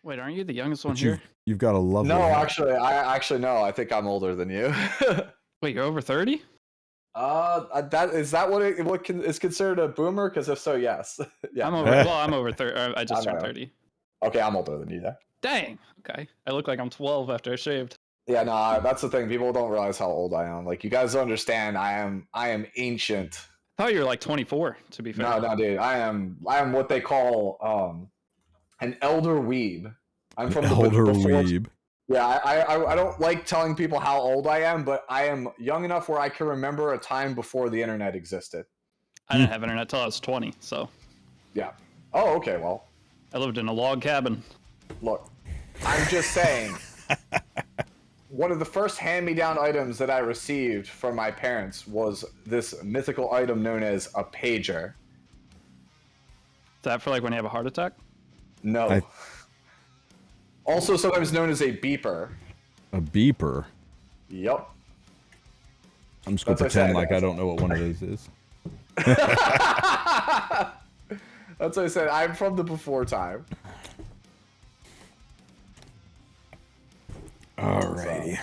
Wait, aren't you the youngest one But here? you've got a lovely No, head. actually no. I think I'm older than you. Wait, you're over 30? That what is considered a boomer? Because if so, yes. Yeah. I'm over 30. I just turned 30. Okay, I'm older than you. Yeah. Dang. Okay. I look like I'm 12 after I shaved. Yeah, no, that's the thing. People don't realize how old I am. Like, you guys don't understand. I am ancient. I thought you were like 24, to be fair. No, dude. I am what they call an elder weeb. I'm from the elder before. weeb. Yeah, I don't like telling people how old I am, but I am young enough where I can remember a time before the internet existed. I didn't have internet till I was 20, so. Yeah. Oh, okay. Well, I lived in a log cabin. look, I'm just saying. One of the first hand-me-down items that I received from my parents was this mythical item known as a pager. Is that for like when you have a heart attack? No. Also sometimes known as a beeper. A beeper? Yep. I'm just going to pretend like I don't know what one of those is. That's what I said. I'm from the before time. Alrighty.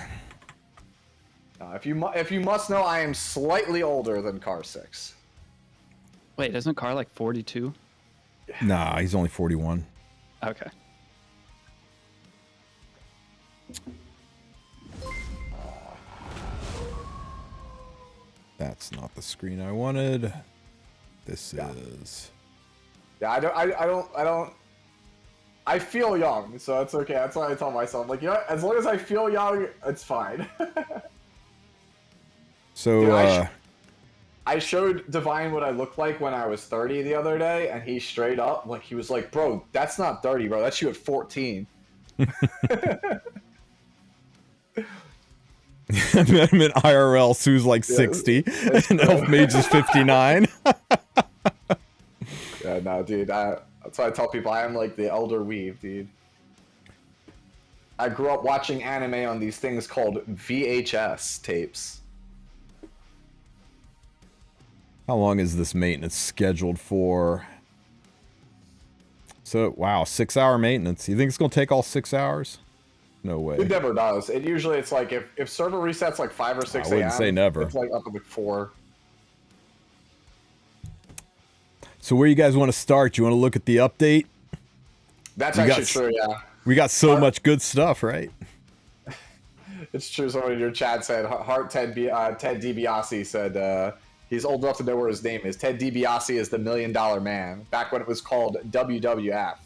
If you must know, I am slightly older than Car 6. Wait, isn't Car like 42? Nah, he's only 41. Okay. That's not the screen I wanted. This is. Yeah, I don't. I feel young, so it's okay. That's why I tell myself, like, you know, as long as I feel young, it's fine. So, dude, I showed Divine what I looked like when I was 30 the other day, and he straight up, like, he was like, bro, that's not 30, bro. That's you at 14. I met him in IRL, Sue's like 60, and Elf Mage is 59. Yeah, no, dude, that's why I tell people I am like the elder weave, dude. I grew up watching anime on these things called VHS tapes. How long is this maintenance scheduled for? So, wow, 6-hour maintenance. You think it's going to take all 6 hours? No way. It never does. It's like if server resets like 5 or 6 a.m. I wouldn't say never. It's like up at like 4. So where you guys want to start? You want to look at the update? That's actually true, yeah. We got so much good stuff, right? It's true. Someone in your chat said, Heart Ted DiBiase said he's old enough to know where his name is. Ted DiBiase is the $1 Million Man, back when it was called WWF,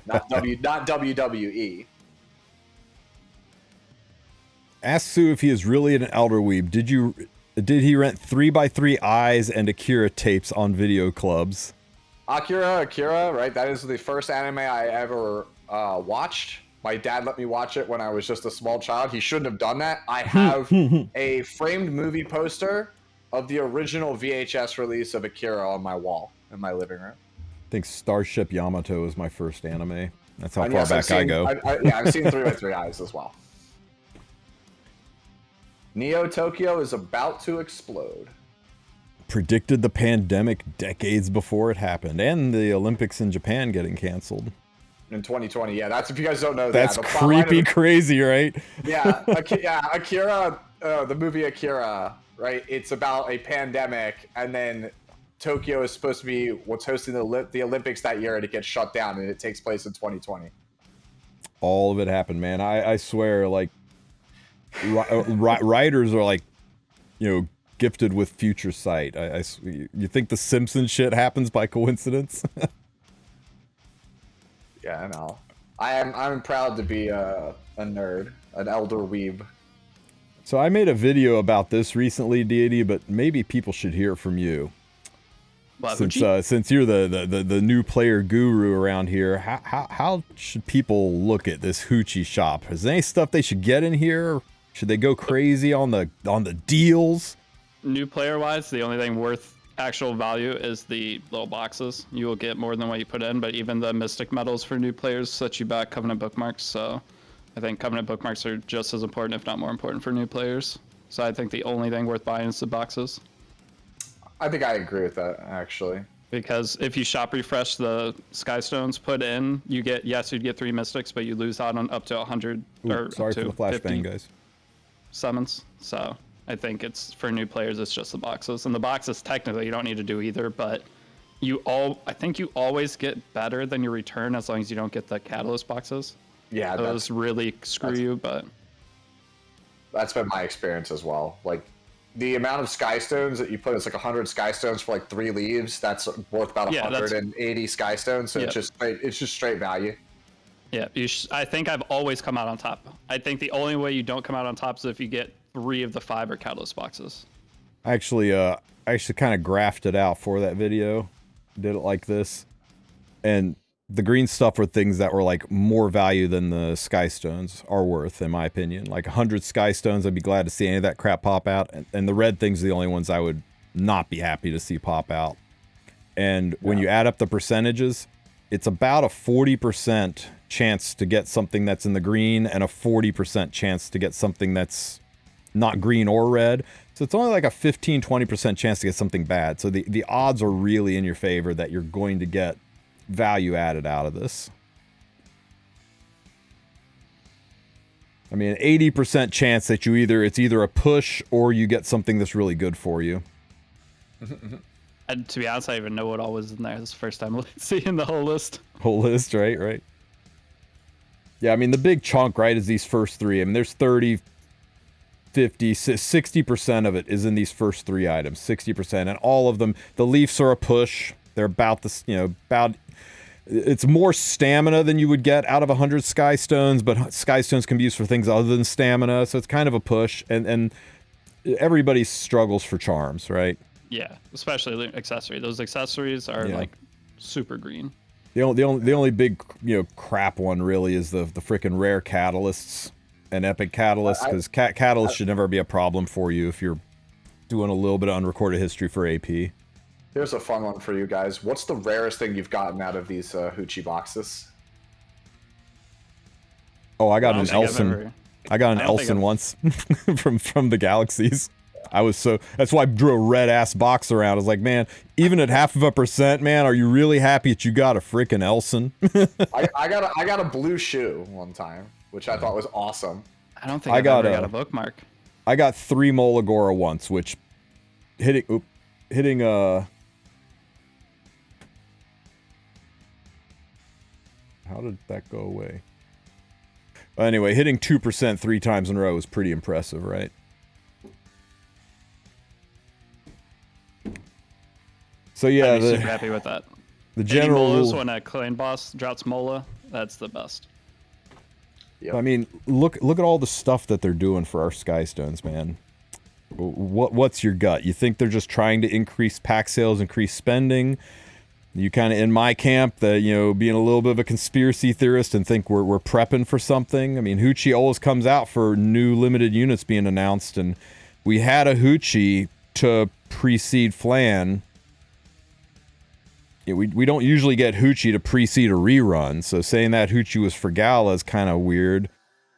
not WWE. Ask Sue if he is really an elder weeb. Did he rent 3x3 eyes and Akira tapes on video clubs? Akira, right? That is the first anime I ever watched. My dad let me watch it when I was just a small child. He shouldn't have done that. I have a framed movie poster of the original VHS release of Akira on my wall in my living room. I think Starship Yamato was my first anime. That's how far back I go. I've seen 3x3 eyes as well. Neo Tokyo is about to explode. Predicted the pandemic decades before it happened, and the Olympics in Japan getting canceled. In 2020, yeah. That's, if you guys don't know, that's creepy, crazy, right? Yeah, Akira, the movie Akira, right? It's about a pandemic, and then Tokyo is supposed to be what's hosting the Olympics that year, and it gets shut down, and it takes place in 2020. All of it happened, man. I swear, like, writers are like, you know, gifted with future sight. You think the Simpsons shit happens by coincidence? Yeah, I know. I'm proud to be a nerd, an elder weeb. So I made a video about this recently, Deity, but maybe people should hear from you. Since you're the new player guru around here, how should people look at this hoochie shop? Is there any stuff they should get in here? Should they go crazy on the deals? New player wise, the only thing worth actual value is the little boxes. You will get more than what you put in, but even the mystic medals for new players set you back Covenant bookmarks. So I think Covenant bookmarks are just as important, if not more important, for new players. So I think the only thing worth buying is the boxes. I think I agree with that, actually. Because if you shop refresh the Skystones put in, you'd get 3 Mystics, but you lose out on up to 100 or sorry up to for the flashbang, guys. Summons. So I think it's for new players, it's just the boxes. And the boxes technically you don't need to do either, but I think you always get better than your return as long as you don't get the catalyst boxes. Yeah, those really screw you, but that's been my experience as well. Like the amount of Skystones that you put is like 100 Skystones for like 3 leaves. That's worth about 180 Skystones. So it's just straight value. Yeah, I think I've always come out on top. I think the only way you don't come out on top is if you get 3 of the 5 or catalyst boxes. I actually kind of graphed it out for that video. Did it like this, and the green stuff were things that were like more value than the Skystones are worth, in my opinion. Like 100 Skystones, I'd be glad to see any of that crap pop out, and the red things are the only ones I would not be happy to see pop out. And when you add up the percentages, it's about a 40% chance to get something that's in the green and a 40% chance to get something that's not green or red. So it's only like a 15-20% chance to get something bad. So the odds are really in your favor that you're going to get value added out of this. I mean, an 80% chance that it's either a push or you get something that's really good for you. And to be honest, I didn't even know what all was in there. This is the first time seeing the whole list. Whole list, right? Yeah, I mean, the big chunk, right, is these first 3. I mean, there's 30, 50, 60% of it is in these first 3 items. 60%, and all of them, the Leafs are a push. They're about this, it's more stamina than you would get out of 100 Skystones, but Skystones can be used for things other than stamina, so it's kind of a push, and everybody struggles for charms, right? Yeah, especially the accessory. Those accessories are like super green. The only big crap one really is the freaking rare catalysts and epic catalysts, because catalysts should never be a problem for you if you're doing a little bit of unrecorded history for AP. Here's a fun one for you guys. What's the rarest thing you've gotten out of these Hoochie boxes? Oh, I got an Elson. I got an Elson once from the Galaxies. That's why I drew a red ass box around. I was like, man, even at 0.5%, man, are you really happy that you got a freaking Elson? I got a blue shoe one time, which I thought was awesome. I don't think I got a bookmark. I got 3 Molagora once, which hitting how did that go away? Anyway, hitting 2% 3 times in a row is pretty impressive, right? So yeah, I'd be super happy with that. The general rule, when a clan boss drops Mola, that's the best. Yep. I mean, look at all the stuff that they're doing for our Skystones, man. What's your gut? You think they're just trying to increase pack sales, increase spending? You kind of in my camp that, being a little bit of a conspiracy theorist and think we're prepping for something. I mean, Hoochie always comes out for new limited units being announced, and we had a Hoochie to precede Flan. We don't usually get Hoochie to precede a rerun, so saying that Hoochie was for Gala is kind of weird.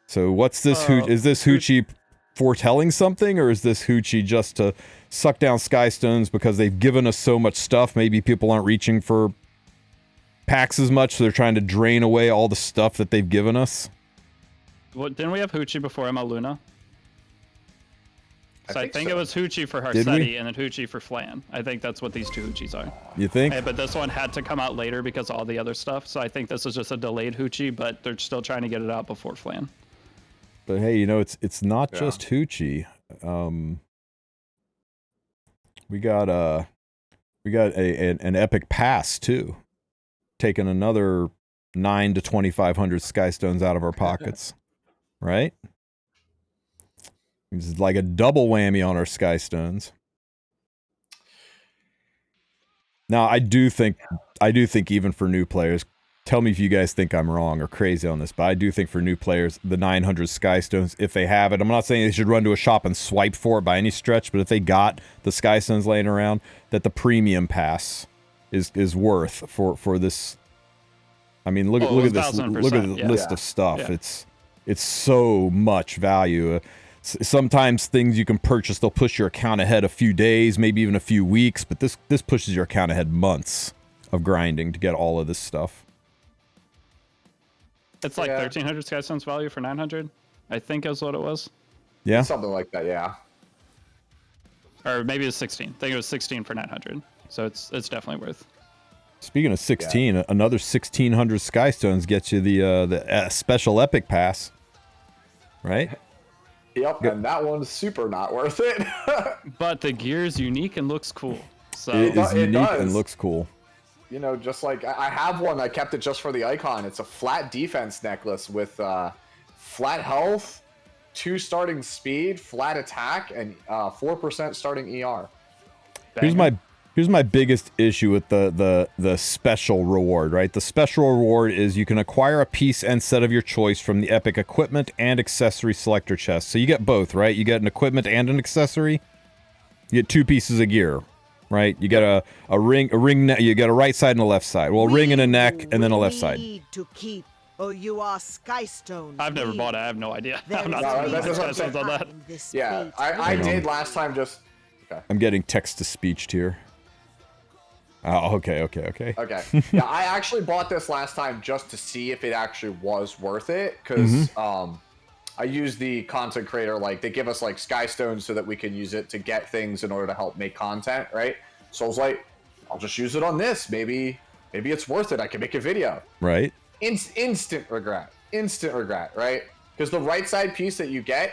So what's this is this Hoochie foretelling something, or is this Hoochie just to suck down Skystones because they've given us so much stuff? Maybe people aren't reaching for packs as much, so they're trying to drain away all the stuff that they've given us. Well, didn't we have Hoochie before Emma Luna? So I think it was Hoochie for Harsetti and then Hoochie for Flan. I think that's what these 2 Hoochies are. You think? But this one had to come out later because of all the other stuff. So I think this is just a delayed Hoochie, but they're still trying to get it out before Flan. But hey, it's not just Hoochie. We got an epic pass too, taking another 9 to 2,500 Skystones out of our pockets, right? It's like a double whammy on our Skystones. Now, I do think even for new players, tell me if you guys think I'm wrong or crazy on this, but I do think for new players, the 900 Skystones, if they have it, I'm not saying they should run to a shop and swipe for it by any stretch, but if they got the Skystones laying around, that the premium pass is worth for this. I mean, look at this list of stuff. Yeah. It's so much value. sometimes things you can purchase, they'll push your account ahead a few days, maybe even a few weeks, but this pushes your account ahead months of grinding to get all of this stuff. It's like 1,300 Skystones value for 900, I think is what it was. Yeah. Something like that, yeah. Or maybe it was 16. I think it was 16 for 900. So it's definitely worth. Speaking of 16, another 1,600 Skystones gets you the special Epic Pass, right? Yep, and that one's super not worth it. But the gear is unique and looks cool. So It is unique does. and looks cool. You know, just like I have one, I kept it just for the icon. It's a flat defense necklace with flat health, 2 starting speed, flat attack, and 4% starting ER. Here's my biggest issue with the special reward, right? The special reward is you can acquire a piece and set of your choice from the Epic equipment and accessory selector chest. So you get both, right? You get an equipment and an accessory. You get 2 pieces of gear, right? You get a ring, you get a right side and a left side. Well, a ring and a neck, and then a left side. To keep, or you are Skystone. I've never bought it. I have no idea. I'm not that's what I'm saying. on that. Yeah, I did last time just... Okay. I'm getting text-to-speech here. Oh, okay. Okay. Yeah, I actually bought this last time just to see if it actually was worth it, because I use the content creator, like, they give us, like, Skystones so that we can use it to get things in order to help make content, right? So I was like, I'll just use it on this. Maybe it's worth it. I can make a video. Right. Instant regret, right? Because the right side piece that you get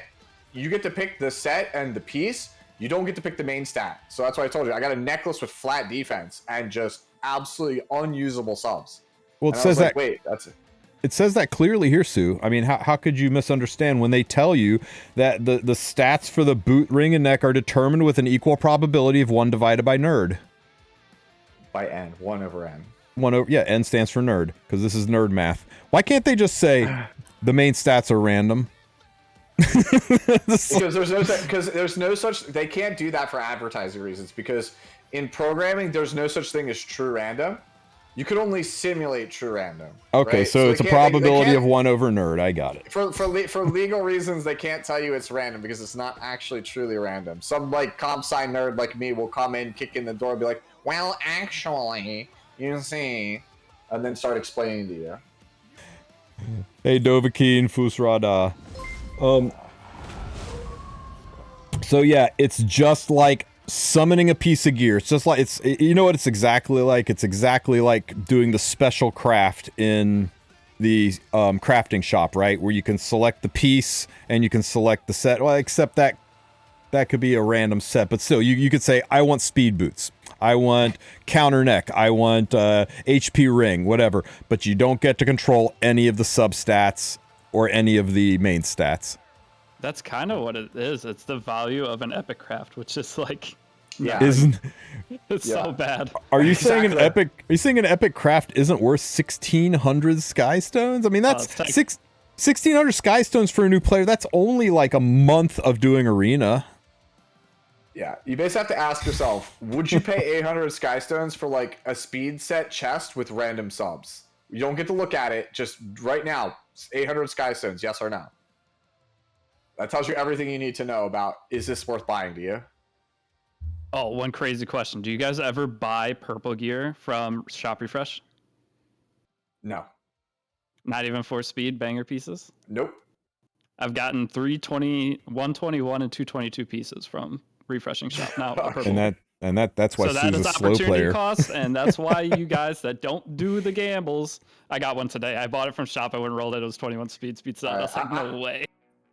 to pick the set and the piece. You don't get to pick the main stat. So that's why I told you. I got a necklace with flat defense and just absolutely unusable subs. Well, it says that... Wait, that's it. It says that clearly here, Sue. I mean, how could you misunderstand when they tell you that the stats for the boot, ring, and neck are determined with an equal probability of 1 divided by nerd? By N. 1 over N. N stands for nerd, because this is nerd math. Why can't they just say the main stats are random? Because there's no such, they can't do that for advertising reasons, because in programming there's no such thing as true random. You could only simulate true random. Okay, right? so it's a probability of 1 over nerd. I got it. For legal reasons, they can't tell you it's random because it's not actually truly random. Some like comp sci nerd like me will come in, kick in the door, and be like, "Well, actually, you see," and then start explaining to you. Hey, Dovahkiin, Fusrada. So yeah, it's just like summoning a piece of gear. It's just like, you know what it's exactly like? It's exactly like doing the special craft in the crafting shop, right? Where you can select the piece and you can select the set. Well, except that could be a random set, but still, you could say, I want speed boots. I want counter neck. I want HP ring, whatever. But you don't get to control any of the substats or any of the main stats. That's kind of what it is. It's the value of an epic craft, which is like, it's so bad. Are you saying an epic? Are you saying an epic craft isn't worth 1,600 Skystones? I mean, that's 1,600 Skystones for a new player. That's only like a month of doing arena. Yeah, you basically have to ask yourself: would you pay 800 Skystones for like a speed set chest with random subs? You don't get to look at it. Just right now, 800 Skystones, yes or no? That tells you everything you need to know about, is this worth buying to you? Oh, one crazy question. Do you guys ever buy purple gear from Shop Refresh? No. Not even for speed banger pieces? Nope. I've gotten 320, 121, and 222 pieces from Refreshing Shop now. Purple. That's why so that Sue's is a slow opportunity player. cost, and that's why you guys that don't do the gambles. I got one today. I bought it from Shop. I went and rolled it. It was 21 speed set. I was like, no way.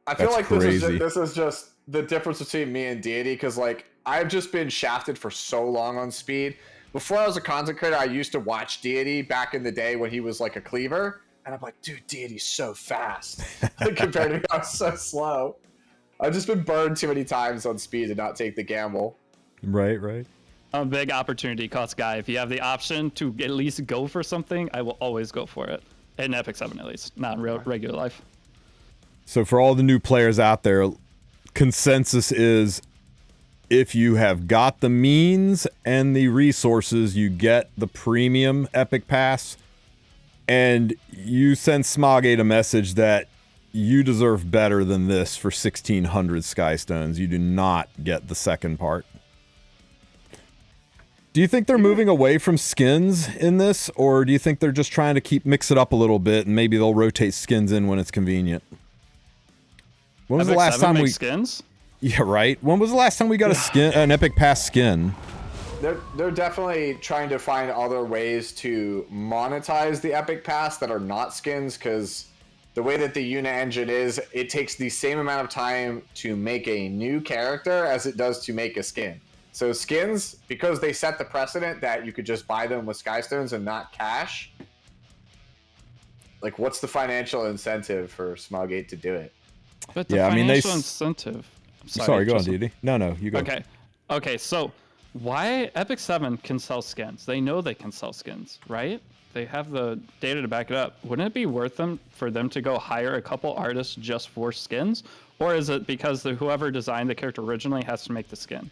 I feel That's like crazy. this is just the difference between me and Deity, because like I've just been shafted for so long on speed. Before I was a content creator, I used to watch Deity back in the day when he was like a cleaver, and I'm like, dude, Deity's so fast compared to me. I was so slow. I've just been burned too many times on speed to not take the gamble. Right. I'm a big opportunity cost guy. If you have the option to at least go for something, I will always go for it. In Epic 7 at least, not in regular life. So for all the new players out there, consensus is if you have got the means and the resources, you get the premium Epic Pass, and you send Smogate a message that you deserve better than this for 1,600 Skystones. You do not get the second part. Do you think they're moving away from skins in this, or do you think they're just trying to mix it up a little bit, and maybe they'll rotate skins in when it's convenient? When was the last time we skins? Yeah, right. When was the last time we got an Epic Pass skin? They're definitely trying to find other ways to monetize the Epic Pass that are not skins, because the way that the unit engine is, it takes the same amount of time to make a new character as it does to make a skin. So skins, because they set the precedent that you could just buy them with Skystones and not cash, like, what's the financial incentive for Smilegate to do it? But the financial incentive... Sorry, go on, Deity. No, you go. Okay, so why Epic 7 can sell skins? They know they can sell skins, right? They have the data to back it up. Wouldn't it be worth for them to go hire a couple artists just for skins? Or is it because whoever designed the character originally has to make the skin?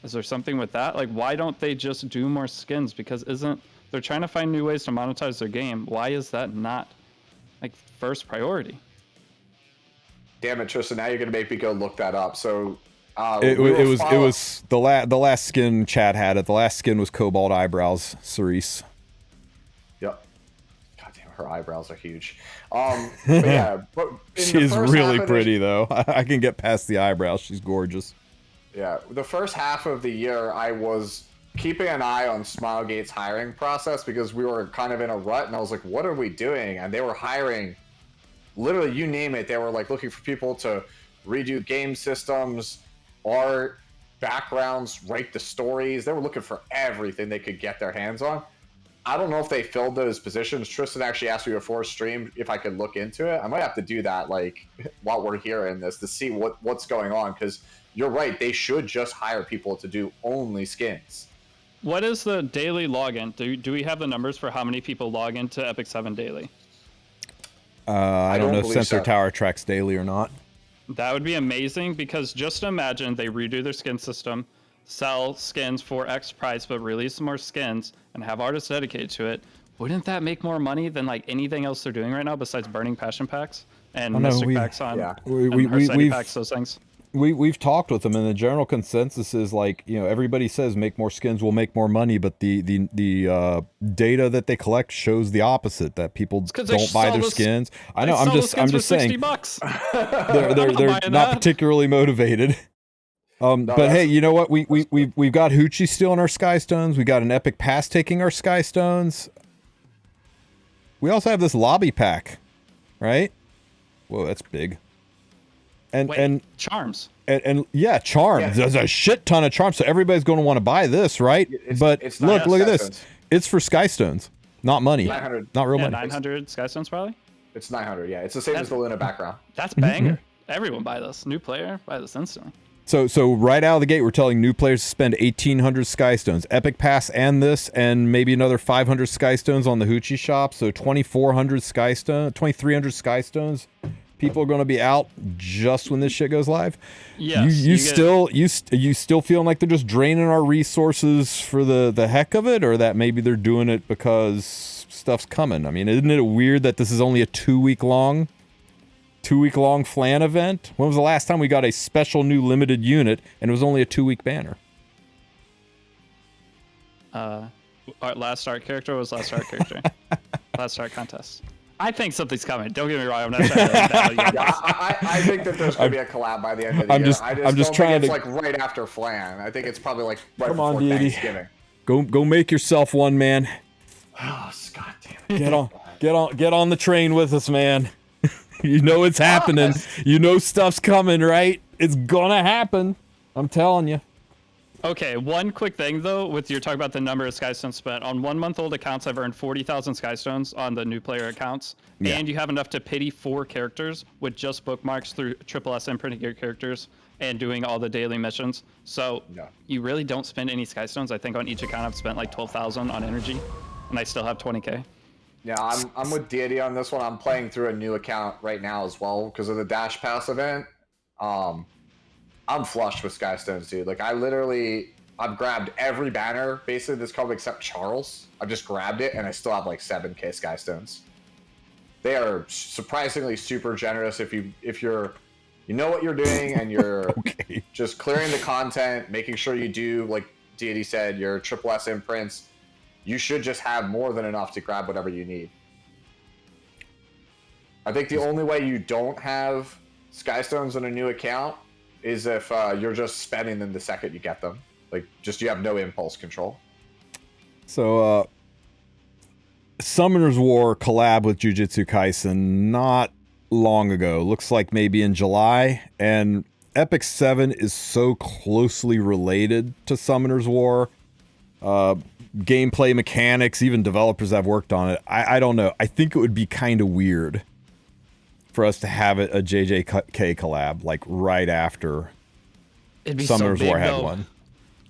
Is there something with that? Like, why don't they just do more skins? Because they're trying to find new ways to monetize their game. Why is that not, like, first priority? Damn it, Tristen! Now you're gonna make me go look that up. So it was the last skin Chad had it. The last skin was Cobalt Eyebrows Cerise. Yep. God damn, her eyebrows are huge. But yeah, but she's really pretty though. I can get past the eyebrows. She's gorgeous. Yeah, the first half of the year, I was keeping an eye on Smilegate's hiring process because we were kind of in a rut, and I was like, what are we doing? And they were hiring, literally, you name it. They were like looking for people to redo game systems, art, backgrounds, write the stories. They were looking for everything they could get their hands on. I don't know if they filled those positions. Tristen actually asked me before stream if I could look into it. I might have to do that, like, while we're here in this, to see what's going on, because you're right. They should just hire people to do only skins. What is the daily login? Do we have the numbers for how many people log into Epic 7 daily? I don't know if Sensor Tower tracks daily or not. That would be amazing, because just imagine they redo their skin system, sell skins for X price, but release more skins and have artists dedicated to it. Wouldn't that make more money than like anything else they're doing right now besides burning passion packs and mystic packs on and packs, those things? We've talked with them, and the general consensus is, like, you know, everybody says make more skins will make more money, but the data that they collect shows the opposite, that people don't buy their skins. I know. I'm just saying. They're not particularly motivated. But hey, you know what? We've got Hoochie still in our Skystones. We got an Epic Pass taking our Skystones. We also have this lobby pack, right? Whoa, that's big. And charms. And yeah, charms. Yeah. There's a shit ton of charms, so everybody's going to want to buy this, right? But look at this. It's for Skystones, not money. 900. Not real money. 900 Skystones probably? It's 900, yeah. It's the same as the Luna background. That's banger. Everyone buy this. New player, buy this instantly. So right out of the gate, we're telling new players to spend 1,800 Skystones. Epic Pass and this, and maybe another 500 Skystones on the Hoochie shop. So 2,400 Skystones, 2,300 Skystones. People are going to be out just when this shit goes live. Yes, you still feeling like they're just draining our resources for the heck of it, or that maybe they're doing it because stuff's coming? I mean, isn't it weird that this is only a 2-week long Flan event? When was the last time we got a special new limited unit and it was only a 2-week banner? Our last art character was last art character. Last art contest. I think something's coming. Don't get me wrong. I'm not trying to I think that there's going to be a collab by the end of the year. I'm just trying to... It's like right after Flan. I think it's probably like right before Thanksgiving. Go make yourself one, man. Oh, God damn it. Get on the train with us, man. You know it's happening. You know stuff's coming, right? It's gonna happen. I'm telling you. Okay, one quick thing though, with your talk about the number of Skystones spent on 1-month-old accounts, I've earned 40,000 Skystones on the new player accounts, and you have enough to pity 4 characters with just bookmarks through SSS imprinting your characters and doing all the daily missions. So you really don't spend any Skystones. I think on each account I've spent like 12,000 on energy, and I still have 20k. Yeah, I'm with Deity on this one. I'm playing through a new account right now as well because of the Dash Pass event. I'm flushed with Skystones, dude. Like, I've grabbed every banner basically this called except Charles. I've just grabbed it, and I still have like 7k Skystones. They are surprisingly super generous if you're you know what you're doing and you're Okay. just clearing the content, making sure you do, like Deity said, your triple S imprints. You should just have more than enough to grab whatever you need. I think the only way you don't have Skystones on a new account is if you're just spending them the second you get them. Like, just you have no impulse control. So, Summoner's War collab with Jujutsu Kaisen not long ago. Looks like maybe in July. And Epic 7 is so closely related to Summoner's War. Gameplay mechanics, even developers have worked on it. I don't know. I think it would be kind of weird for us to have a JJK collab, like right after Summoner's War had one.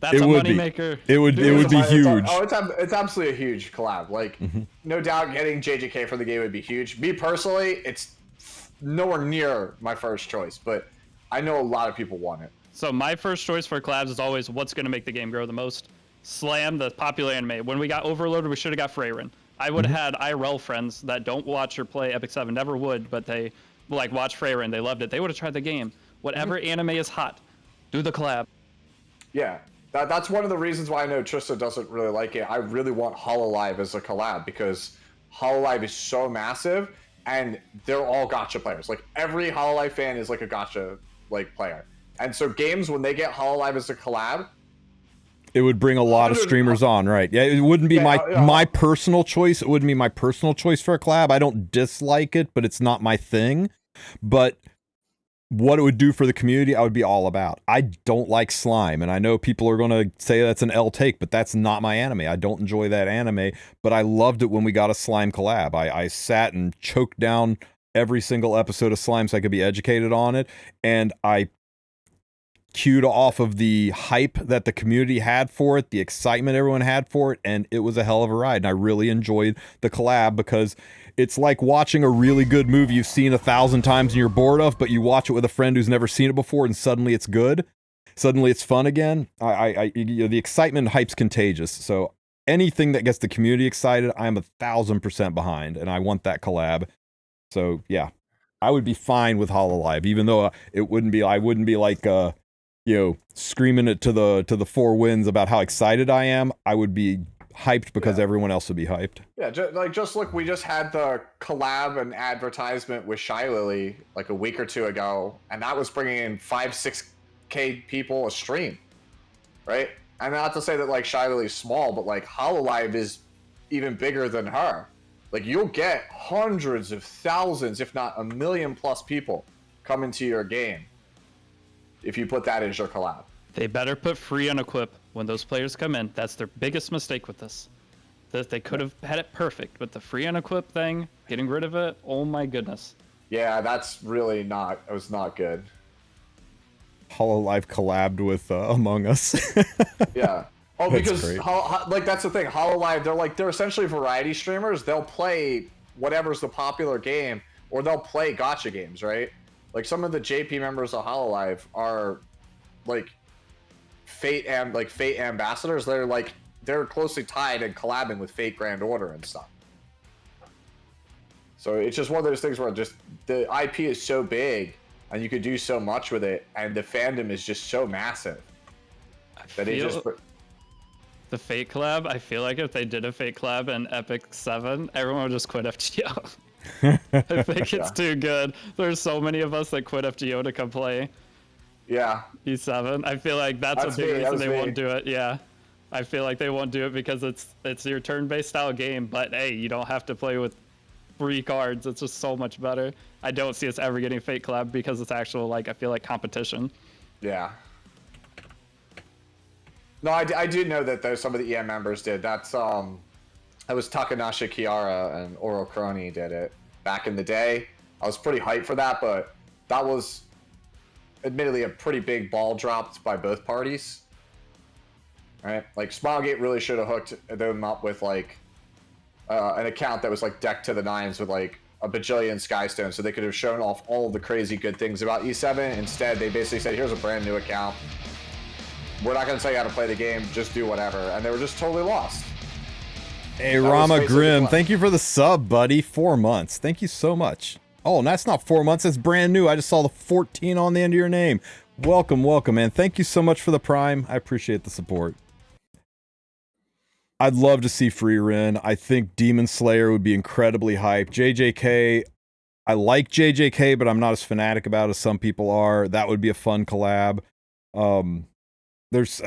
That's a moneymaker. It would be huge. It's absolutely a huge collab. Like, no doubt getting JJK for the game would be huge. Me personally, it's nowhere near my first choice, but I know a lot of people want it. So my first choice for collabs is always what's going to make the game grow the most. Slam, the popular anime. When we got Overloaded, we should have got Freyrin. I would have had IRL friends that don't watch or play Epic 7, never would, but they like watch Freyrin. They loved it. They would have tried the game. Whatever anime is hot, do the collab. Yeah. That's one of the reasons why I know Tristen doesn't really like it. I really want Hololive as a collab because Hololive is so massive and they're all gacha players. Like every Hololive fan is like a gacha like player. And so games when they get Hololive as a collab, it would bring a lot of streamers on, right? Yeah, it wouldn't be my personal choice. It wouldn't be my personal choice for a collab. I don't dislike it, but it's not my thing. But what it would do for the community, I would be all about. I don't like slime, and I know people are going to say that's an L take, but that's not my anime. I don't enjoy that anime, but I loved it when we got a slime collab. I sat and choked down every single episode of Slime so I could be educated on it, and I queued off of the hype that the community had for it, the excitement everyone had for it, and it was a hell of a ride, and I really enjoyed the collab because it's like watching a really good movie you've seen 1,000 times and you're bored of, but you watch it with a friend who's never seen it before and suddenly it's good. Suddenly it's fun again. The excitement and hype's contagious. So anything that gets the community excited, I'm 1,000% behind, and I want that collab. So yeah, I would be fine with Hololive, even though it wouldn't be. I wouldn't be like screaming it to the four winds about how excited I am. I would be hyped because everyone else would be hyped. Yeah, just look, we just had the collab and advertisement with Shy Lily like a week or two ago, and that was bringing in 5-6K people a stream, right? And not to say that like Shy Lily's small, but like Hololive is even bigger than her. Like you'll get hundreds of thousands, if not 1 million plus people coming to your game if you put that as your collab. They better put free unequip when those players come in. That's their biggest mistake with this. That they could have had it perfect, but the free unequip thing, getting rid of it, oh my goodness. Yeah, that's really not, it was not good. Hololive collabed with Among Us. Yeah. Oh, because like that's the thing. Hololive, they're essentially variety streamers. They'll play whatever's the popular game, or they'll play gacha games, right? Like some of the JP members of Hololive are like Fate ambassadors. They're closely tied and collabing with Fate Grand Order and stuff. So it's just one of those things where just the IP is so big and you could do so much with it, and the fandom is just so massive that it just. The Fate collab, I feel like if they did a Fate collab in Epic 7, everyone would just quit FGO. I think it's too good. There's so many of us that quit FGO to come play. Yeah. E7. I feel like that's a big reason they won't do it. Yeah. I feel like they won't do it because it's your turn-based style game, but hey, you don't have to play with free cards. It's just so much better. I don't see us ever getting Fate collab because it's actual, I feel like competition. Yeah. No, I do know that some of the EM members did. That was Takanashi Kiara and Oro Crony did it back in the day. I was pretty hyped for that, but that was admittedly a pretty big ball dropped by both parties. Right? Like Smilegate really should have hooked them up with an account that was decked to the nines with a bajillion Skystones, so they could have shown off all of the crazy good things about E7. Instead, they basically said, here's a brand new account. We're not going to tell you how to play the game, just do whatever. And they were just totally lost. Hey, Rama Grim, thank you for the sub, buddy. 4 months. Thank you so much. Oh, and that's not 4 months. That's brand new. I just saw the 14 on the end of your name. Welcome, welcome, man. Thank you so much for the Prime. I appreciate the support. I'd love to see Free Ren. I think Demon Slayer would be incredibly hype. JJK, I like JJK, but I'm not as fanatic about it as some people are. That would be a fun collab. There's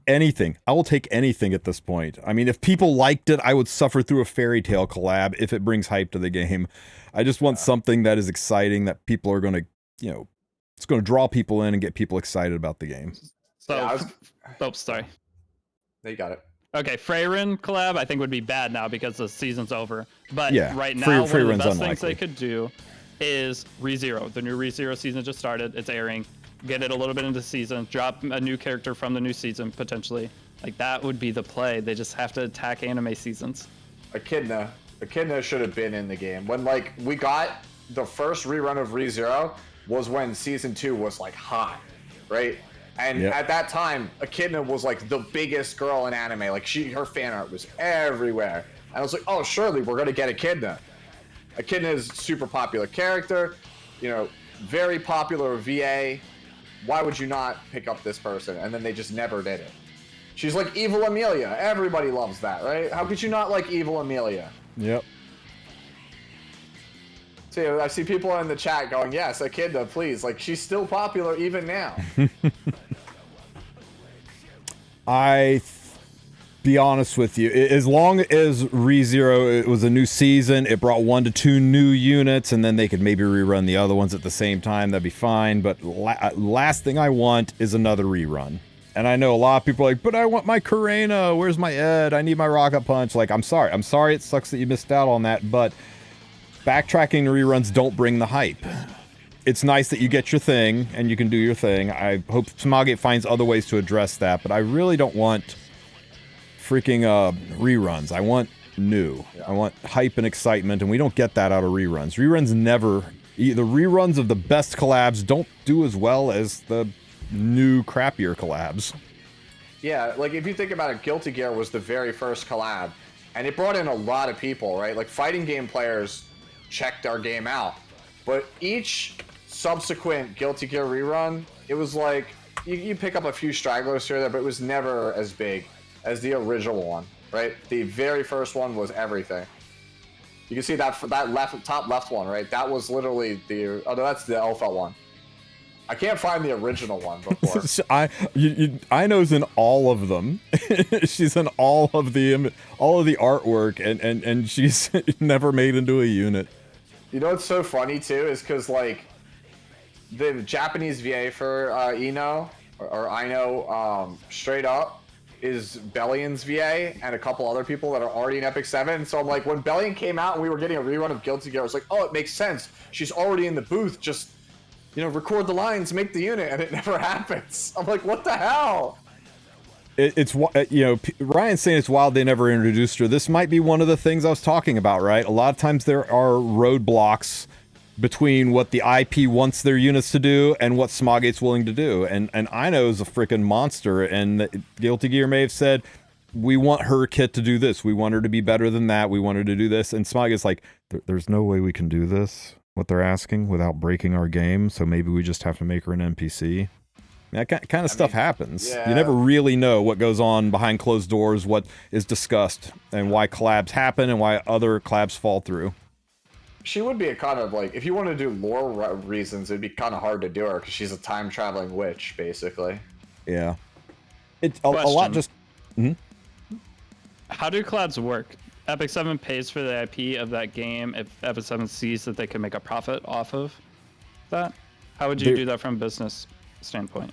anything. I will take anything at this point. I mean, if people liked it, I would suffer through a Fairy Tail collab if it brings hype to the game. I just want something that is exciting that people are going to, you know, it's going to draw people in and get people excited about the game. So, oh, sorry. They got it. Okay, Freyrin collab I think would be bad now because the season's over. But yeah, right now, one of the Freyrin's best unlikely. things they could do is ReZero. The new ReZero season just started. It's airing. Get it a little bit into the season. Drop a new character from the new season, potentially. Like, that would be the play. They just have to attack anime seasons. Echidna should have been in the game. When, like, we got the first rerun of ReZero was when Season 2 was, like, hot, right? And at that time, Echidna was, like, the biggest girl in anime. Like, her fan art was everywhere. And I was like, oh, surely we're going to get Echidna. Echidna is a super popular character, you know, very popular VA. Why would you not pick up this person? And then they just never did it. She's like Evil Amelia. Everybody loves that, right? How could you not like Evil Amelia? Yep. See, I see people in the chat going, yes, Echidna, please. Like, she's still popular even now. Be honest with you, as long as ReZero, it was a new season, it brought 1 to 2 new units, and then they could maybe rerun the other ones at the same time, that'd be fine. But last thing I want is another rerun. And I know a lot of people are like, but I want my Karena, where's my Ed, I need my Rocket Punch. Like, I'm sorry it sucks that you missed out on that, but backtracking reruns don't bring the hype. It's nice that you get your thing, and you can do your thing. I hope Smogate finds other ways to address that, but I really don't want freaking reruns. I want new. I want hype and excitement, and we don't get that out of reruns. Reruns never... The reruns of the best collabs don't do as well as the new crappier collabs. Yeah, like if you think about it, Guilty Gear was the very first collab, and it brought in a lot of people, right? Like fighting game players checked our game out, but each subsequent Guilty Gear rerun, it was like you pick up a few stragglers here or there, but it was never as big as the original one, right? The very first one was everything. You can see that top left one, right? That was literally the... Oh, no, that's the Alpha one. I can't find the original one before. I know's in all of them. She's in all of the artwork, and she's never made into a unit. You know what's so funny too is because like the Japanese VA for Ino or Ino straight up is Bellion's VA and a couple other people that are already in Epic 7. So I'm like, when Bellion came out and we were getting a rerun of Guilty Gear, I was like, oh, it makes sense. She's already in the booth. Just, you know, record the lines, make the unit, and it never happens. I'm like, what the hell? It's, you know, Ryan's saying it's wild they never introduced her. This might be one of the things I was talking about, right? A lot of times there are roadblocks between what the IP wants their units to do and what Smogate's willing to do. And Ino's a freaking monster, and Guilty Gear may have said, we want her kit to do this. We want her to be better than that. We want her to do this. And Smogate's like, there's no way we can do this, what they're asking, without breaking our game, so maybe we just have to make her an NPC. That kind of stuff happens. Yeah. You never really know what goes on behind closed doors, what is discussed, and why collabs happen and why other collabs fall through. She would be a kind of like, if you want to do lore reasons, it'd be kind of hard to do her because she's a time-traveling witch, basically. Yeah. It's a lot just... Mm-hmm. How do collabs work? Epic 7 pays for the IP of that game if Epic 7 sees that they can make a profit off of that? How would you do that from a business standpoint?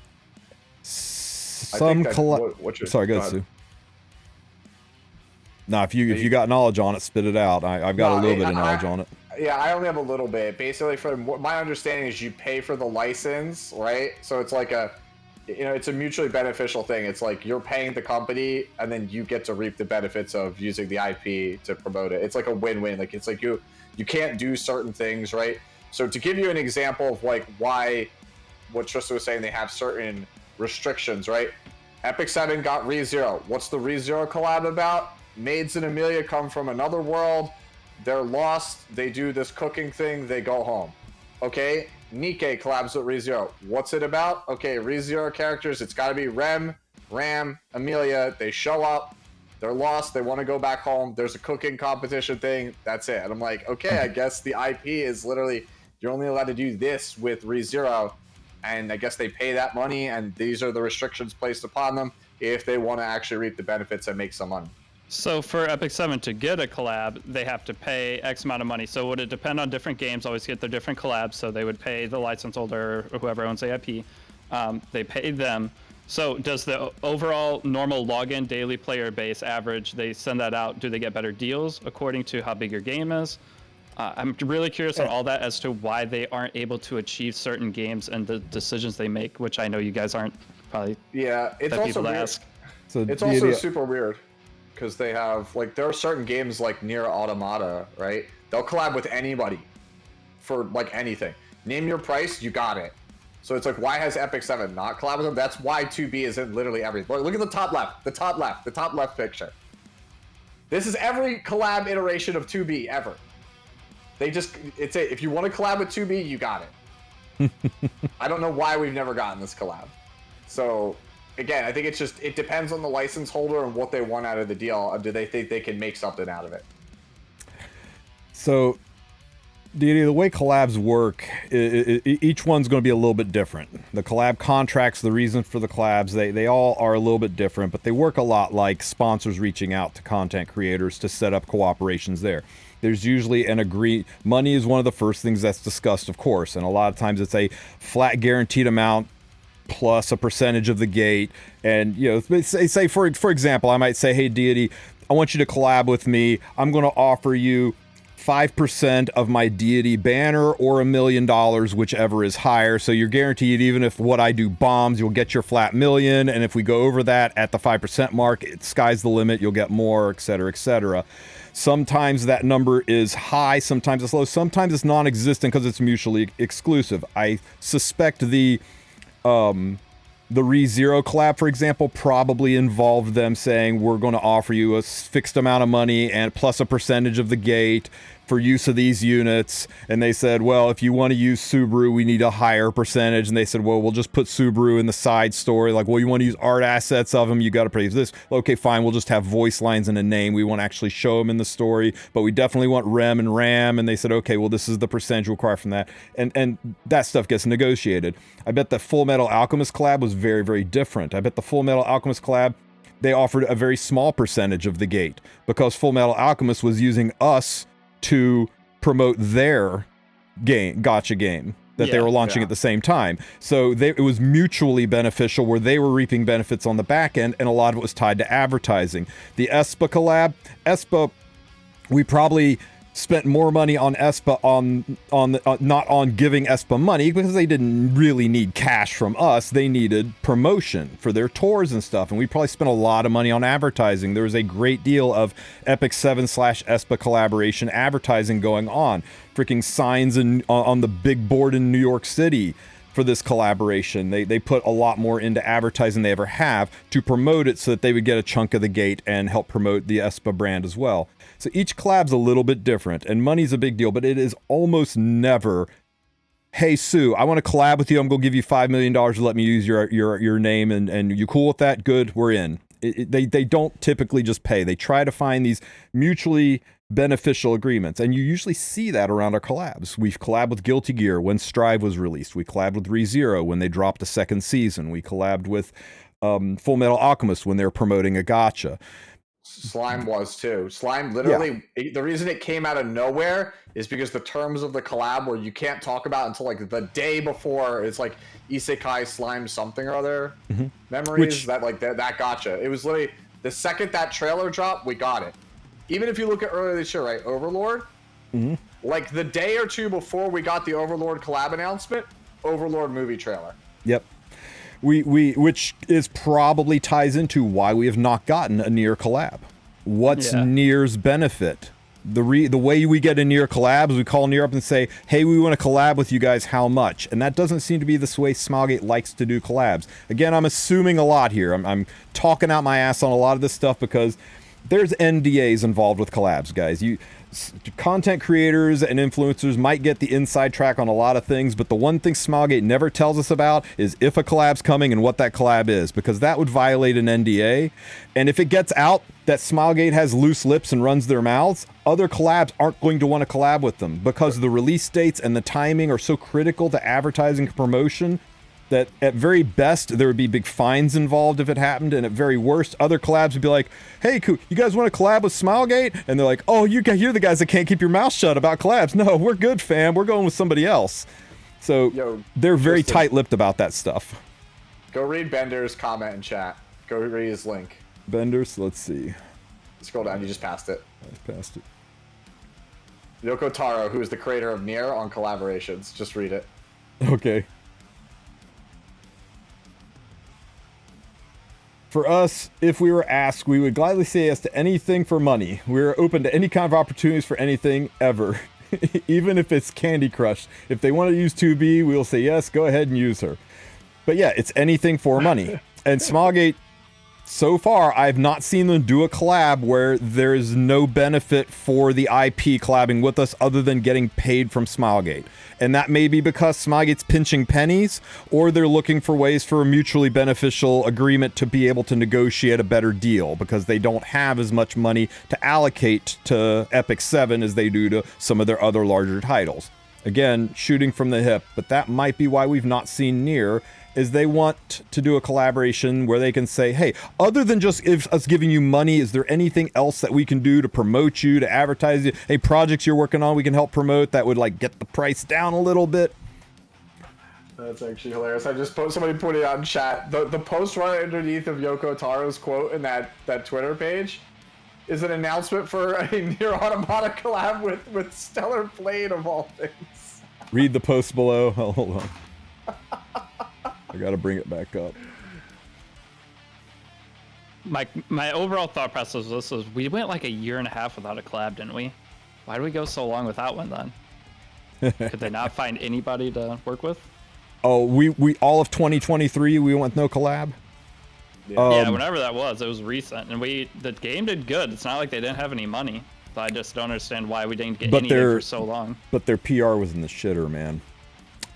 Some collab... Sorry, go ahead, Sue. No, if you got knowledge on it, spit it out. I've got a little bit of knowledge on it. Yeah, I only have a little bit. Basically, from my understanding is you pay for the license, right? So it's like a, you know, it's a mutually beneficial thing. It's like you're paying the company, and then you get to reap the benefits of using the IP to promote it. It's like a win-win. Like it's like you can't do certain things, right? So to give you an example of like why, what Tristen was saying, they have certain restrictions, right? Epic 7 got ReZero. What's the ReZero collab about? Maids and Amelia come from another world. They're lost. They do this cooking thing. They go home. Okay, Nikke collabs with ReZero. What's it about? Okay, ReZero characters. It's got to be Rem, Ram, Amelia. They show up. They're lost. They want to go back home. There's a cooking competition thing. That's it. And I'm like, okay, I guess the IP is literally you're only allowed to do this with ReZero. And I guess they pay that money, and these are the restrictions placed upon them if they want to actually reap the benefits and make some money. So for Epic 7 to get a collab, they have to pay X amount of money. So would it depend on different games? Always get their different collabs. So they would pay the license holder or whoever owns the IP. They pay them. So does the overall normal login daily player base average, they send that out, do they get better deals according to how big your game is? I'm really curious on all that as to why they aren't able to achieve certain games and the decisions they make, which I know you guys aren't probably. Yeah, it's also weird. Ask. So it's also super weird because they have like there are certain games like Nier Automata, right? They'll collab with anybody for like anything. Name your price, you got it. So it's like, why has Epic 7 not collab with them? That's why 2B is in literally everything. Look at the top left, the top left picture. This is every collab iteration of 2B ever. They just, it's it. If you want to collab with 2B, you got it. I don't know why we've never gotten this collab. So again, I think it's just, it depends on the license holder and what they want out of the deal. Do they think they can make something out of it? So, Deity, the way collabs work, each one's going to be a little bit different. The collab contracts, the reason for the collabs, they all are a little bit different, but they work a lot like sponsors reaching out to content creators to set up cooperations there. There's usually an money is one of the first things that's discussed, of course, and a lot of times it's a flat guaranteed amount plus a percentage of the gate. And, you know, say for example, I might say, hey, Deity, I want you to collab with me. I'm going to offer you 5% of my Deity banner or $1 million, whichever is higher. So you're guaranteed, even if what I do bombs, you'll get your flat million. And if we go over that at the 5% mark, sky's the limit. You'll get more, et cetera, et cetera. Sometimes that number is high, sometimes it's low, sometimes it's non-existent because it's mutually exclusive. I suspect the ReZero collab, for example, probably involved them saying, we're going to offer you a fixed amount of money and plus a percentage of the gate for use of these units. And they said, well, if you want to use Subaru, we need a higher percentage. And they said, well, we'll just put Subaru in the side story. Like, well, you want to use art assets of them, you got to pay this. Okay, fine, we'll just have voice lines and a name. We won't actually show them in the story, but we definitely want Rem and Ram. And they said, okay, well, this is the percentage required from that. And that stuff gets negotiated. I bet the Full Metal Alchemist collab was very, very different. I bet the Full Metal Alchemist collab, they offered a very small percentage of the gate because Full Metal Alchemist was using us to promote their gacha game that they were launching at the same time. So it was mutually beneficial where they were reaping benefits on the back end, and a lot of it was tied to advertising. The Espa collab, we probably spent more money on Espa not on giving Espa money because they didn't really need cash from us. They needed promotion for their tours and stuff, and we probably spent a lot of money on advertising. There was a great deal of Epic 7/Espa collaboration advertising going on. Freaking signs on the big board in New York City for this collaboration. They put a lot more into advertising they ever have to promote it so that they would get a chunk of the gate and help promote the Espa brand as well. So each collab's a little bit different, and money's a big deal, but it is almost never, hey, Sue, I want to collab with you. I'm going to give you $5 million to let me use your name, and you cool with that? Good, we're in. They don't typically just pay. They try to find these mutually beneficial agreements, and you usually see that around our collabs. We've collabed with Guilty Gear when Strive was released. We collabed with ReZero when they dropped a second season. We collabed with Full Metal Alchemist when they were promoting a gacha. Slime was too. Slime literally, the reason it came out of nowhere is because the terms of the collab where you can't talk about until like the day before, it's like Isekai Slime something or other memories that gacha. It was literally the second that trailer dropped, we got it. Even if you look at earlier this year, right, Overlord, like the day or two before we got the Overlord collab announcement, Overlord movie trailer. Yep. Which is probably ties into why we have not gotten a Nier collab. What's Nier's benefit? The way we get a Nier collab is we call Nier up and say, hey, we want to collab with you guys, how much? And that doesn't seem to be the way Smilegate likes to do collabs. Again, I'm assuming a lot here. I'm talking out my ass on a lot of this stuff because there's NDAs involved with collabs, guys. Content creators and influencers might get the inside track on a lot of things, but the one thing Smilegate never tells us about is if a collab's coming and what that collab is, because that would violate an NDA. And if it gets out that Smilegate has loose lips and runs their mouths, other collabs aren't going to want to collab with them because the release dates and the timing are so critical to advertising and promotion that at very best, there would be big fines involved if it happened, and at very worst, other collabs would be like, hey, you guys want to collab with Smilegate? And they're like, oh, you're the guys that can't keep your mouth shut about collabs. No, we're good, fam. We're going with somebody else. So they're very tight-lipped about that stuff. Go read Bender's comment in chat. Go read his link. Bender's, let's see. Scroll down, you just passed it. I passed it. Yoko Taro, who is the creator of Nier on collaborations. Just read it. Okay. For us, if we were asked, we would gladly say yes to anything for money. We're open to any kind of opportunities for anything, ever. Even if it's Candy Crush. If they want to use 2B, we'll say yes, go ahead and use her. But yeah, it's anything for money. And Smilegate, so far, I've not seen them do a collab where there's no benefit for the IP collabing with us other than getting paid from Smilegate. And that may be because Smilegate's pinching pennies, or they're looking for ways for a mutually beneficial agreement to be able to negotiate a better deal because they don't have as much money to allocate to Epic 7 as they do to some of their other larger titles. Again, shooting from the hip, but that might be why we've not seen Nier, is they want to do a collaboration where they can say, hey, other than just us giving you money, is there anything else that we can do to promote you, to advertise you? Hey, projects you're working on we can help promote that would like get the price down a little bit. That's actually hilarious. Somebody put it out in chat. The post right underneath of Yoko Taro's quote in that Twitter page is an announcement for a Nier Automata collab with Stellar Blade of all things. Read the post below. Oh, hold on. I gotta bring it back up. My overall thought process of this is we went like a year and a half without a collab, didn't we? Why did we go so long without one then? Could they not find anybody to work with? Oh, we all of 2023 we went no collab. Yeah, whenever that was, it was recent, and the game did good. It's not like they didn't have any money. So I just don't understand why we didn't get any for so long. But their PR was in the shitter, man.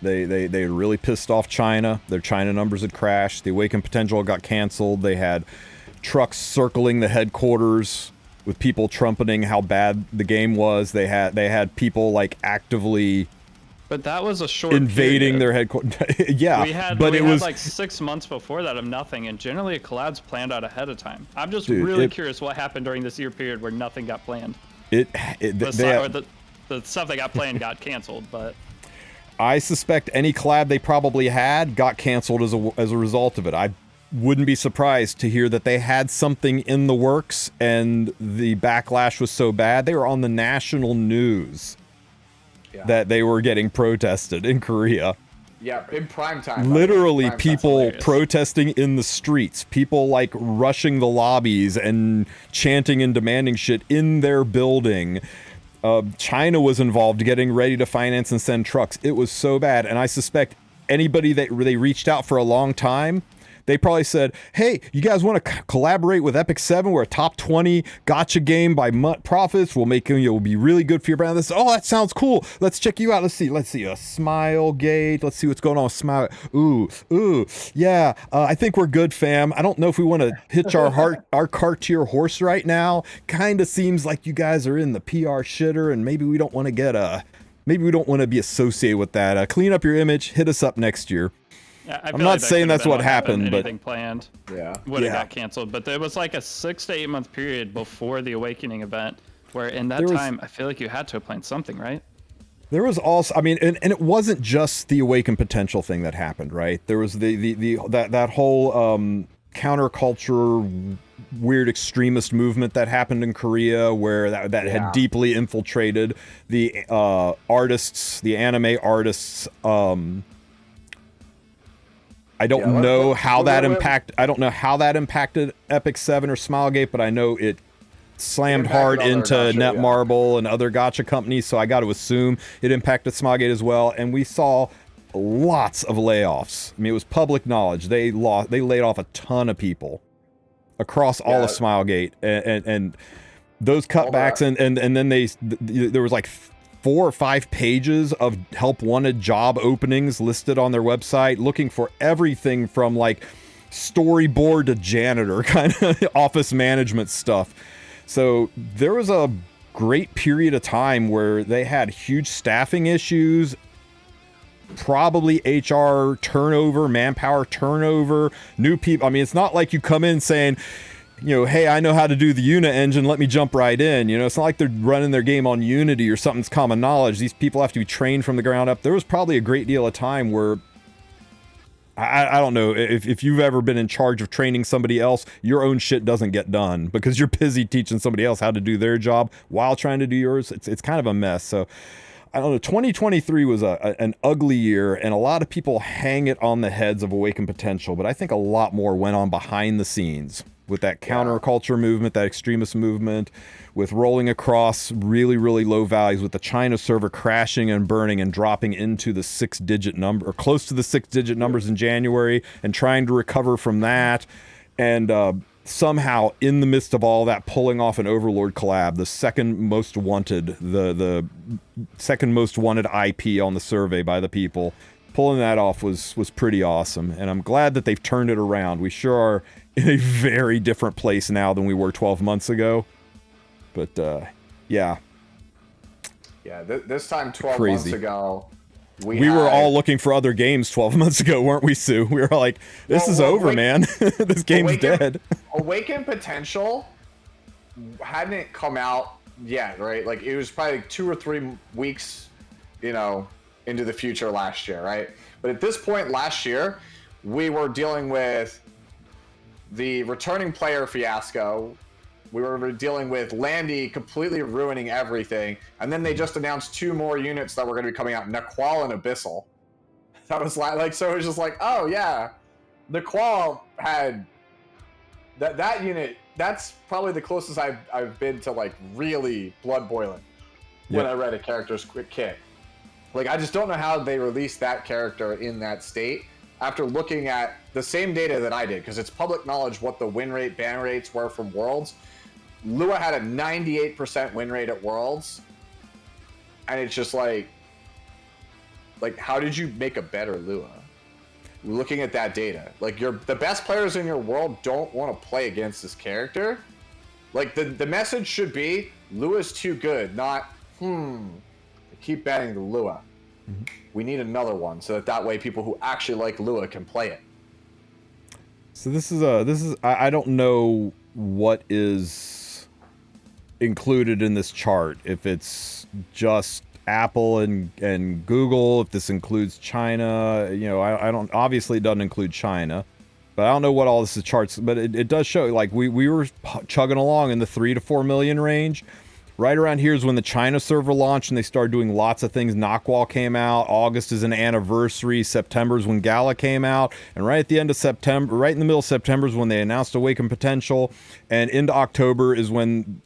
They really pissed off China. Their China numbers had crashed. The Awaken Potential got canceled. They had trucks circling the headquarters with people trumpeting how bad the game was. They had people like actively. But that was a short invading period. Their headquarters. Yeah, we had like 6 months before that of nothing, and generally a collab's planned out ahead of time. I'm just really curious what happened during this year period where nothing got planned. The stuff that got planned got canceled, but. I suspect any collab they probably had got canceled as a result of it. I wouldn't be surprised to hear that they had something in the works and the backlash was so bad they were on the national news that they were getting protested in Korea. Yeah, in prime time. Literally, people protesting in the streets, people like rushing the lobbies and chanting and demanding shit in their building. China was involved getting ready to finance and send trucks. It was so bad. And I suspect anybody that they reached out for a long time, they probably said, hey, you guys want to collaborate with Epic 7? We're a top 20 gacha game by profits. We'll make it will be really good for your brand. Oh, that sounds cool. Let's check you out. Let's see. Smilegate. Let's see what's going on with Smile. Ooh. Yeah, I think we're good, fam. I don't know if we want to hitch our cart to your horse right now. Kind of seems like you guys are in the PR shitter, and maybe we don't want to be associated with that. Clean up your image. Hit us up next year. Yeah, I'm not saying that's what happened, but anything planned would have got canceled. But there was like a 6 to 8 month period before the Awakening event, where in that time I feel like you had to have planned something, right? There was also, I mean, and it wasn't just the Awaken Potential thing that happened, right? There was that whole counterculture, weird extremist movement that happened in Korea, where that had deeply infiltrated the artists, the anime artists. I don't know how that impacted Epic 7 or Smilegate, but I know it slammed hard into Netmarble and other gacha companies, so I got to assume it impacted Smilegate as well. And we saw lots of layoffs. I mean, it was public knowledge. They laid off a ton of people. across all of Smilegate, and those cutbacks, and then there was like 4 or 5 pages of help wanted job openings listed on their website, looking for everything from like storyboard to janitor kind of office management stuff. So there was a great period of time where they had huge staffing issues, probably HR turnover, manpower turnover, new people. I mean, it's not like you come in saying, you know, hey, I know how to do the Una engine, let me jump right in. You know, it's not like they're running their game on Unity or something's common knowledge. These people have to be trained from the ground up. There was probably a great deal of time where I don't know if you've ever been in charge of training somebody else, your own shit doesn't get done because you're busy teaching somebody else how to do their job while trying to do yours. It's kind of a mess. So I don't know. 2023 was an ugly year, and a lot of people hang it on the heads of Awakened Potential, but I think a lot more went on behind the scenes with that counterculture movement, that extremist movement, with rolling across really, really low values, with the China server crashing and burning and dropping into the 6-digit number, or close to the 6-digit numbers in January, and trying to recover from that. And somehow, in the midst of all that, pulling off an Overlord collab, the second most wanted, the second most wanted IP on the survey by the people. Pulling that off was pretty awesome, and I'm glad that they've turned it around. We sure are in a very different place now than we were 12 months ago. But, yeah. Yeah, this time 12 months ago, we were all looking for other games 12 months ago, weren't we, Sue? We were like, this is over, man. This game's dead. Awakened Potential hadn't come out yet, right? Like, it was probably 2 or 3 weeks, you know, into the future last year, right? But at this point last year, we were dealing with the returning player fiasco. We were dealing with Landy completely ruining everything, and then they just announced 2 more units that were going to be coming out, Naqual and Abyssal. That was like, so it was just like, oh yeah, Naqual had that unit. That's probably the closest I've been to like really blood boiling when I read a character's quick kit. Like, I just don't know how they released that character in that state after looking at the same data that I did, because it's public knowledge what the win rate, ban rates were from Worlds. Lua had a 98% win rate at Worlds, and it's just like how did you make a better Lua? Looking at that data, like, the best players in your world don't want to play against this character. Like, the message should be Lua's too good, not keep banning the Lua. We need another one so that way people who actually like Lua can play it. So this is I don't know what is included in this chart, if it's just Apple and Google, if this includes China. You know, I don't, obviously it doesn't include China, but I don't know what all this is charts, but it does show, like, we were chugging along in the 3 to 4 million range. Right around here is when the China server launched and they started doing lots of things. Naqual came out. August is an anniversary. September is when Gala came out. And right at the end of September, right in the middle of September is when they announced Awakened Potential. And into October is when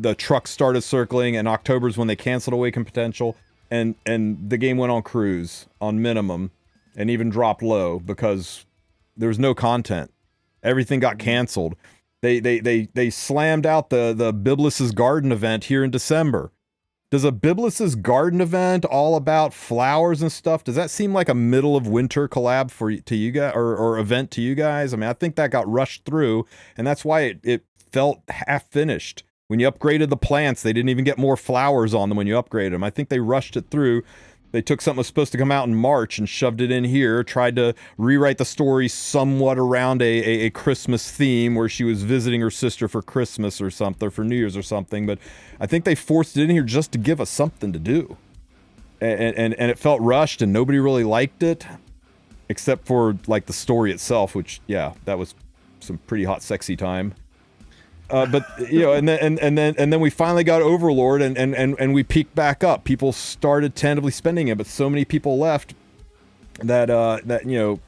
the trucks started circling. And October is when they canceled Awakened Potential. And the game went on cruise, on minimum, and even dropped low because there was no content. Everything got canceled. They slammed out the Biblis's Garden event here in December. Does a Biblis's Garden event all about flowers and stuff, does that seem like a middle of winter collab to you guys, or event to you guys? I mean, I think that got rushed through, and that's why it felt half finished. When you upgraded the plants, they didn't even get more flowers on them when you upgraded them. I think they rushed it through. They took something that was supposed to come out in March and shoved it in here, tried to rewrite the story somewhat around a Christmas theme where she was visiting her sister for Christmas or something, for New Year's or something. But I think they forced it in here just to give us something to do. And it felt rushed and nobody really liked it, except for, like, the story itself, which, yeah, that was some pretty hot, sexy time. But, you know, and then we finally got Overlord and we peaked back up. People started tentatively spending it, but so many people left that you know,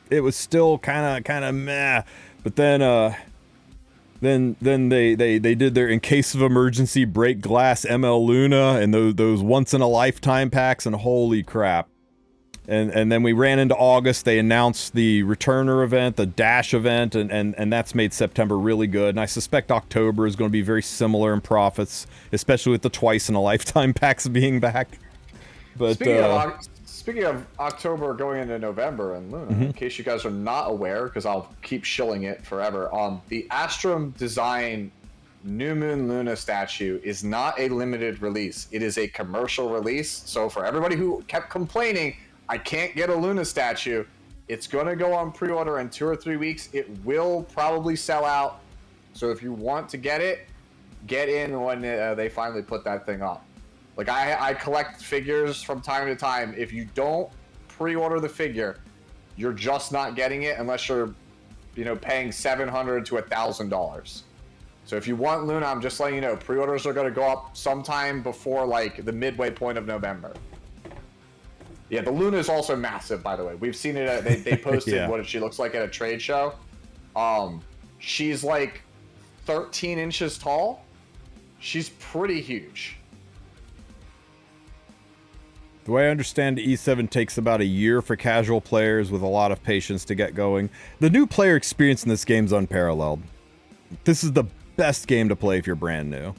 it was still kind of meh. But then they did their in case of emergency break glass ML Luna and those once in a lifetime packs, and holy crap. And then we ran into August. They announced the Returner event, the Dash event, and that's made September really good. And I suspect October is going to be very similar in profits, especially with the twice in a lifetime packs being back. But speaking of October going into November and Luna, in case you guys are not aware, because I'll keep shilling it forever, the Astrum Design New Moon Luna statue is not a limited release. It is a commercial release. So for everybody who kept complaining, I can't get a Luna statue, it's going to go on pre-order in 2 or 3 weeks. It will probably sell out. So if you want to get it, get in when they finally put that thing up. Like I collect figures from time to time. If you don't pre-order the figure, you're just not getting it unless you're, paying $700 to $1,000. So if you want Luna, I'm just letting you know, pre-orders are going to go up sometime before like the midway point of November. Yeah, the Luna is also massive, by the way. We've seen it. They posted what she looks like at a trade show. She's like 13 inches tall. She's pretty huge. The way I understand it, E7 takes about a year for casual players with a lot of patience to get going. The new player experience in this game is unparalleled. This is the best game to play if you're brand new.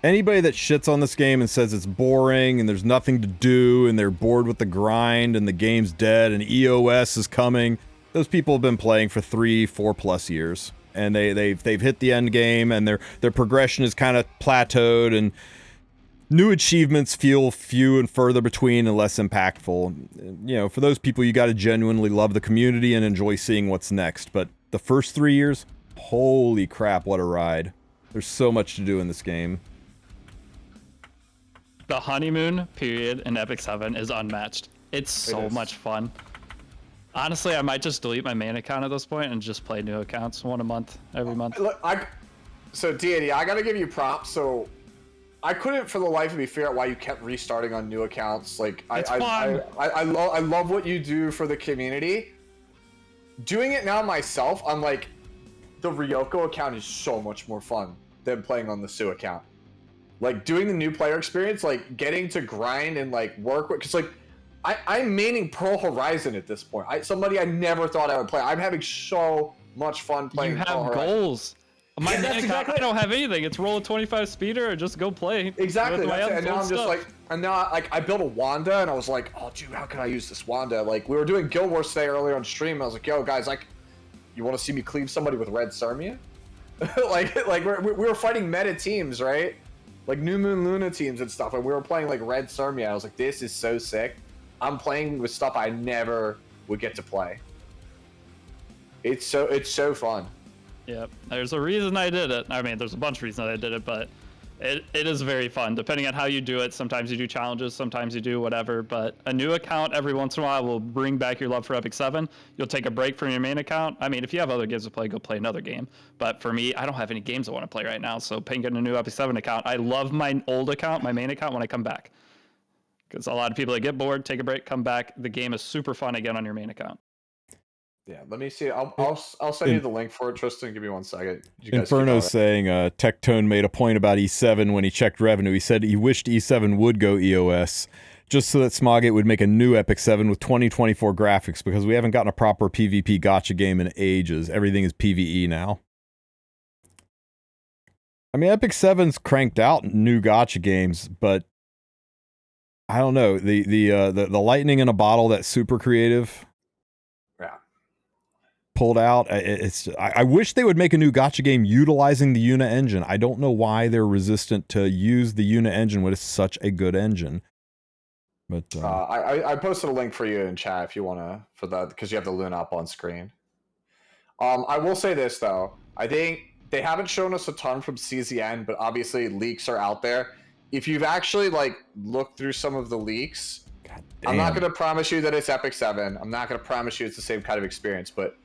Anybody that shits on this game and says it's boring and there's nothing to do and they're bored with the grind and the game's dead and EOS is coming, those people have been playing for 3-4+ years. And they've hit the end game and their progression is kind of plateaued and new achievements feel few and further between and less impactful. For those people, you got to genuinely love the community and enjoy seeing what's next. But the first 3 years, holy crap, what a ride. There's so much to do in this game. The honeymoon period in Epic 7 is unmatched. It's so much fun. Honestly, I might just delete my main account at this point and just play new accounts one a month, every month. Look, so Deity, I gotta give you props. So I couldn't for the life of me figure out why you kept restarting on new accounts. Like I love what you do for the community. Doing it now myself, I'm like, the Ryoko account is so much more fun than playing on the Sue account. Like doing the new player experience, like getting to grind and like work with, because like I'm maining Pearl Horizon at this point. Somebody I never thought I would play. I'm having so much fun playing. You have Pearl goals. My exactly. I don't have anything. It's roll a 25 speeder or just go play. Exactly. And now I'm just like, I built a Wanda and I was like, oh dude, how can I use this Wanda? Like we were doing Guild Wars today earlier on stream. And I was like, yo guys, like, you want to see me cleave somebody with Red Sarmia? like we were fighting meta teams, right? Like New Moon Luna teams and stuff, and we were playing like Red Sarmia. I was like, this is so sick. I'm playing with stuff I never would get to play. It's so fun. Yep. There's a reason I did it. I mean, there's a bunch of reasons I did it, but it is very fun. Depending on how you do it, sometimes you do challenges, sometimes you do whatever, but a new account every once in a while will bring back your love for Epic 7. You'll take a break from your main account. I mean, if you have other games to play, go play another game. But for me, I don't have any games I want to play right now, so picking a new Epic 7 account. I love my old account, my main account, when I come back. Because a lot of people that get bored, take a break, come back. The game is super fun again on your main account. Yeah, let me see. I'll send you the link for it, Tristan. Give me 1 second. Inferno's saying Tectone made a point about E7 when he checked revenue. He said he wished E7 would go EOS just so that Smoggate would make a new Epic 7 with 2024 graphics because we haven't gotten a proper PvP gacha game in ages. Everything is PvE now. I mean, Epic 7's cranked out new gacha games, but I don't know. The lightning in a bottle, that super creative pulled out. I wish they would make a new gacha game utilizing the Yuna engine. I don't know why they're resistant to use the Yuna engine when it's such a good engine. But I posted a link for you in chat if you want to, for that, because you have the Luna up on screen. I will say this though. I think they haven't shown us a ton from CZN, but obviously leaks are out there. If you've actually like looked through some of the leaks, I'm not going to promise you that it's Epic 7. I'm not going to promise you it's the same kind of experience, but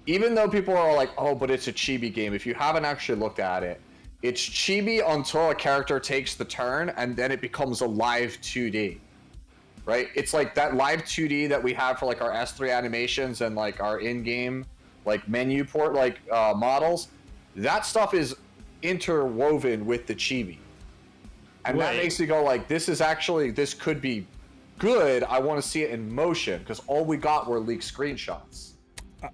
even though people are like, oh, but it's a chibi game, if you haven't actually looked at it, it's chibi until a character takes the turn and then it becomes a live 2D, right? It's like that live 2D that we have for like our S3 animations and like our in-game like menu port like models. That stuff is interwoven with the chibi. And that makes you go like, this could be good, I want to see it in motion because all we got were leaked screenshots.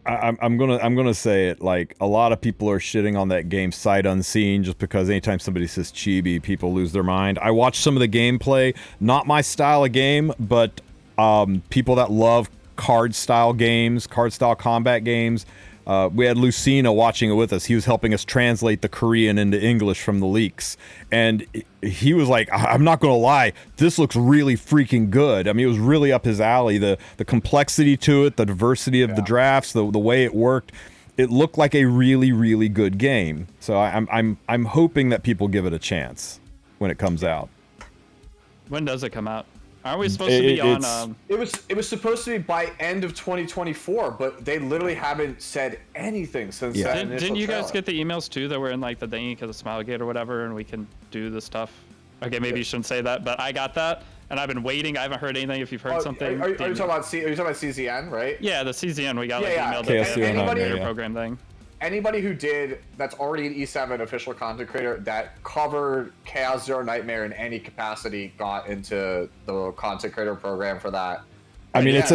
I'm gonna say it, like, a lot of people are shitting on that game sight unseen just because anytime somebody says chibi, people lose their mind. I watched some of the gameplay, not my style of game, but people that love card style combat games. We had Lucina watching it with us. He was helping us translate the Korean into English from the leaks. And he was like, I'm not going to lie, this looks really freaking good. I mean, it was really up his alley. The complexity to it, the diversity of the drafts, the way it worked. It looked like a really, really good game. So I'm hoping that people give it a chance when it comes out. When does it come out? Aren't we supposed to be on? It was supposed to be by end of 2024, but they literally haven't said anything since that initial Didn't you guys trailer. get the emails too that were in like the thingy because of Smilegate or whatever, and we can do the stuff? Okay, maybe you shouldn't say that, but I got that, and I've been waiting. I haven't heard anything. If you've heard something, Are you talking about CZN, right? Yeah, the CZN we got like Yeah, emailed KSC the anybody- program thing. Anybody who did that's already an E7 official content creator that covered Chaos Zero Nightmare in any capacity got into the content creator program for that. I mean, it's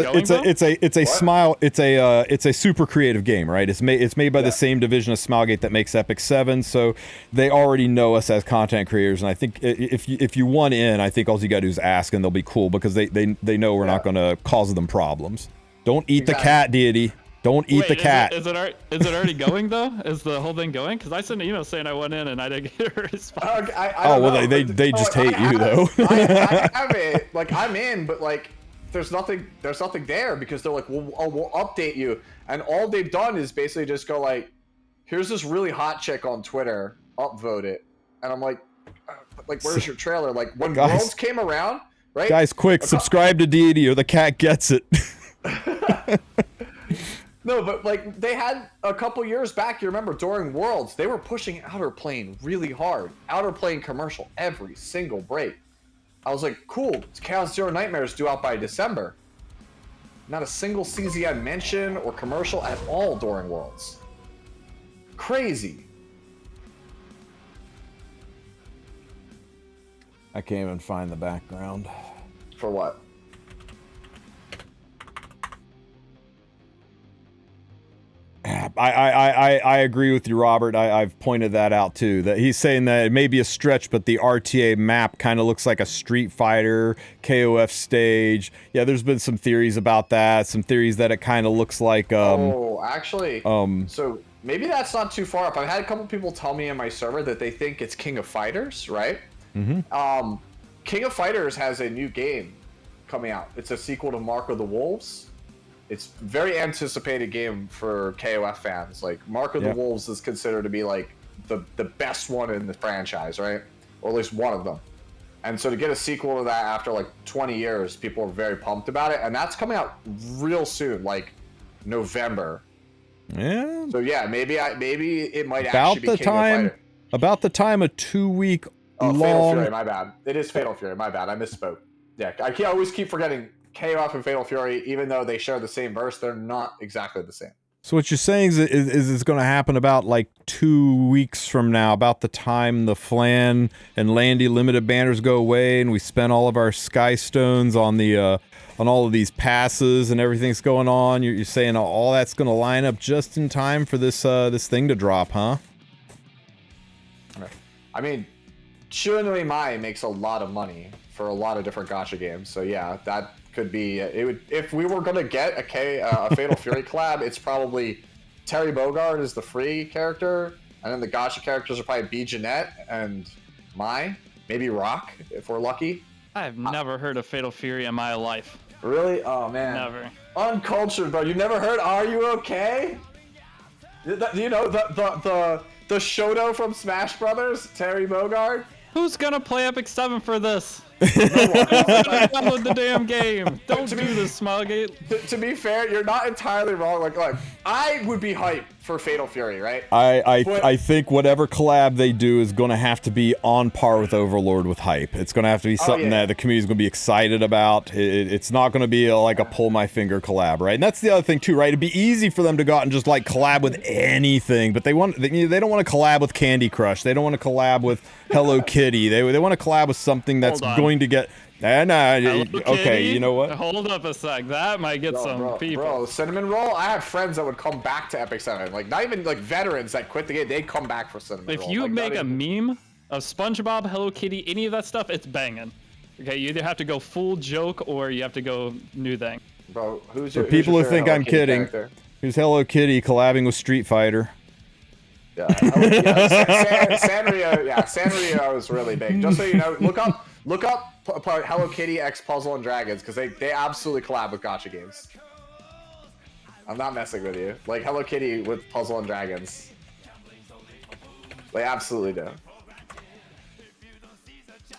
a super creative game, right? It's made by the same division as Smilegate that makes Epic 7, so they already know us as content creators. And I think if you want in, I think all you got to do is ask, and they'll be cool because they know we're not going to cause them problems. Don't eat the cat, Deity. Don't eat the cat. Is it already going though? Is the whole thing going? Because I sent an email saying I went in and I didn't get a response. They just hate you though. I have it. Like I'm in, but like there's nothing there because they're like, we'll update you, and all they've done is basically just go like, here's this really hot chick on Twitter, upvote it, and I'm like where's your trailer? Like when Worlds came around, right? Guys, quick, subscribe to Deity or the cat gets it. No, but like they had a couple years back, you remember during Worlds, they were pushing Outer Plane really hard. Outer Plane commercial every single break. I was like, cool, Chaos Zero Nightmares due out by December. Not a single CZN mention or commercial at all during Worlds. Crazy. I can't even find the background. For what? I agree with you, Robert. I've pointed that out too. That he's saying that it may be a stretch, but the RTA map kind of looks like a Street Fighter KOF stage. Yeah, there's been some theories about that. Some theories that it kind of looks like. So maybe that's not too far up. I've had a couple people tell me in my server that they think it's King of Fighters, right? Mm-hmm. King of Fighters has a new game coming out. It's a sequel to Mark of the Wolves. It's a very anticipated game for KOF fans. Like Mark of the Wolves is considered to be like the best one in the franchise, right? Or at least one of them. And so to get a sequel to that after like 20 years, people are very pumped about it. And that's coming out real soon, like November. Yeah. So yeah, maybe it might actually be King of Fighters. About the time a 2-week long. Fatal Fury, my bad. It is Fatal Fury, my bad. I misspoke. Yeah, I always keep forgetting KOF and Fatal Fury, even though they share the same verse, they're not exactly the same. So what you're saying is it's going to happen about like 2 weeks from now, about the time the Flan and Landy limited banners go away, and we spend all of our Sky Stones on the on all of these passes and everything's going on. You're saying all that's going to line up just in time for this this thing to drop, huh? I mean, Chunui Mai makes a lot of money for a lot of different gacha games, so yeah, that could be it. Would, if we were gonna get a Fatal Fury collab, it's probably Terry Bogard is the free character, and then the gacha characters are probably B. Jeanette and Mai, maybe Rock if we're lucky. I've never heard of Fatal Fury in my life. Really? Oh man. Never. Uncultured, bro. You never heard Are You Okay? You know the Shoto from Smash Brothers, Terry Bogard. Who's gonna play Epic 7 for this? Who's gonna download the damn game? Don't do this, Smilegate. To be fair, you're not entirely wrong. Like, I would be hyped for Fatal Fury, right? I think whatever collab they do is going to have to be on par with Overlord with hype. It's going to have to be something that the community is going to be excited about. It's not going to be like a pull my finger collab, right? And that's the other thing too, right? It'd be easy for them to go out and just like collab with anything, but they don't want to collab with Candy Crush. They don't want to collab with Hello Kitty. They want to collab with something that's going to get And Hello, okay, Kitty? you know what? Hold up a sec. That might get some people. Bro, cinnamon roll. I have friends that would come back to Epic 7. Like not even like veterans that quit the game. They'd come back for cinnamon roll. If you like, make a meme of SpongeBob, Hello Kitty, any of that stuff, it's banging. Okay, you either have to go full joke or you have to go new thing. Bro, who's For your people who's who your think Hello I'm Kitty kidding, character? here's Hello Kitty collabing with Street Fighter. Yeah, Sanrio. Yeah, Sanrio is really big. Just so you know, look up Hello Kitty X Puzzle and Dragons because they absolutely collab with gacha games. I'm not messing with you. Like Hello Kitty with Puzzle and Dragons. They absolutely do.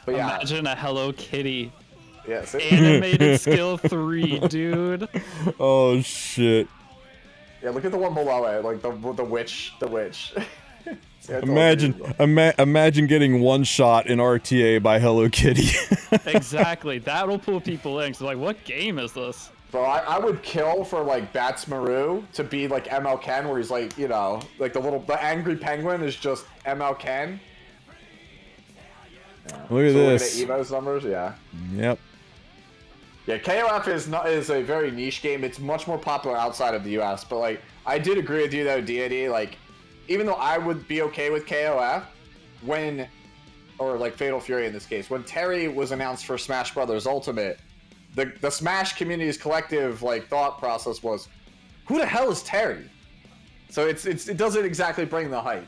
But yeah, Imagine a Hello Kitty yeah, animated skill 3, dude. Oh shit! yeah. Look at the one below it, like the witch. See, Imagine getting one shot in RTA by Hello Kitty. Exactly. That'll pull people in. So like, what game is this? Bro, I would kill for like Bats Maru to be like ML Ken, where he's like, you know, like the angry penguin is just ML Ken. Yeah. Look at this. Look at Evo's numbers, yeah. Yep. Yeah, KOF is a very niche game. It's much more popular outside of the US, but like I did agree with you though, Deity. Like, even though I would be okay with KOF or like Fatal Fury in this case, when Terry was announced for Smash Brothers Ultimate, the Smash community's collective like thought process was, who the hell is Terry? So it doesn't exactly bring the hype.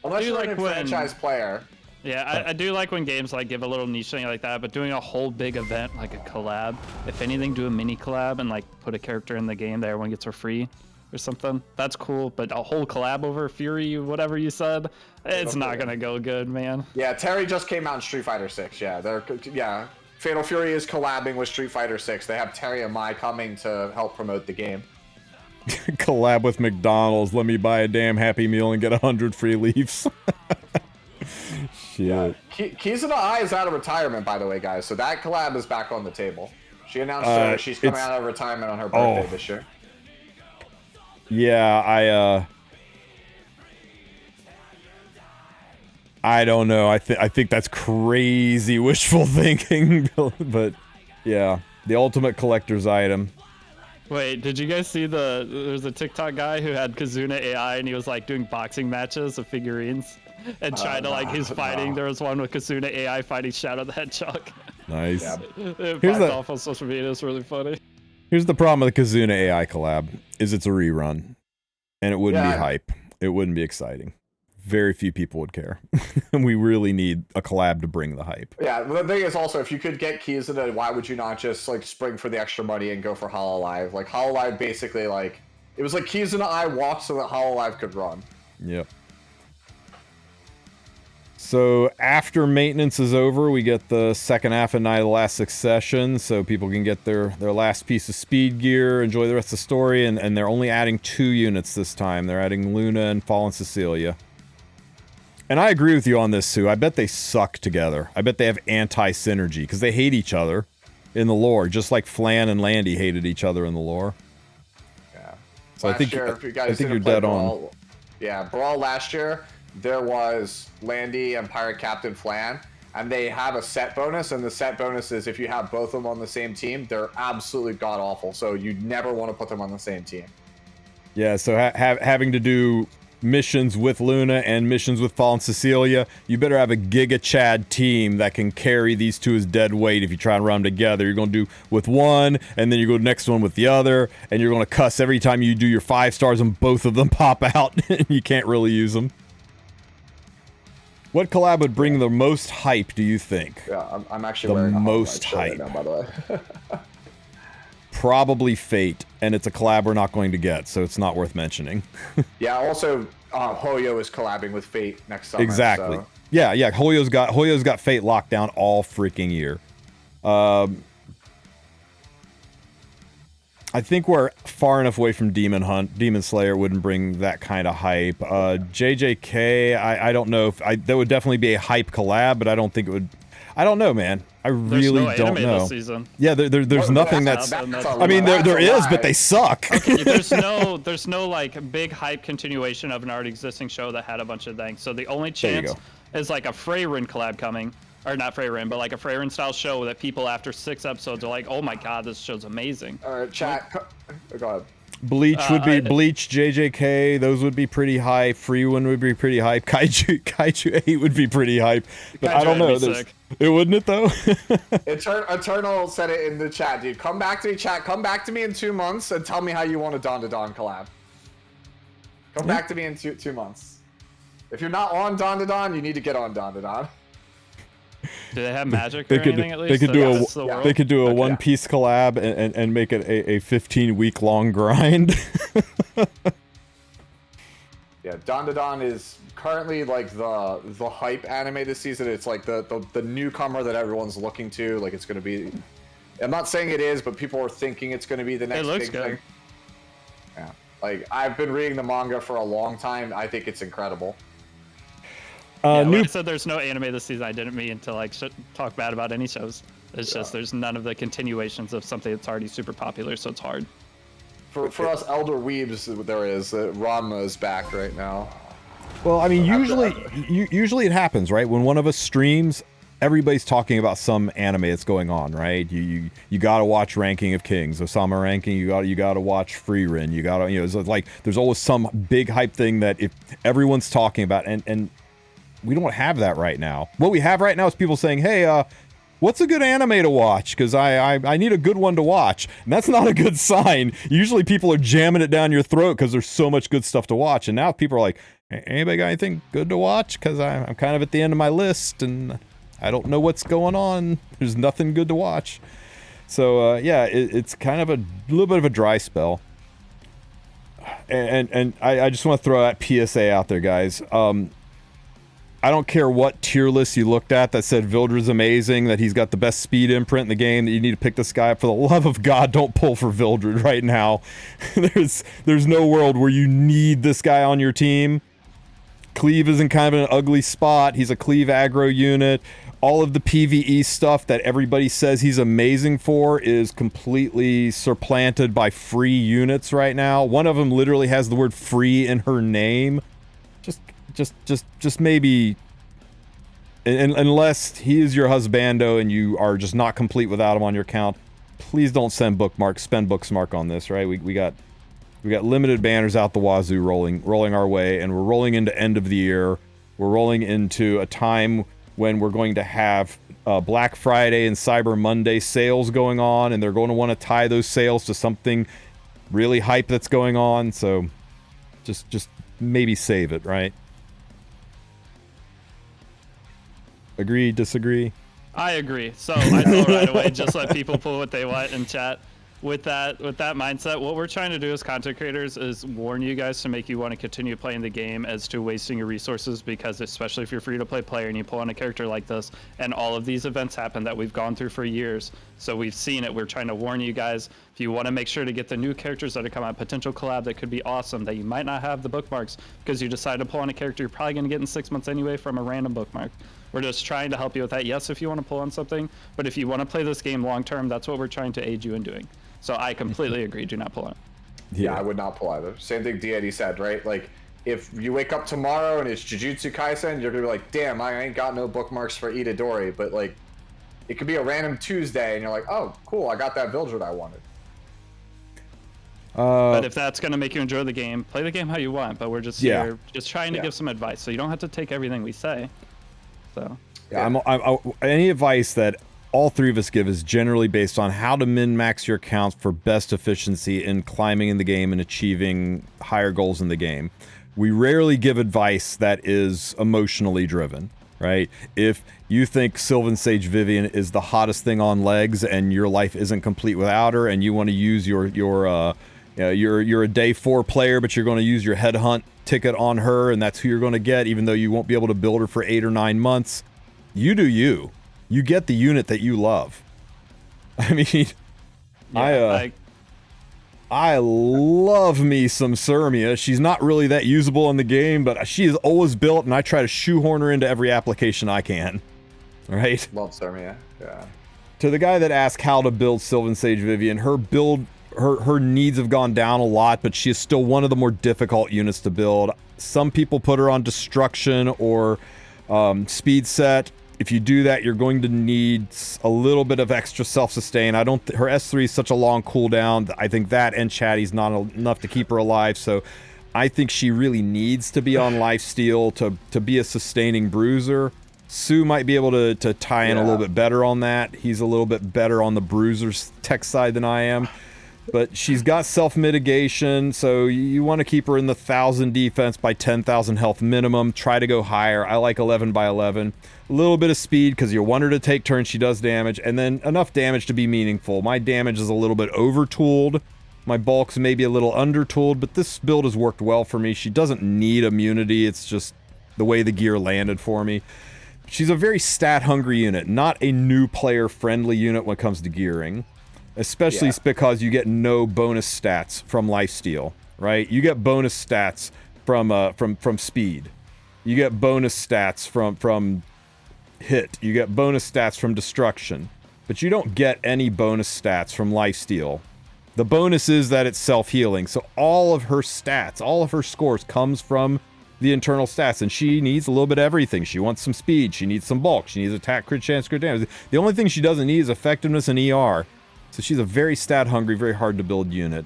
Unless you're like a franchise player. Yeah, I do like when games like give a little niche thing like that, but doing a whole big event like a collab, if anything, do a mini collab and like put a character in the game that everyone gets for free or something. That's cool, but a whole collab over Fury, whatever you said, it's not gonna go good, man. Yeah, Terry just came out in Street Fighter 6. Yeah, Fatal Fury is collabing with Street Fighter 6. They have Terry and Mai coming to help promote the game. Collab with McDonald's. Let me buy a damn Happy Meal and get 100 free leaves. Shit. Yeah. Kizuna Ai is out of retirement, by the way, guys. So that collab is back on the table. She announced she's coming out of retirement on her birthday this year. Yeah, I don't know. I think that's crazy wishful thinking, but yeah, the ultimate collector's item. Wait, did you guys see there's a TikTok guy who had Kizuna AI and he was like doing boxing matches of figurines and trying to like he's fighting. There was one with Kizuna AI fighting Shadow the Hedgehog. Nice. Yeah. It popped off on social media. It's really funny. Here's the problem with the Kizuna AI collab is it's a rerun, and it wouldn't be hype. It wouldn't be exciting. Very few people would care. And we really need a collab to bring the hype. Yeah, the thing is also, if you could get Kizuna, why would you not just like spring for the extra money and go for Hololive? Like Hololive basically like it was like Kizuna Ai walked so that Hololive could run. Yep. So after maintenance is over, we get the second half of Night of the Last Succession, so people can get their last piece of speed gear, enjoy the rest of the story, and they're only adding 2 units this time. They're adding Luna and Fallen Cecilia. And I agree with you on this, Sue. I bet they suck together. I bet they have anti-synergy, because they hate each other in the lore, just like Flan and Landy hated each other in the lore. Yeah. So I think you're dead on. Yeah, Brawl last year, there was Landy and Pirate Captain Flan, and they have a set bonus, and the set bonus is if you have both of them on the same team, they're absolutely god-awful, so you never want to put them on the same team. Yeah, so having to do missions with Luna and missions with Fallen Cecilia, you better have a Giga Chad team that can carry these two as dead weight if you try and run them together. You're going to do with one, and then you go next one with the other, and you're going to cuss every time you do your 5 stars and both of them pop out, and you can't really use them. What collab would bring the most hype, do you think? Yeah, I'm actually wearing a most hype. hype. Right now, by the way. Probably Fate, and it's a collab we're not going to get, so it's not worth mentioning. Yeah, also, Hoyo is collabing with Fate next summer. Exactly. So. Yeah, Hoyo's got Fate locked down all freaking year. I think we're far enough away from Demon Slayer wouldn't bring that kind of hype. JJK, I don't know if that would definitely be a hype collab, but I don't think it would. I don't know, man. I really don't know. This season. Yeah, there's nothing that's. I mean, there is, but they suck. Okay, there's no like big hype continuation of an already existing show that had a bunch of things. So the only chance is like a Freyrin collab coming, or not Freyrin, but like a Freyrin style show that people after 6 episodes are like, oh my god, this show's amazing. All right, chat. Go ahead. Bleach would be Bleach, JJK. Those would be pretty hype. Free One would be pretty hype. Kaiju 8 would be pretty hype. But I don't know. It wouldn't it though? Eternal said it in the chat, dude. Come back to me, chat. Come back to me in 2 months and tell me how you want a Dawn to Dawn collab. Come back to me in 2 months. If you're not on Dawn to Dawn, you need to get on Dawn to Dawn. Do they have magic or anything at least? They could do a One Piece collab and make it a 15-week long grind. Yeah, Dawn to Dawn is currently like the hype anime this season. It's like the newcomer that everyone's looking to. Like it's gonna be. I'm not saying it is, but people are thinking it's gonna be the next big thing. Yeah, like I've been reading the manga for a long time. I think it's incredible. When I said there's no anime this season, I didn't mean to like talk bad about any shows. It's just there's none of the continuations of something that's already super popular, so it's hard. For us elder weebs, there is. Ranma is back right now. Well, I mean, usually it happens, right? When one of us streams, everybody's talking about some anime that's going on, right? You gotta watch Ranking of Kings, Osama Ranking. You gotta watch Freyrin. You gotta it's like there's always some big hype thing that if everyone's talking about, and we don't have that right now. What we have right now is people saying, hey, what's a good anime to watch? Because I need a good one to watch. And that's not a good sign. Usually people are jamming it down your throat because there's so much good stuff to watch. And now people are like, anybody got anything good to watch? Because I'm kind of at the end of my list and I don't know what's going on. There's nothing good to watch. So, yeah, it's kind of a little bit of a dry spell. And I just want to throw that PSA out there, guys. I don't care what tier list you looked at that said Vildred's amazing, that he's got the best speed imprint in the game, that you need to pick this guy up. For the love of God, don't pull for Vildred right now. There's no world where you need this guy on your team. Cleave is in kind of an ugly spot. He's a Cleave aggro unit. All of the PvE stuff that everybody says he's amazing for is completely supplanted by free units right now. One of them literally has the word free in her name. Just maybe, unless he is your husbando and you are just not complete without him on your account, please don't spend bookmark on this, right? We got limited banners out the wazoo rolling our way, and we're rolling into end of the year. We're rolling into a time when we're going to have Black Friday and Cyber Monday sales going on, and they're going to want to tie those sales to something really hype that's going on. So just maybe save it, right? Agree, disagree? I agree. So I tell right away, just let people pull what they want in chat. With that mindset, what we're trying to do as content creators is warn you guys to make you want to continue playing the game as to wasting your resources, because especially if you're free to play player and you pull on a character like this and all of these events happen that we've gone through for years, so we've seen it. We're trying to warn you guys, if you want to make sure to get the new characters that are coming out, potential collab that could be awesome, that you might not have the bookmarks because you decide to pull on a character you're probably going to get in 6 months anyway from a random bookmark. We're just trying to help you with that. Yes, if you want to pull on something, but if you want to play this game long term, that's what we're trying to aid you in doing. So I completely agree. Do not pull on it. Yeah, I would not pull either. Same thing Deity said, right? Like, if you wake up tomorrow and it's Jujutsu Kaisen, you're gonna be like, damn, I ain't got no bookmarks for Itadori. But like, it could be a random Tuesday and you're like, oh, cool, I got that Vildred I wanted. But if that's gonna make you enjoy the game, play the game how you want. But we're just here, just trying to give some advice, so you don't have to take everything we say. So yeah, any advice that all three of us give is generally based on how to min-max your accounts for best efficiency in climbing in the game and achieving higher goals in the game. We rarely give advice that is emotionally driven, right? If you think Sylvan Sage Vivian is the hottest thing on legs and your life isn't complete without her, and you want to use you're a day 4 player, but you're going to use your headhunt ticket on her, and that's who you're going to get, even though you won't be able to build her for 8 or 9 months. You do you. You get the unit that you love. I mean, I love me some Sirmia. She's not really that usable in the game, but she is always built, and I try to shoehorn her into every application I can. Right? Love Sirmia, yeah. To the guy that asked how to build Sylvan Sage Vivian, her build, her needs have gone down a lot, but she is still one of the more difficult units to build. Some people put her on Destruction or speed set. If you do that, you're going to need a little bit of extra self-sustain. Her S3 is such a long cooldown. I think that and Chatty's not enough to keep her alive, so I think she really needs to be on lifesteal to be a sustaining bruiser. Sue might be able to tie in a little bit better on that. He's a little bit better on the bruiser's tech side than I am. But she's got self-mitigation, so you want to keep her in the 1,000 defense by 10,000 health minimum. Try to go higher. I like 11 by 11. A little bit of speed, because you want her to take turns. She does damage, and then enough damage to be meaningful. My damage is a little bit over-tooled. My bulk's maybe a little under-tooled, but this build has worked well for me. She doesn't need immunity. It's just the way the gear landed for me. She's a very stat-hungry unit, not a new player-friendly unit when it comes to gearing. Especially because you get no bonus stats from lifesteal, right? You get bonus stats from speed. You get bonus stats from hit. You get bonus stats from destruction. But you don't get any bonus stats from lifesteal. The bonus is that it's self-healing. So all of her stats, all of her scores comes from the internal stats, and she needs a little bit of everything. She wants some speed. She needs some bulk. She needs attack, crit chance, crit damage. The only thing she doesn't need is effectiveness and ER. So she's a very stat-hungry, very hard-to-build unit.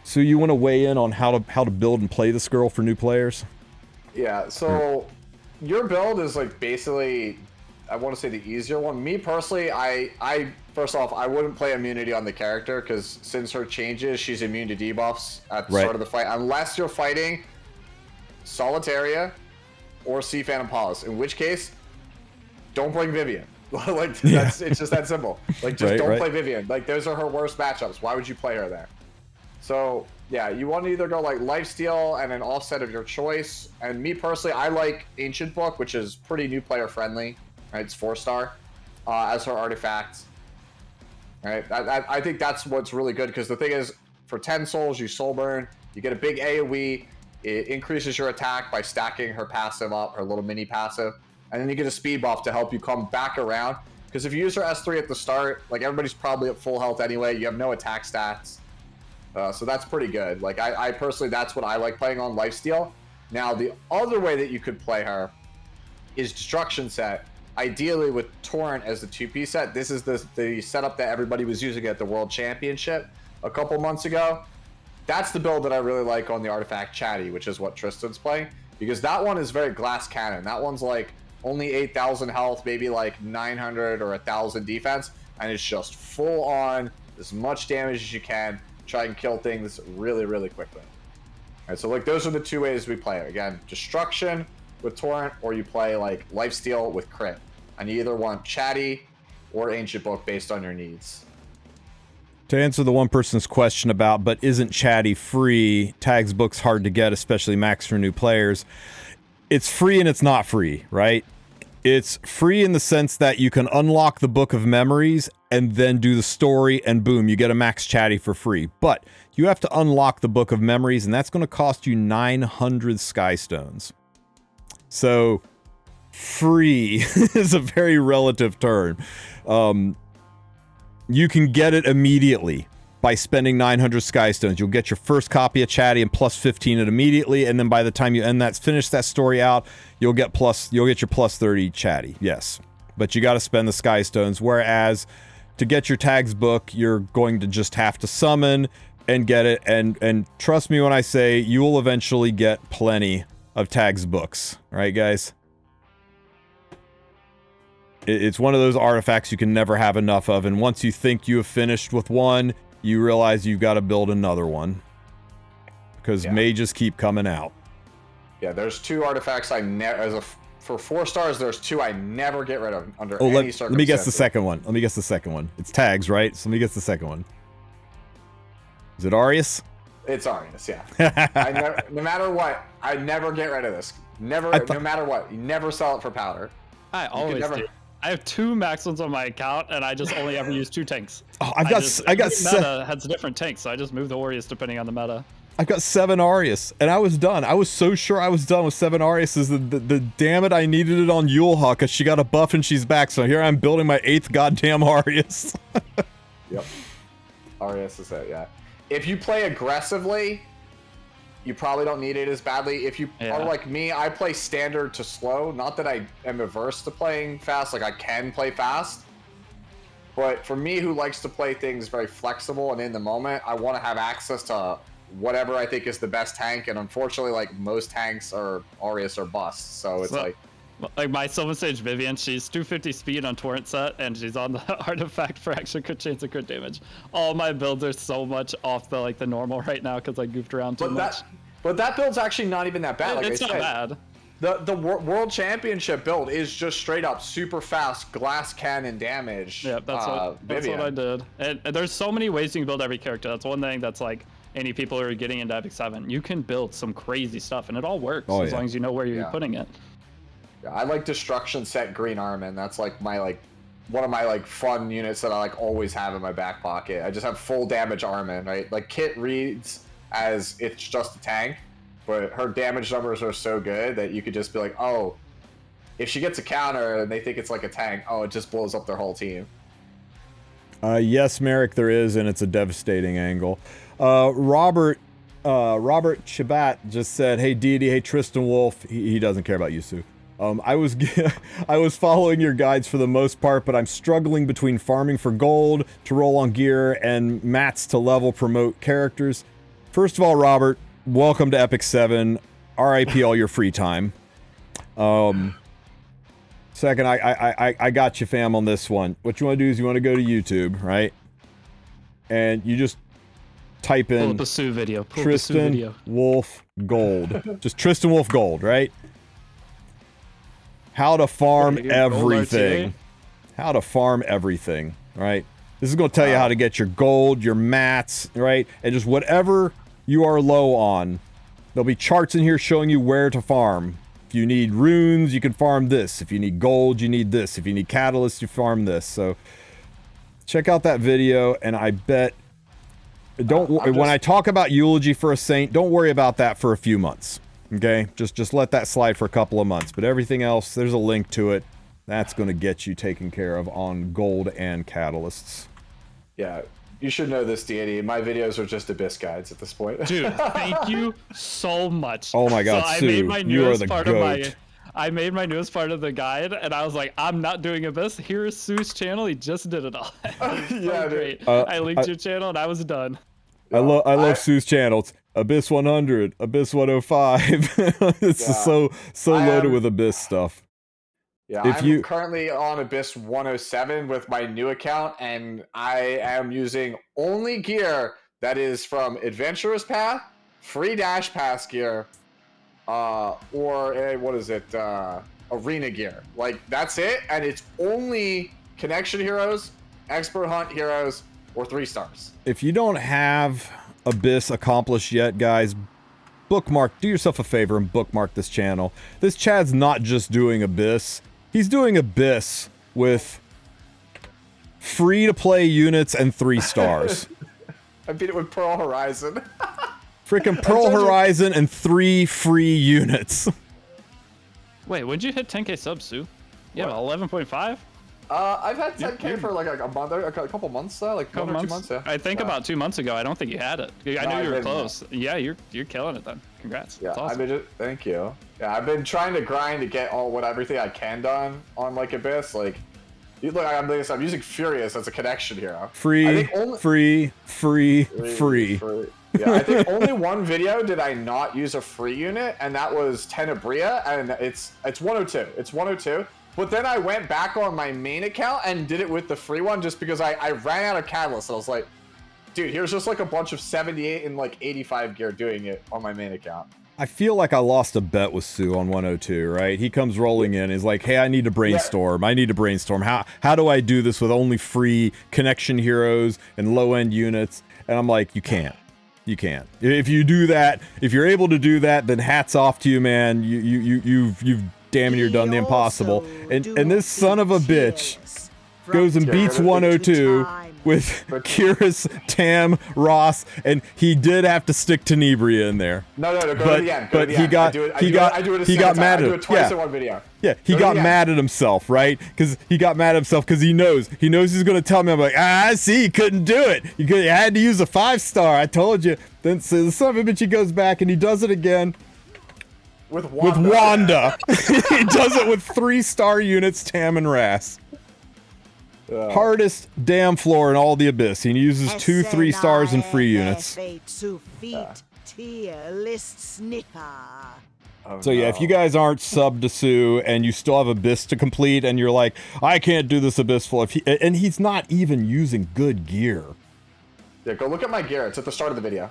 So you want to weigh in on how to build and play this girl for new players? Yeah, so your build is like basically, I want to say the easier one. Me personally, I first off, I wouldn't play immunity on the character, because since her changes, she's immune to debuffs at the start of the fight. Unless you're fighting Solitaria or Sea Phantom Palace, in which case, don't bring Vivian. Like, it's just that simple. Like, just don't play Vivian. Like, those are her worst matchups. Why would you play her there? So, yeah, you want to either go, like, lifesteal and an offset of your choice. And me, personally, I like Ancient Book, which is pretty new player friendly. Right? It's 4-star as her artifact. Right? I think that's what's really good, because the thing is, for 10 souls, you soul burn. You get a big AoE. It increases your attack by stacking her passive up, her little mini passive. And then you get a speed buff to help you come back around. Because if you use her S3 at the start, like, everybody's probably at full health anyway. You have no attack stats. So that's pretty good. Like, I personally, that's what I like playing on lifesteal. Now, the other way that you could play her is Destruction set. Ideally with Torrent as the 2-piece set. This is the setup that everybody was using at the World Championship a couple months ago. That's the build that I really like on the Artifact Chatty, which is what Tristen's playing. Because that one is very glass cannon. That one's like only 8,000 health, maybe like 900 or 1,000 defense, and it's just full on as much damage as you can. Try and kill things really, really quickly. All right, so like those are the two ways we play it. Again, Destruction with Torrent, or you play like Lifesteal with Crit. And you either want Chatty or Ancient Book based on your needs. To answer the one person's question about, but isn't Chatty free? Tags Book's hard to get, especially max for new players. It's free and it's not free, right? It's free in the sense that you can unlock the Book of Memories and then do the story, and boom, you get a max Chatty for free. But you have to unlock the Book of Memories, and that's going to cost you 900 Skystones. So, free is a very relative term. You can get it immediately by spending 900 Skystones. You'll get your first copy of Chatty and plus 15 it immediately, and then by the time you finish that story out, you'll get your plus 30 Chatty. Yes, but you got to spend the Skystones. Whereas to get your Tags Book, you're going to just have to summon and get it. And trust me when I say you will eventually get plenty of Tags Books. Right, guys? It's one of those artifacts you can never have enough of, and once you think you have finished with one, you realize you've got to build another one. Because mages keep coming out. Yeah, there's 2 artifacts I never... For 4 stars, there's 2 I never get rid of under any circumstances. Let me guess the second one. It's tags, right? So let me guess the second one. Is it Arius? It's Arius, yeah. No matter what, I never get rid of this. Never, no matter what. You never sell it for powder. I always do. I have 2 Maxons on my account, and I just only ever use 2 tanks. Oh, I got meta has different tanks, so I just move the Aureus depending on the meta. I've got 7 Arius, and I was done. I was so sure I was done with 7 Ariuses. The damn it, I needed it on Yulha because she got a buff and she's back. So here I'm building my 8th goddamn Arius. Yep. Arius is it, yeah. If you play aggressively, you probably don't need it as badly. If you are like me, I play standard to slow. Not that I am averse to playing fast, like I can play fast. But for me, who likes to play things very flexible and in the moment, I want to have access to whatever I think is the best tank. And unfortunately, like most tanks are Aureus or bust. So it's like my Silver Sage Vivian, she's 250 speed on Torrent set, and she's on the artifact for extra crit chance and crit damage. All my builds are so much off the normal right now because I goofed around too much. But that build's actually not even that bad. Like it's not bad. The World Championship build is just straight up super fast glass cannon damage. Yeah, that's what I did. And there's so many ways you can build every character. That's one thing that's like any people who are getting into Epic 7. You can build some crazy stuff, and it all works as long as you know where you're putting it. Yeah, I like Destruction Set Green Armin. That's like my one of my fun units that I always have in my back pocket. I just have full damage Armin, right? Like Kit reads as it's just a tank, but her damage numbers are so good that you could just be like, oh, if she gets a counter and they think it's like a tank, oh, it just blows up their whole team. Yes, Merrick, there is, and it's a devastating angle. Robert Shabat just said, "Hey Deity, hey TristenWulf." He doesn't care about you, Sue. I was following your guides for the most part, but I'm struggling between farming for gold to roll on gear and mats to level promote characters. First of all, Robert, welcome to Epic 7. RIP all your free time. Second, I got you, fam, on this one. What you want to do is you want to go to YouTube, right? And you just type in Pull up a Sue video. TristenWulf Gold. Just TristenWulf Gold, right? How to farm everything. How to farm everything, right? This is going to tell you how to get your gold, your mats, right? And just whatever you are low on. There'll be charts in here showing you where to farm. If you need runes, you can farm this. If you need gold, you need this. If you need catalyst, you farm this. So check out that video, and I bet... when I talk about eulogy for a saint, don't worry about that for a few months. Okay, just let that slide for a couple of months. But everything else, there's a link to it. That's going to get you taken care of on gold and catalysts. Yeah, you should know this, Deity. My videos are just Abyss guides at this point. Dude, thank you so much. Oh my God, so Sue, I made my you are the goat. I made my newest part of the guide, and I was like, I'm not doing Abyss. Here's Sue's channel. He just did it all. Yeah, great. I linked your channel, and I was done. I love Sue's channels. Abyss 100, Abyss 105. It's so loaded with Abyss stuff. Yeah, I'm currently on Abyss 107 with my new account, and I am using only gear that is from Adventurous Path, Free Dash Pass gear, or what is it? Arena gear. Like, that's it, and it's only Connection Heroes, Expert Hunt Heroes, or 3 stars. If you don't have Abyss accomplished yet, guys, bookmark. Do yourself a favor and bookmark this channel. This Chad's not just doing Abyss. He's doing Abyss with free-to-play units and 3 stars. I beat it with Pearl Horizon. Freaking Pearl Horizon and 3 free units. Wait, when'd you hit 10k subs, Sue? Yeah, 11.5? I've had 10k for like a month, a couple months though, like 1 or 2 months. Yeah. I think about 2 months ago. I don't think you had it. I knew you were close. Yeah, you're killing it then. Congrats. Yeah, that's awesome. Thank you. Yeah, I've been trying to grind to get everything I can done on like Abyss. Like, I'm using Furious as a connection hero. Free. Yeah, I think only one video did I not use a free unit, and that was Tenebria, and it's 102. It's 102. But then I went back on my main account and did it with the free one just because I ran out of catalyst. And I was like, dude, here's just like a bunch of 78 and like 85 gear doing it on my main account. I feel like I lost a bet with Sue on 102, right? He comes rolling in. He's like, hey, I need to brainstorm. I need to brainstorm. How do I do this with only free connection heroes and low-end units? And I'm like, you can't. You can't. If you do that, if you're able to do that, then hats off to you, man. You've damn near done the impossible. And this son of a bitch goes and beats 102 with Kyrus, Tam, Ross, and he did have to stick Tenebria in there. No, go to the end. Go but to the end. he got mad at I do it twice in one video. Yeah, he got mad at himself, right? Because he knows he's gonna tell me. I'm like, see, you couldn't do it. You had to use a 5-star. I told you. Then so the son of a bitch, he goes back and he does it again. With Wanda. He does it with 3-star units, Tam and Ras. Hardest damn floor in all the Abyss. He uses 2 3-stars and free units. So yeah, if you guys aren't subbed to Sue and you still have Abyss to complete and you're like, I can't do this Abyss floor, and he's not even using good gear. Yeah, go look at my gear. It's at the start of the video.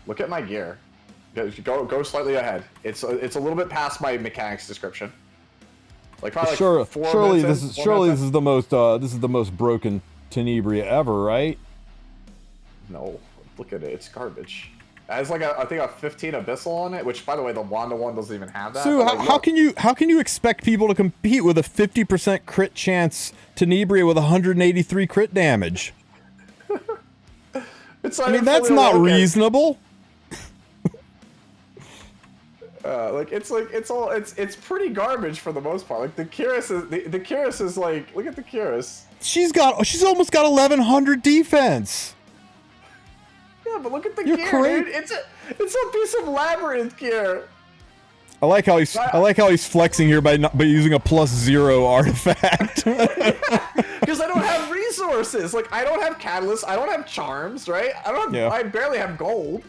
Look at my gear. Go slightly ahead. It's a little bit past my mechanics description. Like probably like surely this is the most broken Tenebria ever, right? No, look at it. It's garbage. It has like I think a 15 abyssal on it, which by the way the Wanda one doesn't even have that. So how can you expect people to compete with a 50% crit chance Tenebria with 183 crit damage? I mean that's not reasonable. It's pretty garbage for the most part. Like the Kyrus is like, look at the Kyrus. She's almost got 1100 defense. Yeah, but look at the gear, dude. It's a piece of labyrinth gear. I like how he's flexing here by using a +0 artifact. Because I don't have resources. Like I don't have catalysts. I don't have charms. Right? I barely have gold.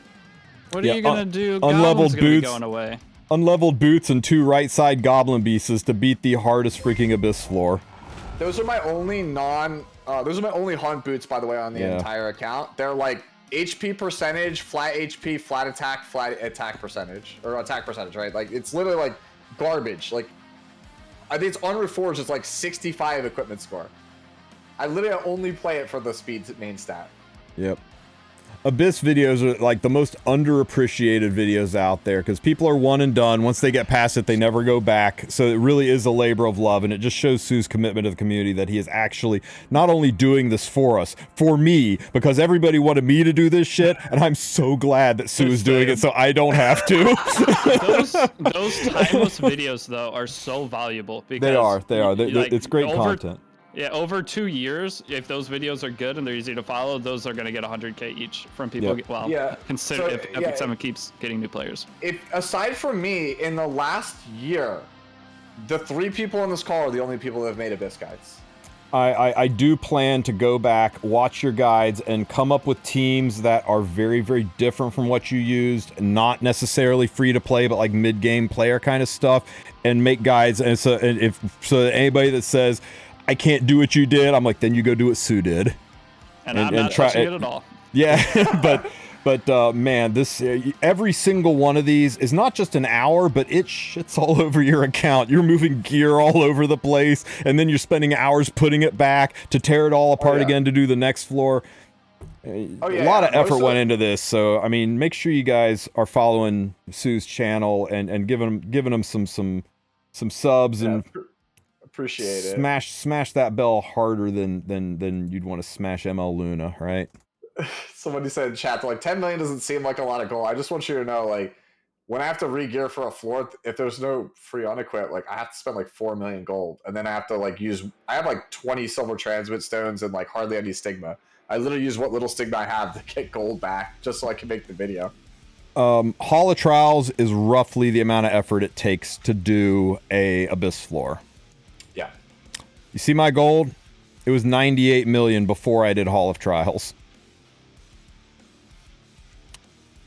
What are you gonna do? Unleveled boots. Going away. Unleveled boots and 2 right side goblin beasts to beat the hardest freaking Abyss floor. Those are my only those are my only hunt boots, by the way, on the entire account. They're like HP percentage, flat HP, flat attack percentage, or attack percentage, right? Like it's literally like garbage. Like I think it's unreforged. It's like 65 equipment score. I literally only play it for the speed main stat. Yep. Abyss videos are like the most underappreciated videos out there because people are one and done. Once they get past it, they never go back. So it really is a labor of love, and it just shows Sue's commitment to the community that he is actually not only doing this for us, for me, because everybody wanted me to do this shit, and I'm so glad that Sue is doing it so I don't have to. those timeless videos, though, are so valuable. Because they are. It's great content. Yeah, over 2 years, if those videos are good and they're easy to follow, those are going to get 100K each from people. Consider if Epic 7 keeps getting new players. Aside from me, in the last year, the 3 people on this call are the only people that have made Abyss guides. I do plan to go back, watch your guides, and come up with teams that are very, very different from what you used, not necessarily free to play, but like mid-game player kind of stuff, and make guides. And so anybody that says, I can't do what you did, I'm like, then you go do what Sue did. And I'm not touching it at all. Yeah, but man, this every single one of these is not just an hour, but it shits all over your account. You're moving gear all over the place, and then you're spending hours putting it back to tear it all apart again to do the next floor. A lot of effort went into this, so I mean, make sure you guys are following Sue's channel and giving him some subs and. Appreciate it. Smash that bell harder than you'd want to smash ML Luna, right? Somebody said in chat, like 10 million doesn't seem like a lot of gold. I just want you to know, like, when I have to re-gear for a floor, if there's no free unequip, like I have to spend like 4 million gold, and then I have to like I have like 20 silver transmit stones and like hardly any stigma. I literally use what little stigma I have to get gold back just so I can make the video. Hall of Trials is roughly the amount of effort it takes to do a Abyss floor. Yeah. You see my gold? It was 98 million before I did Hall of Trials.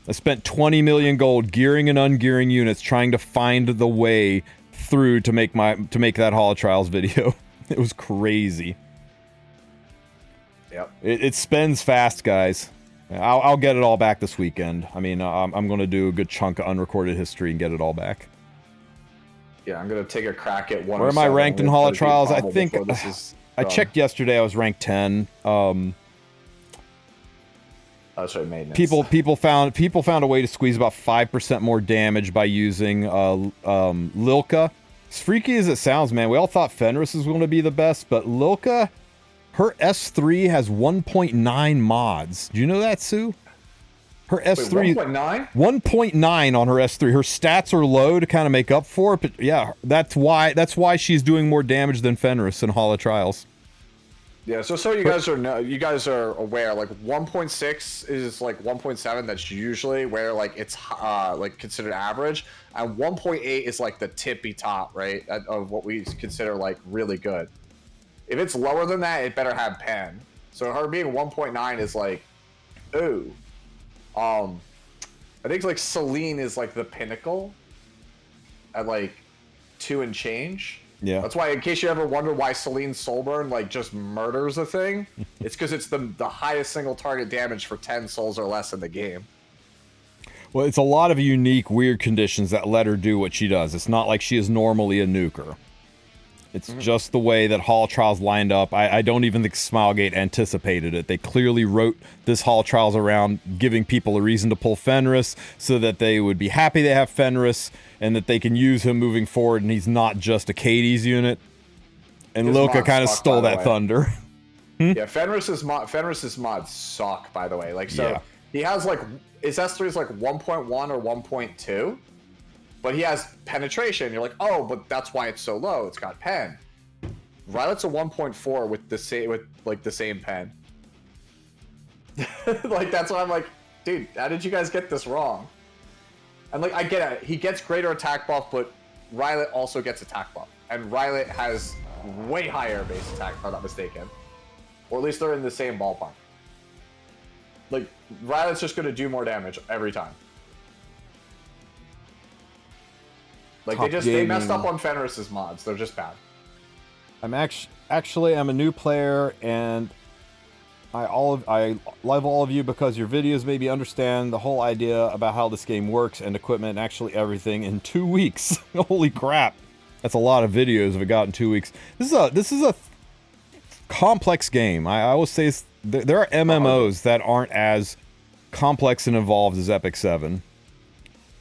I spent 20 million gold gearing and ungearing units trying to find the way through to make that Hall of Trials video. It was crazy. Yep. It spends fast, guys. I'll get it all back this weekend. I mean, I'm going to do a good chunk of unrecorded history and get it all back. Yeah, I'm going to take a crack at one. Where am I ranked in Hall of Trials? I think I checked yesterday. I was ranked 10. That's right, maintenance. People found a way to squeeze about 5% more damage by using Lilka. As freaky as it sounds, man, we all thought Fenris was going to be the best, but Lilka, Her S3 has 1.9 mods. Do you know that, Sue? Her S3 1.9? 1.9 on her S3. Her stats are low to kind of make up for it, but yeah, that's why she's doing more damage than Fenris in Hall of Trials. Yeah, so you guys are aware, like 1.6 is like 1.7. That's usually where like it's like considered average, and 1.8 is like the tippy top, right, of what we consider like really good. If it's lower than that, it better have pen. So her being 1.9 is like, ooh. I think like Celine is like the pinnacle at like 2 and change. Yeah. That's why, in case you ever wonder why Celine's soul burn like just murders a thing, it's because it's the highest single target damage for 10 souls or less in the game. Well, it's a lot of unique, weird conditions that let her do what she does. It's not like she is normally a nuker. It's just the way that Hall Trials lined up. I don't even think Smilegate anticipated it. They clearly wrote this Hall Trials around giving people a reason to pull Fenris so that they would be happy they have Fenris and that they can use him moving forward, and he's not just a Katie's unit. And Lilka kind of stole that thunder. Yeah, Fenris's mods suck, by the way. Like, so he has like, his S3 is like 1.1 or 1.2. But he has penetration. You're like, oh, but that's why it's so low. It's got pen. Rylet's a 1.4 with the same pen. Like, that's why I'm like, dude, how did you guys get this wrong? And like, I get it. He gets greater attack buff, but Rylet also gets attack buff, and Rylet has way higher base attack, if I'm not mistaken, or at least they're in the same ballpark. Like, Rylet's just going to do more damage every time. Like, they messed up on Fenris's mods. They're just bad. I'm actually I'm a new player, and I love all of you because your videos made me understand the whole idea about how this game works and equipment and actually everything in 2 weeks. Holy crap. That's a lot of videos if it got in 2 weeks. This is a complex game. I always say there are MMOs that aren't as complex and involved as Epic 7.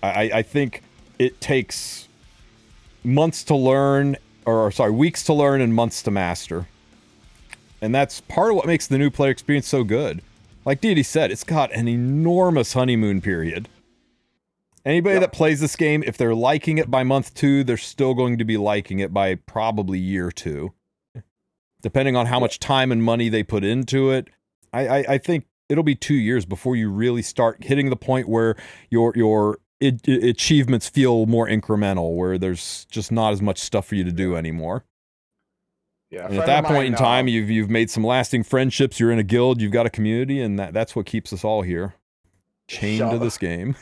I think it takes months to learn, weeks to learn and months to master. And that's part of what makes the new player experience so good. Like Deity said, it's got an enormous honeymoon period. Anybody that plays this game, if they're liking it by month 2, they're still going to be liking it by probably year 2. Depending on how much time and money they put into it. I think it'll be 2 years before you really start hitting the point where your achievements feel more incremental, where there's just not as much stuff for you to do anymore. Yeah, and at that point in time, you've made some lasting friendships. You're in a guild. You've got a community, and that's what keeps us all here, chained to this game.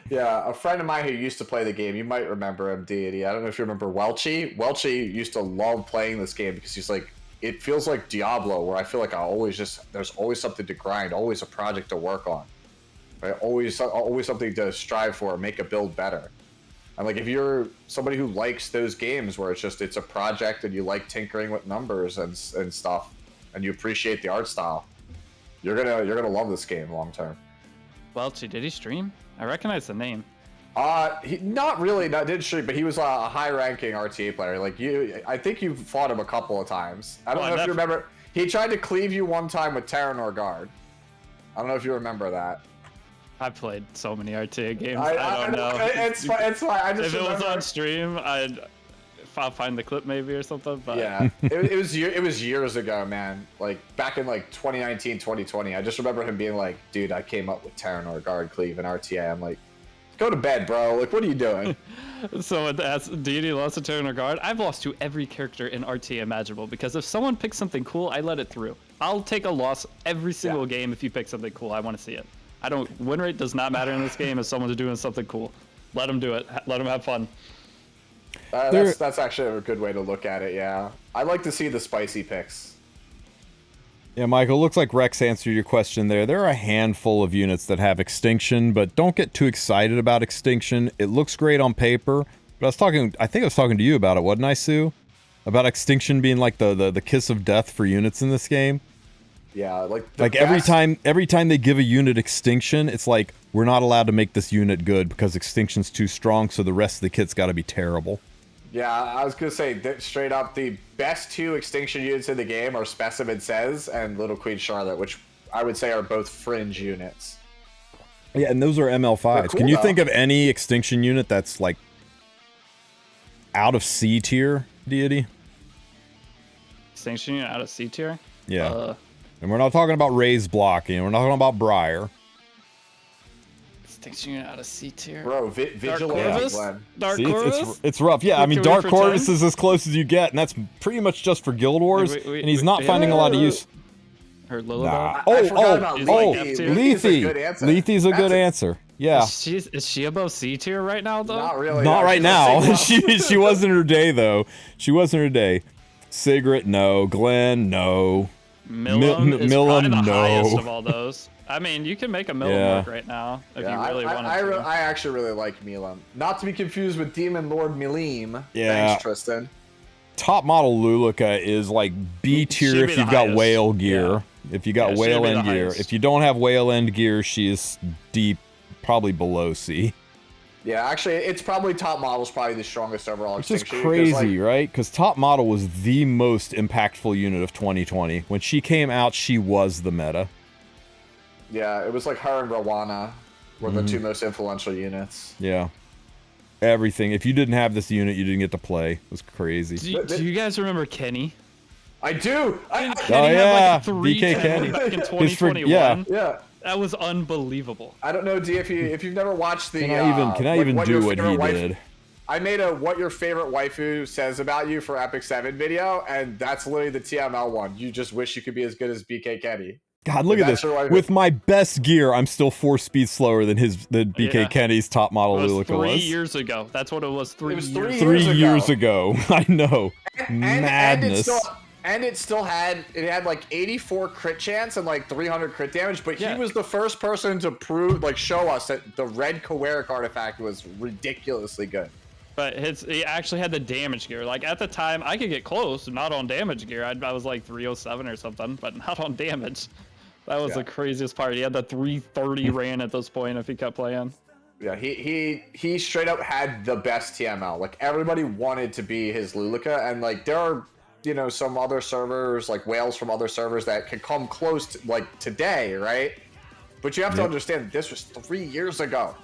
Yeah, a friend of mine who used to play the game, you might remember him, Deity. I don't know if you remember Welchie. Welchie used to love playing this game because he's like, it feels like Diablo, where I feel like there's always something to grind, always a project to work on. Right? Always something to strive for, make a build better. And like, if you're somebody who likes those games where it's a project and you like tinkering with numbers and stuff, and you appreciate the art style, you're gonna love this game long term. Welchie, did he stream? I recognize the name. Didn't stream, but he was a high-ranking RTA player. Like I think you fought him a couple of times. I don't know if you remember. He tried to cleave you one time with Terranor Guard. I don't know if you remember that. I've played so many RTA games. I don't know. It's fine. I just if it was on stream, I'll find the clip maybe or something. But yeah, it was years ago, man. Like back in like 2019, 2020. I just remember him being like, "Dude, I came up with Terranor Guard Cleave and RTA." I'm like, "Go to bed, bro. Like, what are you doing?" So that's Deity lost to Terranor Guard. I've lost to every character in RTA imaginable because if someone picks something cool, I let it through. I'll take a loss every single game if you pick something cool. I want to see it. Win rate does not matter in this game if someone's doing something cool. Let them do it. Let them have fun. That's actually a good way to look at it, yeah. I like to see the spicy picks. Yeah, Michael, looks like Rex answered your question there. There are a handful of units that have Extinction, but don't get too excited about Extinction. It looks great on paper, but I think I was talking to you about it, wasn't I, Sue? About Extinction being like the kiss of death for units in this game. Yeah, every time they give a unit Extinction, it's like, we're not allowed to make this unit good because Extinction's too strong, so the rest of the kit's got to be terrible. Yeah, I was gonna say that straight up, the best 2 extinction units in the game are Specimen Says and Little Queen Charlotte, which I would say are both fringe units. Yeah, and those are ML5s. Cool, Can you though. think of any extinction unit that's like out of C tier, Deity? Extinction unit out of C tier? Yeah. And we're not talking about Raised Block, we're not talking about Briar. Extinction unit out of C tier. Bro, Vigilante, Corvus? Glenn. Dark See, Corvus? it's rough. Yeah, I mean, Can we Dark pretend? Corvus is as close as you get, and that's pretty much just for Guild Wars, and he's not finding a lot of use. Her Lilibel? Nah. I forgot about Lethe. Lethe. Lethe's a good answer. Yeah. Is she above C tier right now, though? Not really. Not right she's now. a single- She was in her day, though. She was in her day. Sigrid, no. Glenn, no. Millum is Millum, probably the no. highest of all those. I mean, you can make a Millum Yeah. work right now if Yeah, you really wanted to. I actually really like Milam. Not to be confused with Demon Lord Milim. Yeah. Thanks, Tristen. Top model Luluka is like B She'd tier be if the you've got highest. whale gear. Yeah. If you got Yeah, she'd whale be the end gear. highest. If you don't have whale end gear, she is deep, probably below C. Yeah, actually, it's probably top model's probably the strongest overall. Which is extinction unit, 'cause, crazy, right? Because top model was the most impactful unit of 2020. When she came out, she was the meta. Yeah, it was like her and Rowana were the Mm-hmm. 2 most influential units. Yeah. Everything. If you didn't have this unit, you didn't get to play. It was crazy. Do you guys remember Kenny? I do. Kenny Oh, had yeah. like 3 BK tens Kenny. back in His fr- 2021. yeah. Yeah. That was unbelievable. I don't know, D, if you've never watched the. Can I even what do your what he favorite did? I made a what your favorite waifu says about you for Epic 7 video, and that's literally the TML one. You just wish you could be as good as BK Kenny. God, look at That's this. your waifu. With my best gear, I'm still 4 speeds slower than BK Yeah. Kenny's top model It was Luluka 3 was. years ago. That's what it was. 3 It was years. 3 3 years ago. I know. Madness. And it still had like 84 crit chance and like 300 crit damage, but Yeah. he was the first person to show us that the red Koeric artifact was ridiculously good. But he actually had the damage gear. Like at the time, I could get close, not on damage gear. I was like 307 or something, but not on damage. That was Yeah. the craziest part. He had the 330 ran at this point if he kept playing. Yeah, he straight up had the best TML. Like everybody wanted to be his Luluka, and like there are some other servers like whales from other servers that can come close to like today, right? But you have to understand this was 3 years ago.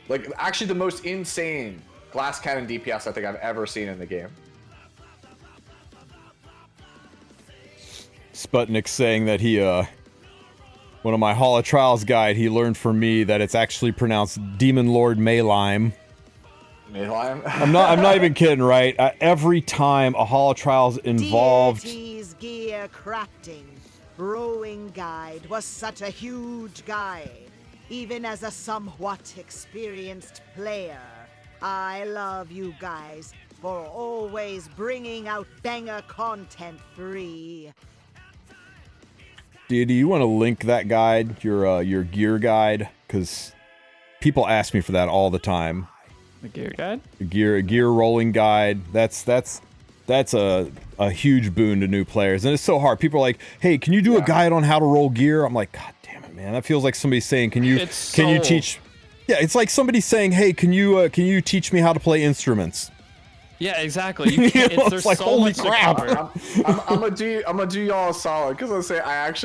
Like actually the most insane glass cannon DPS I think I've ever seen in the game. Sputnik saying that he, one of my Hall of Trials guide, he learned from me that it's actually pronounced Demon Lord Maylime. Maylime? I'm not even kidding, right? Every time a Hall of Trials involved... Deity's gear crafting. Rowing guide was such a huge guide. Even as a somewhat experienced player, I love you guys for always bringing out banger content free. Do you want to link that guide, your gear guide? Because people ask me for that all the time. The gear guide? A gear rolling guide. That's a huge boon to new players, and it's so hard. People are like, "Hey, can you do a guide on how to roll gear?" I'm like, "God damn it, man! That feels like somebody saying, can you teach?" Yeah, it's like somebody saying, "Hey, can you teach me how to play instruments?" Yeah, exactly. You can't, It's like, so holy much to crap. cover. I'm gonna do y'all a solid because I'll say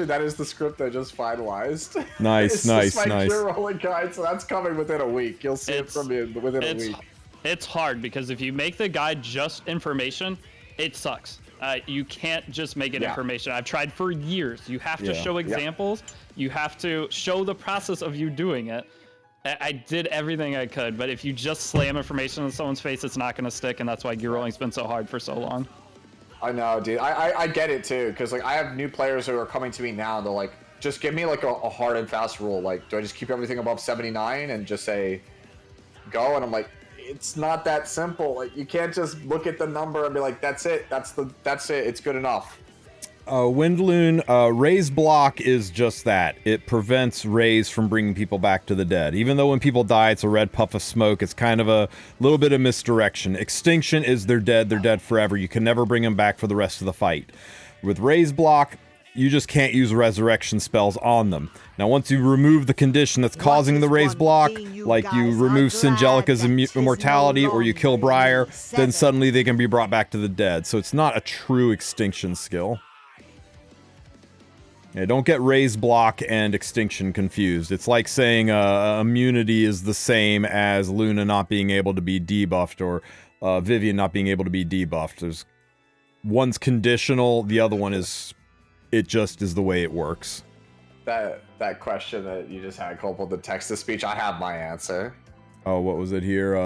that is the script I just finalized. Nice, it's nice, just my nice. gear rolling guide, so that's coming within a week. You'll see it from me within a week. It's hard because if you make the guide just information, it sucks. You can't just make it information. I've tried for years. You have to show examples. You have to show the process of you doing it. I did everything I could, but if you just slam information in someone's face, it's not going to stick, and that's why gear rolling's been so hard for so long. I know, dude. I get it too, because like I have new players who are coming to me now. And they're like, just give me like a hard and fast rule. Like, do I just keep everything above 79 and just say go? And I'm like, it's not that simple. Like, you can't just look at the number and be like, that's it. That's it. It's good enough. Windloon, Raise Block is just that. It prevents Raise from bringing people back to the dead. Even though when people die, it's a red puff of smoke, it's kind of a little bit of misdirection. Extinction is they're dead forever. You can never bring them back for the rest of the fight. With Raise Block, you just can't use resurrection spells on them. Now, once you remove the condition that's causing the raised block, like you remove Singelica's immortality or you kill Briar, then suddenly they can be brought back to the dead. So it's not a true extinction skill. Yeah, don't get raised block and extinction confused. It's like saying immunity is the same as Luna not being able to be debuffed or Vivian not being able to be debuffed. One's conditional, the other one is, it just is the way it works. That question that you just had, Cole, the text-to-speech, I have my answer. Oh, what was it here?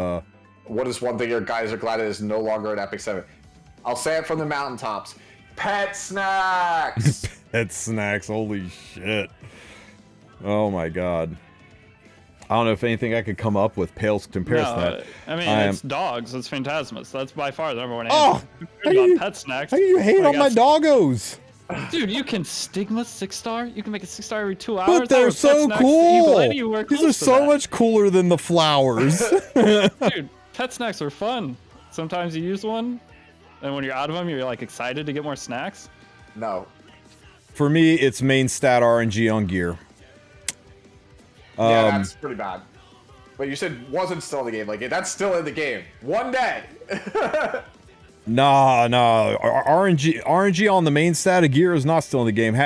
What is one thing your guys are glad it is no longer an Epic 7? I'll say it from the mountaintops. Pet snacks! Pet snacks, holy shit. Oh my god. I don't know if anything I could come up with pales compares to that. I mean, it's dogs, it's Phantasmus. That's by far the number one answer. Pet snacks. How do you hate on my doggos? Dude, you can Stigma 6-star? You can make a 6-star every 2 hours? But they're so cool! These are so much cooler than the flowers. Dude, pet snacks are fun. Sometimes you use one, and when you're out of them, you're like excited to get more snacks. No. For me, it's main stat RNG on gear. Yeah, that's pretty bad. But you said wasn't still in the game. Like, that's still in the game. One day! No. RNG on the main stat of gear is not still in the game.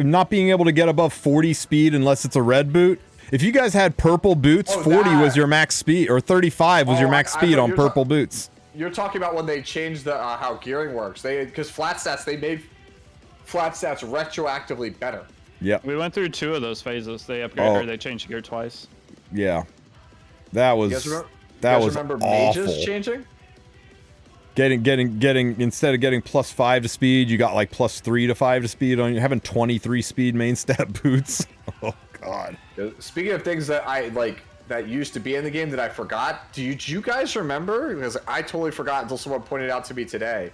Not being able to get above 40 speed unless it's a red boot. If you guys had purple boots, 40 was your max speed, or 35 was your max speed on purple boots. You're talking about when they changed the how gearing works. Because flat stats, they made flat stats retroactively better. Yeah. We went through 2 of those phases. They upgraded, or they changed gear twice. Yeah. That was remember awful. mages changing? Getting instead of getting +5 to speed, you got like +3 to 5 to speed on you having 23 speed main stat boots. Oh god. Speaking of things that I like that used to be in the game that I forgot, do you guys remember? Because I totally forgot until someone pointed out to me today.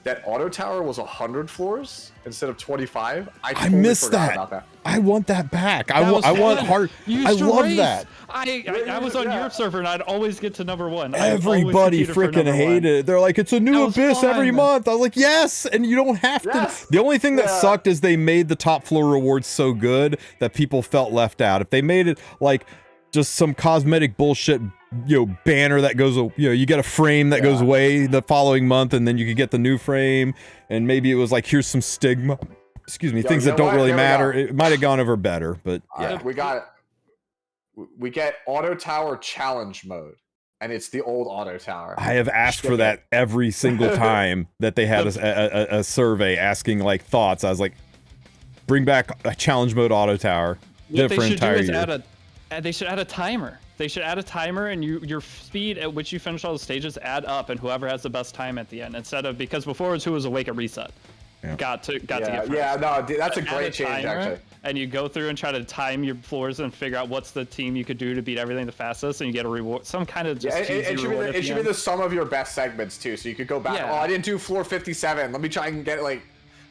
That auto tower was 100 floors instead of 25. I missed that. About that. I want that back. I want hard. I love that. I was on Europe server and I'd always get to number 1. Everybody freaking hated it. They're like, it's a new abyss every month. I was like, yes, and you don't have to. The only thing that sucked is they made the top floor rewards so good that people felt left out. If they made it like just some cosmetic bullshit, banner that goes, you get a frame that goes away the following month, and then you could get the new frame, and maybe it was like, here's some stigma. Excuse me, things that don't really matter. It might have gone over better, but yeah. We got it. We get auto tower challenge mode, and it's the old auto tower. I have asked for that every single time that they had a survey asking like thoughts. I was like, bring back a challenge mode auto tower. What they should do is they should add a timer. They should add a timer, and your speed at which you finish all the stages add up, and whoever has the best time at the end, instead of, because before it was who was awake at reset. Got to get first. Yeah, no, that's a great change, actually. And you go through and try to time your floors and figure out what's the team you could do to beat everything the fastest, and you get a reward, some kind of just it should be the sum of your best segments too, so you could go back. Oh, I didn't do floor 57. Let me try and get like,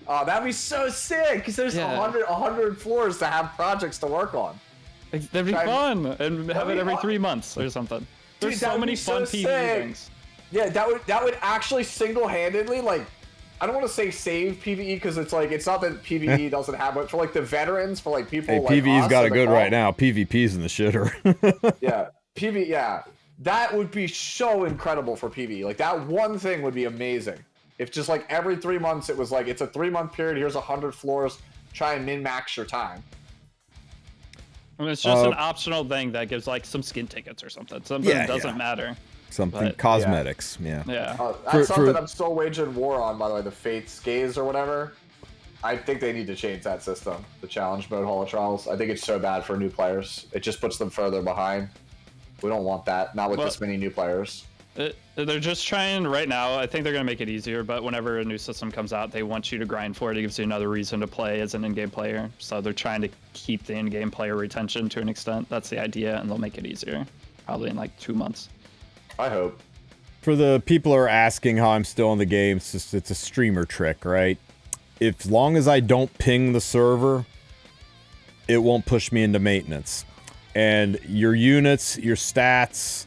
oh, that'd be so sick, because there's 100 floors to have projects to work on. That'd be fun, and have it every 3 months or something. There's so many fun PvE things. Yeah, that would actually single-handedly, like, I don't want to say save PvE, because it's like, it's not that PvE doesn't have, but for like the veterans, for like people like PvE's got it good right now. PvP's in the shitter. Yeah, that would be so incredible for PvE. Like, that one thing would be amazing. If just like every 3 months it was like, it's a 3-month period, here's 100 floors, try and min-max your time. I mean, it's just an optional thing that gives like some skin tickets or something. Something that doesn't matter. Something cosmetics, yeah. That's something I'm still waging war on, by the way, the Fates Gaze or whatever. I think they need to change that system, the challenge mode Hall of Trials. I think it's so bad for new players. It just puts them further behind. We don't want that, not with this many new players. They're just trying right now. I think they're going to make it easier, but whenever a new system comes out, they want you to grind for it. It gives you another reason to play as an in-game player. So they're trying to keep the in-game player retention to an extent. That's the idea, and they'll make it easier. Probably in like 2 months. I hope. For the people who are asking how I'm still in the game, it's a streamer trick, right? As long as I don't ping the server, it won't push me into maintenance. And your units, your stats,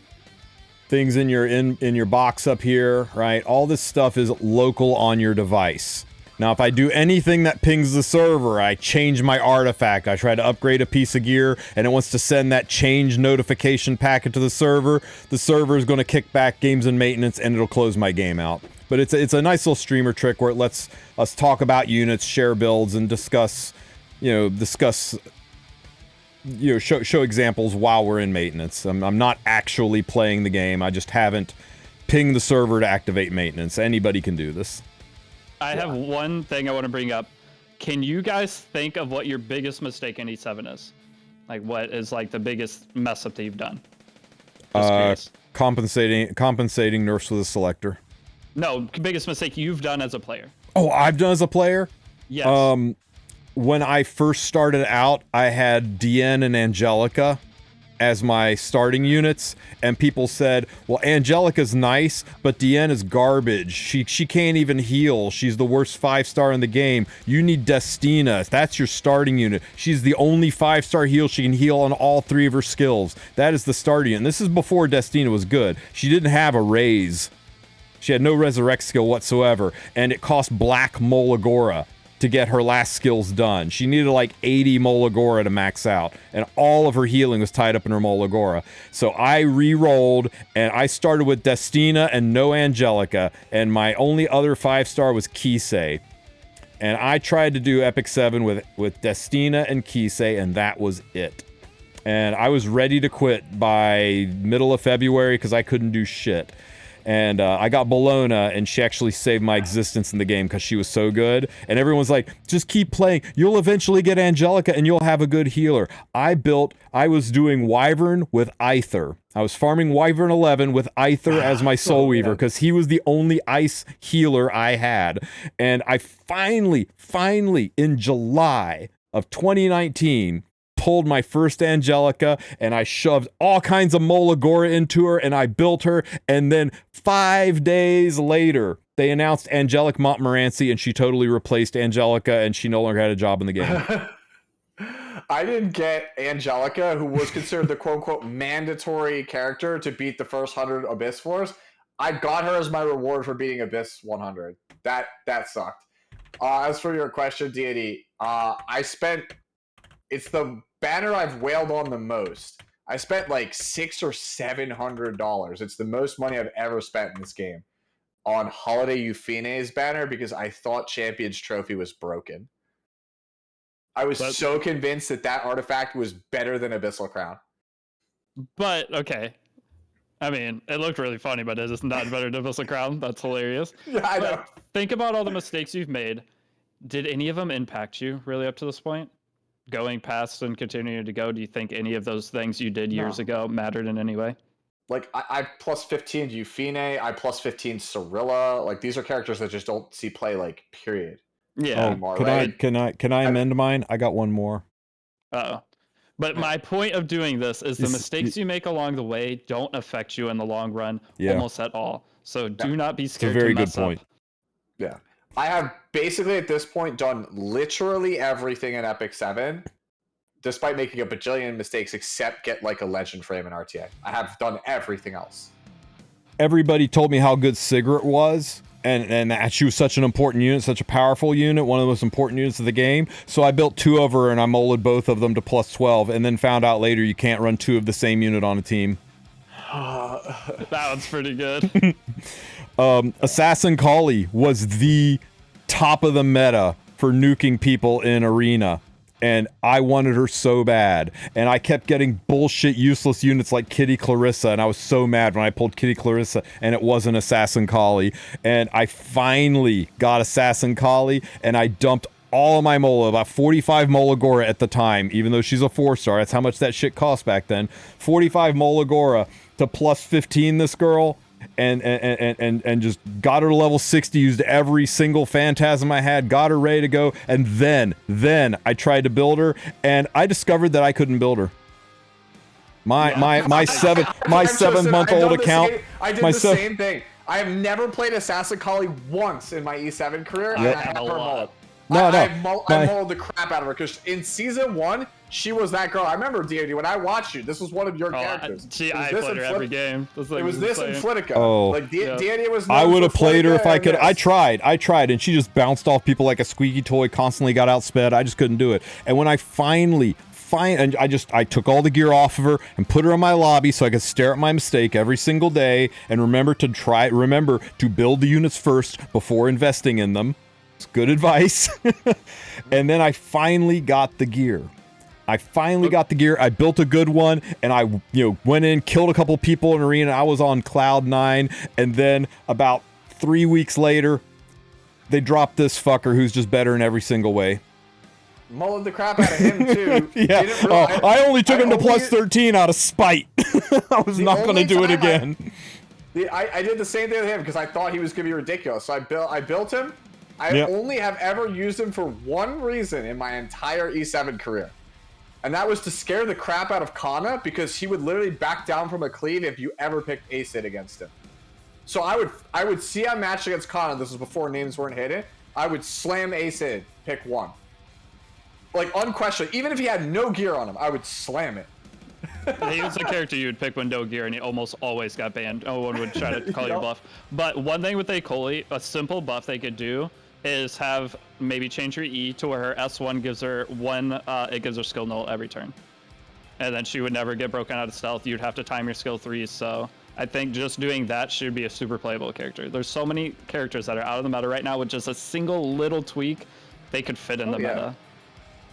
things in your box up here, right? All this stuff is local on your device. Now, if I do anything that pings the server, I change my artifact. I try to upgrade a piece of gear, and it wants to send that change notification packet to the server is going to kick back games and maintenance, and it'll close my game out. But it's a nice little streamer trick where it lets us talk about units, share builds, and discuss, show examples while we're in maintenance. I'm not actually playing the game. I just haven't pinged the server to activate maintenance. Anybody can do this. I have one thing I want to bring up. Can you guys think of what your biggest mistake in E7 is? Like, what is like the biggest mess up that you've done? Compensating nerfs with a selector. No, biggest mistake you've done as a player. Oh, I've done as a player? Yes. When I first started out, I had Dien and Angelica as my starting units, and people said, well, Angelica's nice, but Dien is garbage. She can't even heal. She's the worst 5-star in the game. You need Destina. That's your starting unit. She's the only 5-star heal. She can heal on all 3 of her skills. That is the starting unit. And this is before Destina was good. She didn't have a raise. She had no resurrect skill whatsoever, and it cost Black Molagora to get her last skills done. She needed like 80 Molagora to max out, and all of her healing was tied up in her Molagora. So I re-rolled, and I started with Destina and no Angelica, and my only other 5-star was Kisei. And I tried to do Epic 7 with Destina and Kisei, and that was it. And I was ready to quit by middle of February because I couldn't do shit. And I got Bologna, and she actually saved my existence in the game because she was so good. And everyone's like, just keep playing. You'll eventually get Angelica, and you'll have a good healer. I was doing Wyvern with Aether. I was farming Wyvern 11 with Aether as my Soul Weaver because he was the only ice healer I had. And I finally, in July of 2019... pulled my first Angelica, and I shoved all kinds of Molagora into her, and I built her, and then 5 days later, they announced Angelic Montmorency, and she totally replaced Angelica, and she no longer had a job in the game. I didn't get Angelica, who was considered the quote-unquote mandatory character to beat the first 100 Abyss Force. I got her as my reward for beating Abyss 100. That sucked. As for your question, Deity, it's the banner I've wailed on the most. I spent like $600 or $700. It's the most money I've ever spent in this game on Holiday Euphene's banner because I thought Champion's Trophy was broken. I was so convinced that artifact was better than Abyssal Crown. But, okay. I mean, it looked really funny, but it is not better than Abyssal Crown. That's hilarious. Yeah, I know. Think about all the mistakes you've made. Did any of them impact you really up to this point? Going past and continuing to go, do you think any of those things you did years ago mattered in any way? Like, I plus 15 Euphene, I plus 15 Cirilla. Like, these are characters that just don't see play, like, period. Yeah. Anymore, Can I amend mine? I got one more. Uh-oh. But my point of doing this is the mistakes you make along the way don't affect you in the long run almost at all. So do not be scared to mess up. Point. Yeah. I have basically at this point done literally everything in Epic 7, despite making a bajillion mistakes, except get like a legend frame in RTA. I have done everything else. Everybody told me how good Sigrid was, and that she was such an important unit, such a powerful unit, one of the most important units of the game. So I built 2 of her, and I molded both of them to plus 12, and then found out later you can't run 2 of the same unit on a team. That one's pretty good. Assassin Kali was the top of the meta for nuking people in Arena, and I wanted her so bad, and I kept getting bullshit useless units like Kitty Clarissa, and I was so mad when I pulled Kitty Clarissa and it wasn't Assassin Kali, and I finally got Assassin Kali, and I dumped all of my Mola, about 45 Molagora at the time, even though she's a 4-star. That's how much that shit cost back then. 45 Molagora to plus 15 this girl, and just got her to level 60, used every single phantasm I had, got her ready to go, and then I tried to build her, and I discovered that I couldn't build her. My 7-month-old account. I did the same thing. I have never played Assassin Kali once in my E7 career, and I have her mold. I mulled the crap out of her because in season 1 she was that girl. I remember Deity when I watched you. This was one of your characters. I played her every game. It was this in Flitica. Oh, like Deity was. I would have played her if I could. I tried, and she just bounced off people like a squeaky toy. Constantly got outsped. I just couldn't do it. And when I finally. And I took all the gear off of her and put her in my lobby so I could stare at my mistake every single day and remember to build the units first before investing in them. It's good advice. And then I finally got the gear. I built a good one, and I went in, killed a couple people in arena. I was on cloud 9, and then about 3 weeks later, they dropped this fucker who's just better in every single way. Mullered the crap out of him too. Yeah. I only took him to plus 13 out of spite. I was not going to do it again. I did the same thing with him because I thought he was going to be ridiculous. So I built him. I only have ever used him for one reason in my entire E7 career. And that was to scare the crap out of Kana because he would literally back down from a cleave if you ever picked Acid against him. So I would see a match against Kana. This was before names weren't hidden. I would slam Acid, pick one. Like, unquestionably, even if he had no gear on him, I would slam it. He was the character you would pick with no gear, and he almost always got banned. No one would try to call you bluff. But one thing with Akoli, a simple buff they could do is have maybe change your E to where her S1 gives her it gives her skill null every turn. And then she would never get broken out of stealth. You'd have to time your skill 3s. So I think just doing that should be a super playable character. There's so many characters that are out of the meta right now with just a single little tweak, they could fit in the meta.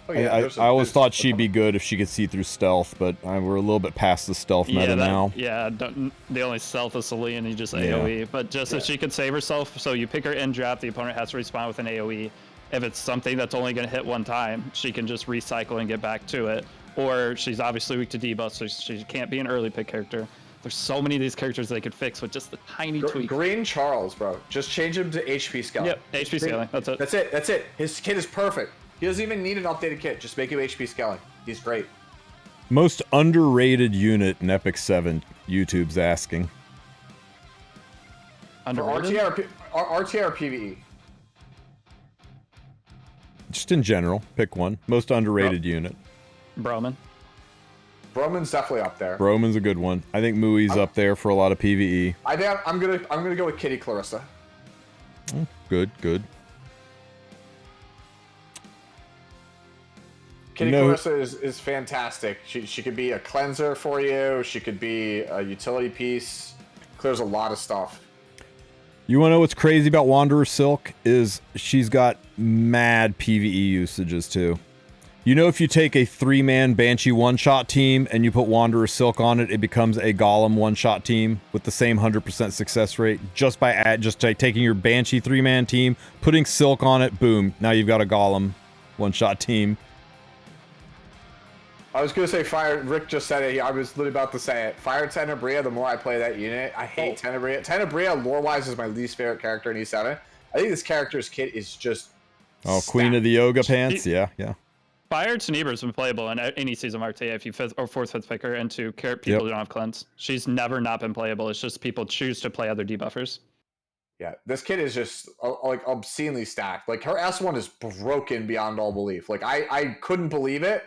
Oh, yeah, I always thought she'd be good if she could see through stealth, but we're a little bit past the stealth meta now. Yeah, the only stealth is Celine, and you just AoE. But just if she could save herself, so you pick her in draft, the opponent has to respond with an AoE. If it's something that's only going to hit one time, she can just recycle and get back to it. Or she's obviously weak to debuff, so she can't be an early pick character. There's so many of these characters they could fix with just a tiny tweak. Green Charles, bro. Just change him to HP scaling. Yep, HP scaling. That's it. That's it. His kit is perfect. He doesn't even need an updated kit. Just make him HP scaling. He's great. Most underrated unit in Epic 7, YouTube's asking. Underrated? RTA or PvE? Just in general, pick one. Most underrated unit. Broman. Broman's definitely up there. Broman's a good one. I think Mui's up there for a lot of PvE. I'm gonna go with Kitty Clarissa. Oh, good. Kitty Clarissa is fantastic. She could be a cleanser for you. She could be a utility piece. Clears a lot of stuff. You want to know what's crazy about Wanderer Silk is she's got mad PvE usages too. You know, if you take a 3-man Banshee one-shot team and you put Wanderer Silk on it, it becomes a Golem one-shot team with the same 100% success rate just by taking your Banshee 3-man team, putting Silk on it, boom, now you've got a Golem one-shot team. I was going to say Fire. Rick just said it. I was literally about to say it. Fire Tenebria, the more I play that unit, I hate Tenebria. Tenebria, lore-wise, is my least favorite character in E7. I think this character's kit is just... Oh, Queen of the Yoga Pants? Yeah. Fire Tenebra's been playable in any season of RTA if you 5th or 4th, 5th pick her into people who don't have cleanse. She's never not been playable. It's just people choose to play other debuffers. Yeah, this kit is just like obscenely stacked. Like her S1 is broken beyond all belief. Like I couldn't believe it.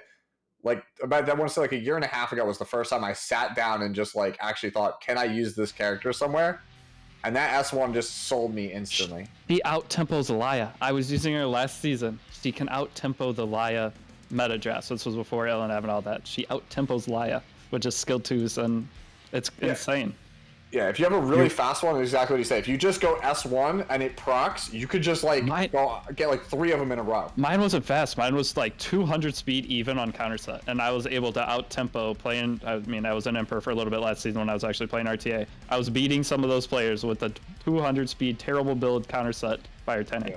Like about I want to say like a year and a half ago was the first time I sat down and just like actually thought, can I use this character somewhere? And that S1 just sold me instantly. She out-tempos Laya. I was using her last season. She can out-tempo the Laya meta draft. So this was before LNF and all that. She out-tempos Laya with just skill 2s, and it's insane. Yeah, if you have a really fast one, it's exactly what you say. If you just go S1 and it procs, you could just like get like 3 of them in a row. Mine wasn't fast. Mine was like 200 speed even on counter set, and I was able to out-tempo playing. I mean, I was an Emperor for a little bit last season when I was actually playing RTA. I was beating some of those players with a 200 speed terrible build counter set Fire 10. Yeah.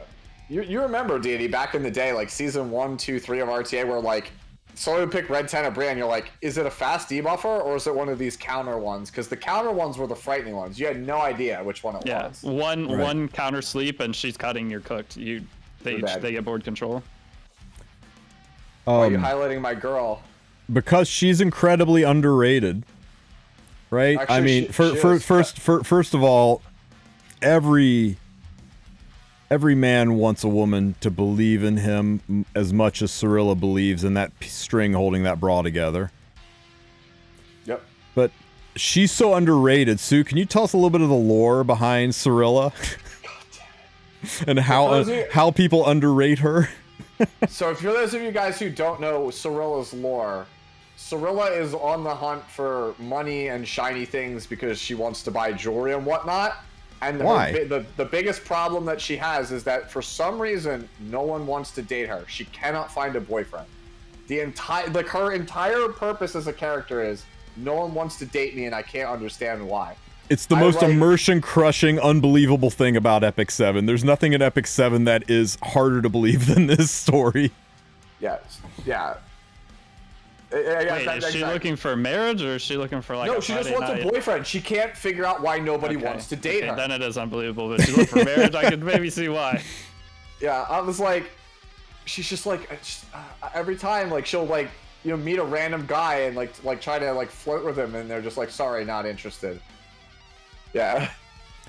You remember, Deity, back in the day, like season 1, 2, 3 of RTA, where like someone would pick Red Tenebria and you're like, is it a fast debuffer or is it one of these counter ones? Because the counter ones were the frightening ones. You had no idea which one it was. One counter sleep and she's cutting, you're cooked. They get board control. Why are you highlighting my girl? Because she's incredibly underrated, right? Actually, I mean, first of all, every every man wants a woman to believe in him as much as Cirilla believes in that string holding that bra together. Yep. But she's so underrated. Sue, can you tell us a little bit of the lore behind Cirilla? And how people underrate her? So for those of you guys who don't know Cirilla's lore, Cirilla is on the hunt for money and shiny things because she wants to buy jewelry and whatnot. And why? The biggest problem that she has is that for some reason, no one wants to date her. She cannot find a boyfriend. Her entire purpose as a character is no one wants to date me and I can't understand why. It's the most immersion-crushing, unbelievable thing about Epic 7. There's nothing in Epic 7 that is harder to believe than this story. Yes. Yeah. Wait, is she looking for marriage or is she looking for like no, a she just Friday wants night? a boyfriend. She can't figure out why nobody wants to date her. Then it is unbelievable. But she looking for marriage, I could maybe see why. Yeah, I was like, she's just like, every time, like, she'll like, meet a random guy and like try to like flirt with him and they're just like, sorry, not interested. Yeah.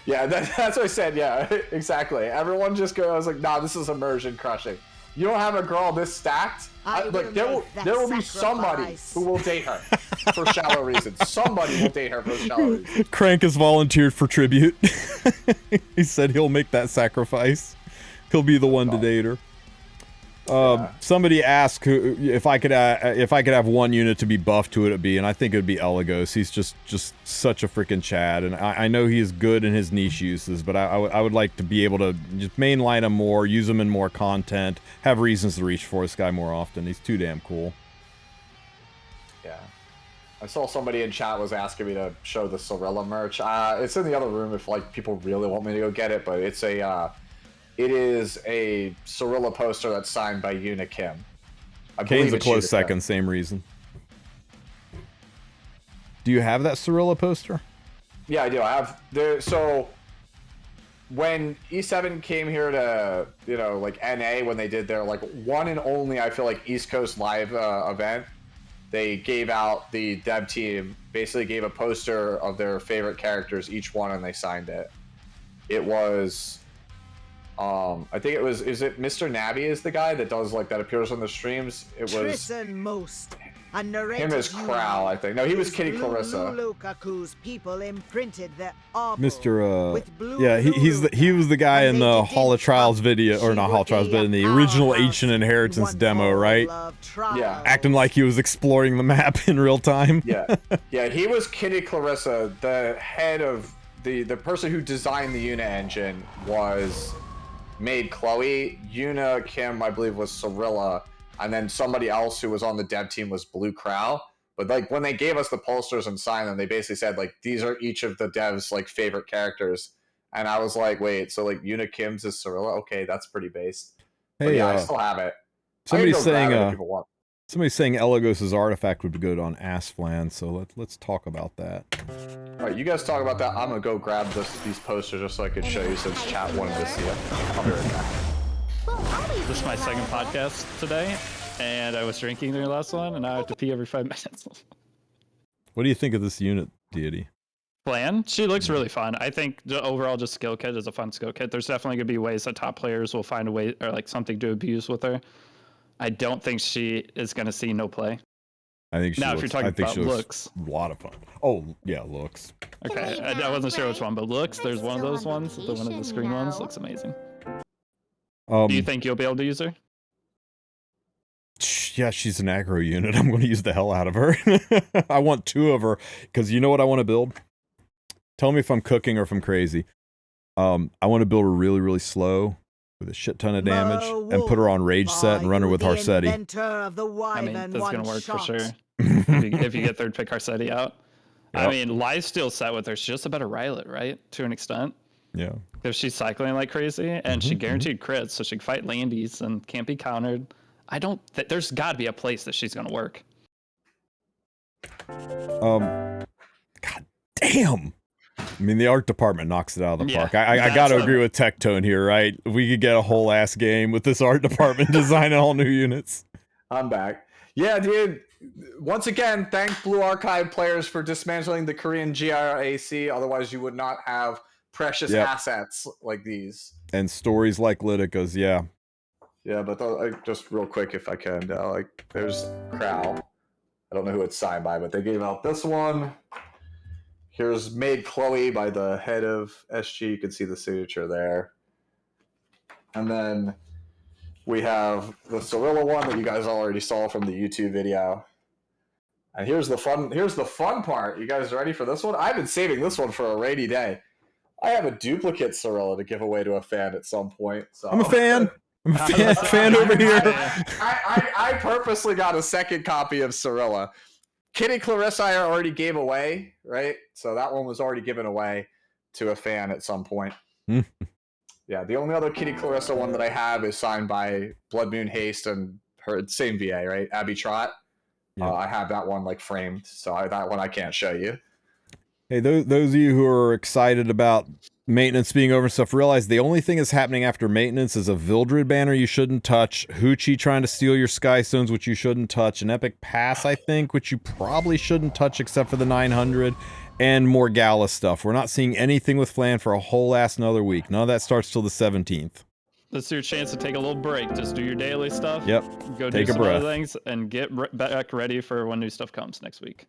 Yeah, that's what I said. Yeah, exactly. Everyone just goes like, nah, this is immersion crushing. You don't have a girl this stacked. Like there will be somebody who will date her for shallow reasons. Somebody will date her for shallow reasons. Crank has volunteered for tribute. He said he'll make that sacrifice. He'll be the one to date her. Somebody asked if I could have one unit to be buffed, who would it be? And I think it would be Eligos. He's just such a freaking Chad, and I know he is good in his niche uses, but I would like to be able to just mainline him more, use him in more content, have reasons to reach for this guy more often. He's too damn cool. Yeah, I saw somebody in chat was asking me to show the Cirilla merch. It's in the other room if like people really want me to go get it, but it's it is a Cirilla poster that's signed by Yuna Kim. Kane's a close second, same reason. Do you have that Cirilla poster? Yeah, I do. I have so when E7 came here to, like NA, when they did their like one and only, I feel like East Coast live event, they gave out, the dev team basically gave a poster of their favorite characters, each one, and they signed it. It was I think it was, is it Mr. Navi is the guy that does like that appears on the streams? It was Tristen most. Him as Crow, I think. No, he was Kitty Clarissa. Lukaku's people imprinted their Mr. Yeah, he was the guy in the Hall of Trials video, or not Hall of Trials, but in the original Ancient Inheritance demo, right? Yeah. Acting like he was exploring the map in real time. Yeah, yeah, he was Kitty Clarissa. The head of the person who designed the Yuna engine was made Chloe. Yuna Kim, I believe, was Cirilla. And then somebody else who was on the dev team was Blue Crow. But like when they gave us the posters and signed them, they basically said like these are each of the devs' like favorite characters. And I was like, wait, so like Yuna Kim's is Cirilla? Okay, that's pretty based. Hey, but yeah, I still have it. Somebody's saying Eligos' artifact would be good on Asflan, so let's talk about that. All right, you guys talk about that. I'm gonna go grab these posters just so I could show you, since chat wanted to see it. I'll be right back. This is my second podcast today, and I was drinking during the last one, and now I have to pee every 5 minutes. What do you think of this unit, Deity? Plan? She looks really fun. I think the overall just skill kit is a fun skill kit. There's definitely gonna be ways that top players will find a way or like something to abuse with her. I don't think she is gonna see no play. I think she now, looks, if you're talking about looks, a lot of fun. Oh yeah, looks. Okay, I wasn't sure which one, but looks. There's one of those ones. The one of the screen ones looks amazing. Do you think you'll be able to use her? Yeah, she's an aggro unit. I'm going to use the hell out of her. I want 2 of her, because you know what I want to build? Tell me if I'm cooking or if I'm crazy. I want to build her really, really slow with a shit ton of damage and put her on rage set and run her with Harsetti. I mean, that's going to work for sure. if you get third pick Harsetti out. Yep. I mean, lifesteal set with her. She's just a better Rylet, right? To an extent. Yeah. If she's cycling like crazy and she guaranteed crits, so she can fight landies and can't be countered. I don't. There's got to be a place that she's gonna work. God damn. I mean, the art department knocks it out of the park. I got to agree with Tectone here, right? We could get a whole ass game with this art department designing all new units. I'm back. Yeah, dude. Once again, thank Blue Archive players for dismantling the Korean GRAC. Otherwise, you would not have precious assets like these. And stories like Lytica's, yeah. Yeah, but just real quick, if I can, like there's Crow. I don't know who it's signed by, but they gave out this one. Here's Made Chloe by the head of SG. You can see the signature there. And then we have the Cirilla one that you guys already saw from the YouTube video. And here's the fun part. You guys ready for this one? I've been saving this one for a rainy day. I have a duplicate Cirilla to give away to a fan at some point. So I'm a fan. I'm a fan over here. I purposely got a second copy of Cirilla. Kitty Clarissa I already gave away, right? So that one was already given away to a fan at some point. Yeah, the only other Kitty Clarissa one that I have is signed by Blood Moon Haste and her same VA, right? Abby Trott. Yeah. I have that one like framed, so that one I can't show you. Hey, those of you who are excited about maintenance being over and stuff, realize the only thing that's happening after maintenance is a Vildred banner you shouldn't touch, Hoochie trying to steal your Sky Stones, which you shouldn't touch, an Epic Pass, I think, which you probably shouldn't touch except for the 900, and more Gala stuff. We're not seeing anything with Flan for a whole ass another week. None of that starts till the 17th. This is your chance to take a little break. Just do your daily stuff. Yep. Go take do a some breath. other things and get back ready for when new stuff comes next week.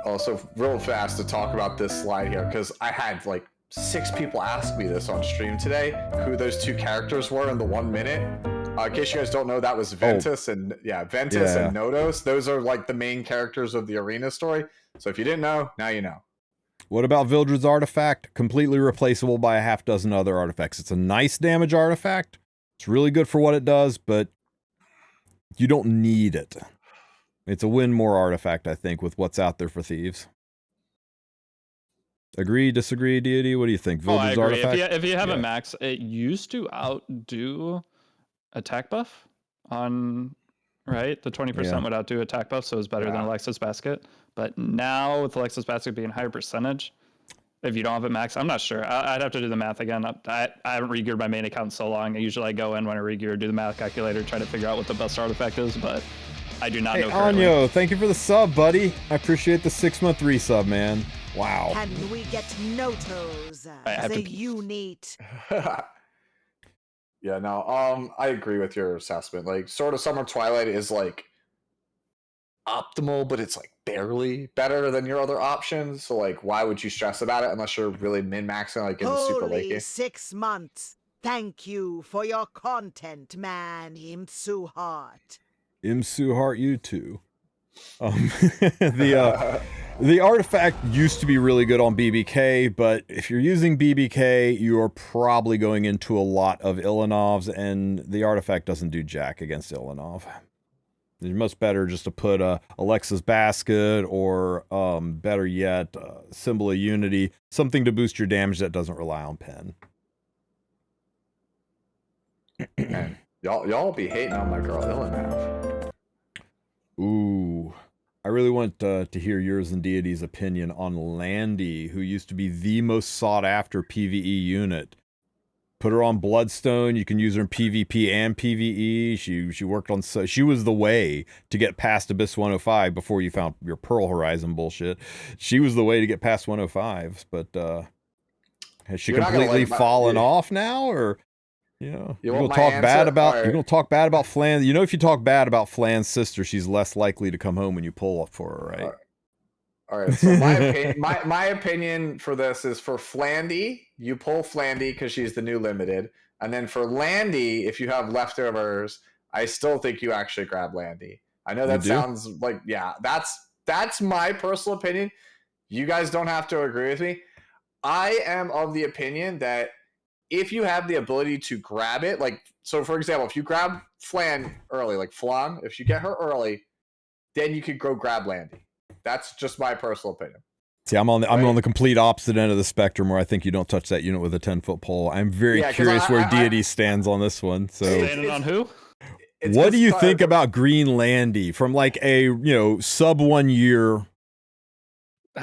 Also, real fast to talk about this slide here, because I had like 6 people ask me this on stream today, who those 2 characters were in the 1 minute. In case you guys don't know, that was Ventus and Ventus and Nodos. Those are like the main characters of the arena story. So if you didn't know, now you know. What about Vildred's artifact? Completely replaceable by a half dozen other artifacts. It's a nice damage artifact. It's really good for what it does, but you don't need it. It's a win more artifact, I think, with what's out there for thieves. Agree, disagree, Deity? What do you think? Vildred's artifact? If you have a max, it used to outdo attack buff on, right? The 20% would outdo attack buff, so it's better than Alexa's Basket. But now with Alexa's Basket being higher percentage, if you don't have it max, I'm not sure. I'd have to do the math again. I haven't regeared my main account in so long. Usually I go in when I regear, do the math calculator, try to figure out what the best artifact is, but I do not know currently. Anyo, thank you for the sub, buddy. I appreciate the 6-month resub, man. Wow. Can we get Notos as a unit? Yeah, no, I agree with your assessment. Like, Sword of Summer Twilight is like optimal, but it's like barely better than your other options. So like, why would you stress about it unless you're really min-maxing like in the super late game? 6 months. Thank you for your content, man. Imsu Heart. Imsu Heart, you too. The artifact used to be really good on BBK, but if you're using BBK, you are probably going into a lot of Ilanovs, and the artifact doesn't do jack against Ilanov. It's much better just to put Alexa's Basket or, better yet, Symbol of Unity, something to boost your damage that doesn't rely on pen. Man, y'all be hating on my girl Ilanov. Ooh. I really want to hear yours and Deity's opinion on Landy, who used to be the most sought-after PvE unit. Put her on Bloodstone. You can use her in PvP and PvE. She worked on... She was the way to get past Abyss 105 before you found your Pearl Horizon bullshit. She was the way to get past 105s, but has she completely fallen off now, or... You know, you're gonna talk bad about Flan. You know, if you talk bad about Flan's sister, she's less likely to come home when you pull up for her, right? All right. So my opinion for this is for Flandy, you pull Flandy because she's the new limited, and then for Landy, if you have leftovers, I still think you actually grab Landy. I know that sounds like that's my personal opinion. You guys don't have to agree with me. I am of the opinion that if you have the ability to grab it, like, so for example, if you grab Flan early, like Flan, if you get her early, then you could go grab Landy. That's just my personal opinion. See, I'm on the complete opposite end of the spectrum where I think you don't touch that unit with a 10-foot pole. I'm very curious where Deity stands on this one. So standing on who? What do you think about Green Landy from like a, sub 1 year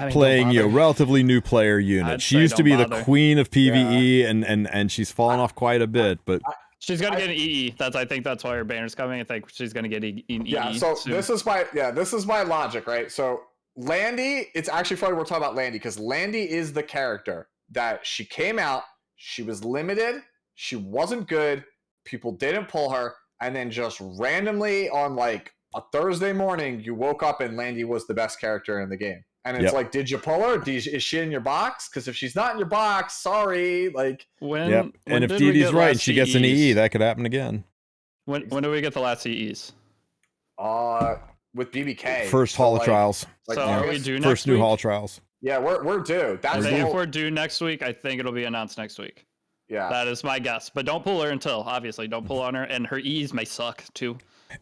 playing, relatively new player unit? She used to be the queen of PvE, and she's fallen off quite a bit, but she's gonna get an EE. I think that's why her banner's coming. I think she's gonna get an EE. Yeah. So soon. This is my logic, right? So Landy, it's actually funny we're talking about Landy because Landy is the character that she came out. She was limited. She wasn't good. People didn't pull her. And then just randomly on like a Thursday morning, you woke up and Landy was the best character in the game. And it's like, did you pull her? Is she in your box? Because if she's not in your box, sorry. Like, when and if did we Deity's get right and last she gets an CEs? EE, that could happen again. When do we get the last CEs? With BBK. First Hall of Trials. Like so are we due next First new week? Hall of Trials. Yeah, we're due. I think if we're due next week, I think it'll be announced next week. Yeah. That is my guess. But don't pull her until, obviously. Don't pull on her. And her E's may suck, too.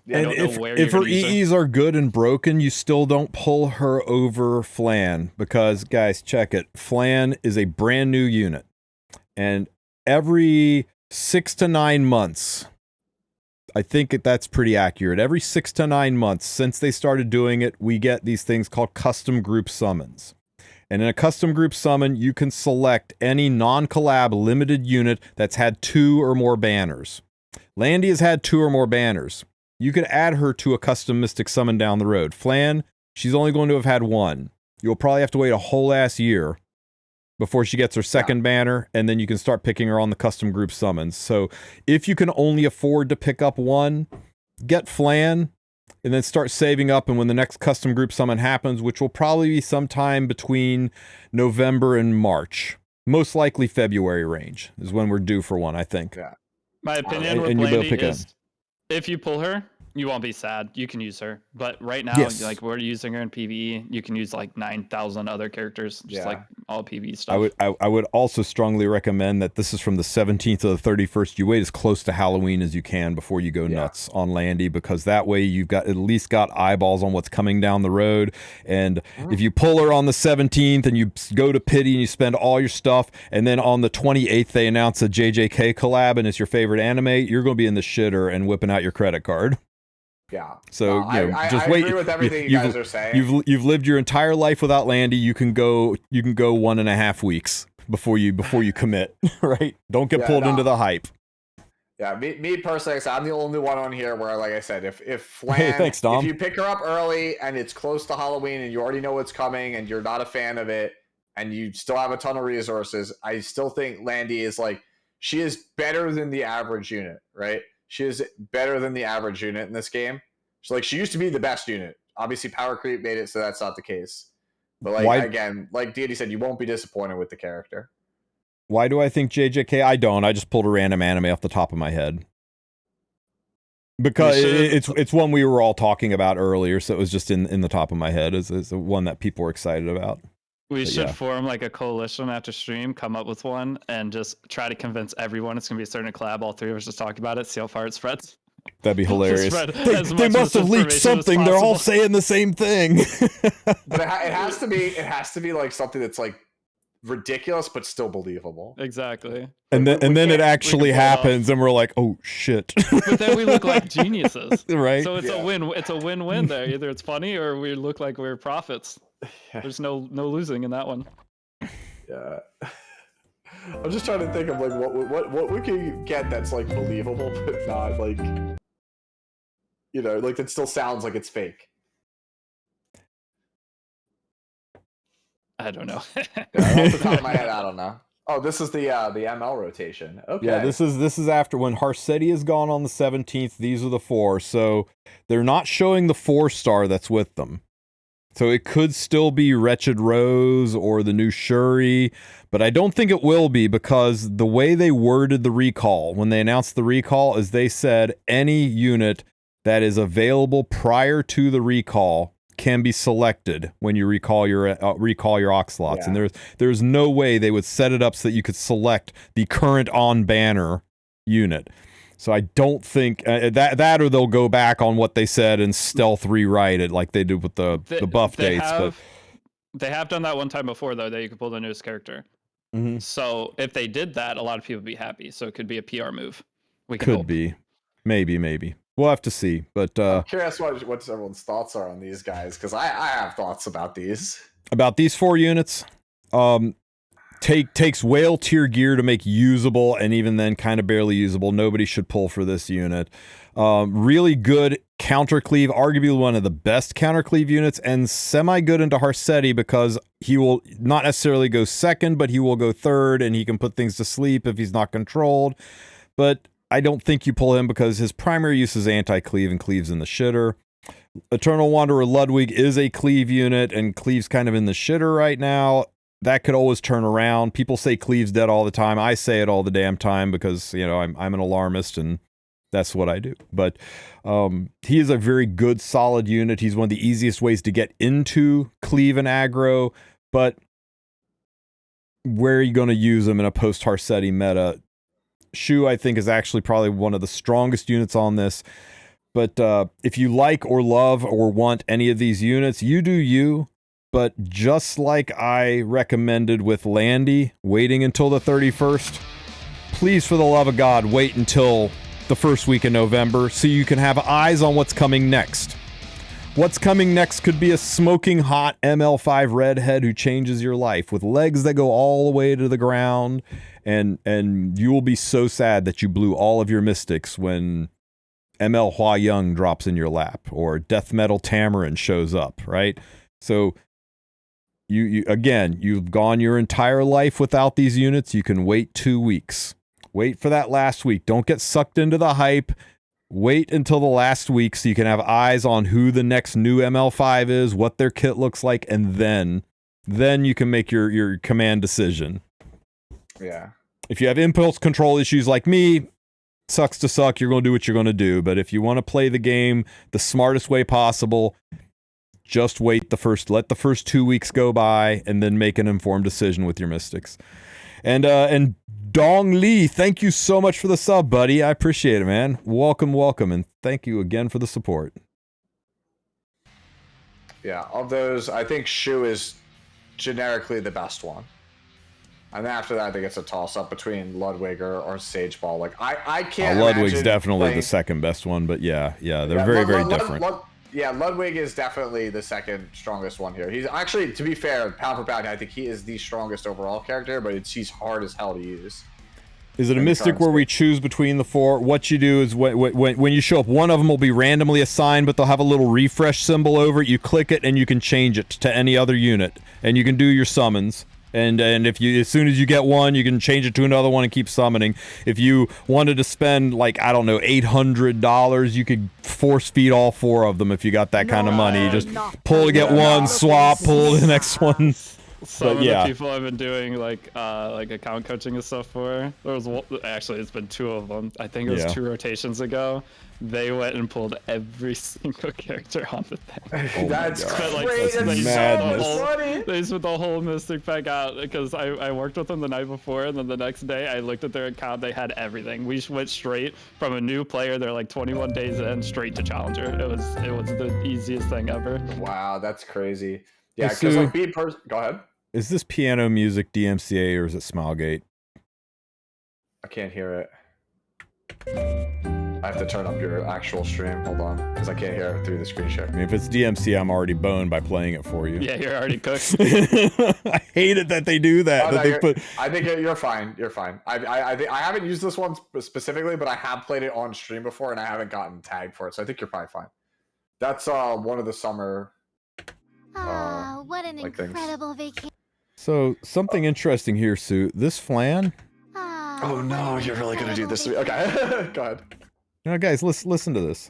Yeah, and if her EEs are good and broken, you still don't pull her over Flan. Because, guys, check it. Flan is a brand new unit. And every 6 to 9 months, I think that's pretty accurate. Every 6 to 9 months since they started doing it, we get these things called custom group summons. And in a custom group summon, you can select any non-collab limited unit that's had 2 or more banners. Landy has had 2 or more banners. You could add her to a custom Mystic summon down the road. Flan, she's only going to have had 1. You'll probably have to wait a whole ass year before she gets her second banner, and then you can start picking her on the custom group summons. So if you can only afford to pick up 1, get Flan, and then start saving up, and when the next custom group summon happens, which will probably be sometime between November and March, most likely February range, is when we're due for one, I think. Yeah. My opinion with Landy is, if you pull her, you won't be sad. You can use her. But right now, like we're using her in PvE, you can use like 9,000 other characters, just like all PvE stuff. I would also strongly recommend that this is from the 17th to the 31st. You wait as close to Halloween as you can before you go nuts on Landy, because that way you've got at least got eyeballs on what's coming down the road. And if you pull her on the 17th and you go to Pity and you spend all your stuff, and then on the 28th they announce a JJK collab and it's your favorite anime, you're going to be in the shitter and whipping out your credit card. Yeah. So I wait. agree with everything you guys are saying. You've lived your entire life without Landy. You can go 1.5 weeks before you commit. Right? Don't get pulled into the hype. Yeah, me personally, I'm the only one on here where, like I said, if Flan, thanks, Dom. if you pick her up early and it's close to Halloween and you already know what's coming and you're not a fan of it and you still have a ton of resources, I still think Landy is she is better than the average unit, right? She is better than the average unit in this game. She used to be the best unit. Obviously, power creep made it so that's not the case. But again, like Deity said, you won't be disappointed with the character. Why do I think JJK? I don't. I just pulled a random anime off the top of my head. Because it's one we were all talking about earlier, so it was just in the top of my head. It's one that people were excited about. We should form like a coalition after stream, come up with one, and just try to convince everyone it's going to be a certain collab. All 3 of us just talk about it, see how far it spreads. That'd be hilarious. They must have leaked something. They're all saying the same thing. But it has to be like something that's like ridiculous but still believable. Exactly. And then it actually happens, and we're like, oh shit. But then we look like geniuses, right? So it's a win. It's a win-win there. Either it's funny or we look like we're prophets. There's no losing in that one. Yeah. I'm just trying to think of like what we can get that's like believable but not like, you know, like it still sounds like it's fake. I don't know. Yeah, off the top of my head, I don't know. Oh, this is the ML rotation. Okay. Yeah, this is after when Harsetti is gone on the 17th. These are the 4, so they're not showing the 4-star that's with them. So it could still be Wretched Rose or the new Shuri, but I don't think it will be, because the way they worded the recall, when they announced the recall, is they said any unit that is available prior to the recall can be selected when you recall your Oxlots. Yeah. And there's no way they would set it up so that you could select the current on banner unit. So I don't think that or they'll go back on what they said and stealth rewrite it like they did with the buff dates. They have done that one time before, though, that you could pull the newest character. Mm-hmm. So if they did that, a lot of people would be happy. So it could be a PR move. Could be. Maybe. We'll have to see. But I'm curious what everyone's thoughts are on these guys, because I have thoughts about these. About these 4 units? Takes whale tier gear to make usable, and even then kind of barely usable. Nobody should pull for this unit. Really good counter cleave, arguably one of the best counter cleave units, and semi good into Harsetti because he will not necessarily go second, but he will go third, and he can put things to sleep if he's not controlled. But I don't think you pull him because his primary use is anti-cleave and cleaves in the shitter. Eternal Wanderer Ludwig is a cleave unit, and cleave's kind of in the shitter right now. That could always turn around. People say cleave's dead all the time. I say it all the damn time because, you know, I'm an alarmist and that's what I do. But he is a very good, solid unit. He's one of the easiest ways to get into cleave and aggro. But where are you going to use him in a post-Harsetti meta? Shu, I think, is actually probably one of the strongest units on this. But if you like or love or want any of these units, you do you. But just like I recommended with Landy, waiting until the 31st, please, for the love of God, wait until the first week in November so you can have eyes on what's coming next. What's coming next could be a smoking hot ML5 redhead who changes your life with legs that go all the way to the ground, and you will be so sad that you blew all of your mystics when ML Hua Young drops in your lap or Death Metal Tamarin shows up, right? So you again, you've gone your entire life without these units. You can wait 2 weeks. Wait for that last week. Don't get sucked into the hype. Wait until the last week so you can have eyes on who the next new ML5 is, what their kit looks like, and then you can make your command decision. Yeah. If you have impulse control issues like me, sucks to suck, you're going to do what you're going to do. But if you want to play the game the smartest way possible, just wait let the first 2 weeks go by and then make an informed decision with your mystics. And Dong Lee, thank you so much for the sub, buddy. I appreciate it, man. Welcome, and thank you again for the support. Yeah, of those, I think Shu is generically the best one. And then after that, I think it's a toss-up between Ludwig or Sage Ball. Like, I can't Ludwig's imagine definitely playing... the second best one, but yeah, they're very different. Ludwig is definitely the second strongest one here. He's actually, to be fair, pound for pound, I think he is the strongest overall character, but he's hard as hell to use. Is it a mystic where we choose between the four? What you do is when you show up, one of them will be randomly assigned, but they'll have a little refresh symbol over it. You click it and you can change it to any other unit, and you can do your summons. And if you, as soon as you get one, you can change it to another one and keep summoning. If you wanted to spend, like, I don't know, $800, you could force feed all four of them if you got that kind of money. You just pull to get one, swap, pull the next one. Some of the people I've been doing like account coaching and stuff for, actually it's been 2 of them. I think it was 2 rotations ago. They went and pulled every single character on the thing. Oh That's great. That's madness. They spent the whole mystic pack out because I worked with them the night before, and then the next day I looked at their account. They had everything. We went straight from a new player. They're like 21 days in, straight to challenger. It was the easiest thing ever. Wow, that's crazy. Yeah, because like go ahead. Is this piano music DMCA or is it Smilegate? I can't hear it. I have to turn up your actual stream. Hold on, because I can't hear it through the screen share. I mean, if it's DMCA, I'm already boned by playing it for you. Yeah, you're already cooked. I hate it that they do that. I think you're fine. You're fine. I haven't used this one specifically, but I have played it on stream before, and I haven't gotten tagged for it, so I think you're probably fine. That's one of the summer. What an incredible vacation. So, something interesting here, Sue. This flan... Oh no, you're really gonna do this to me. Okay, go ahead. Now, guys, listen to this.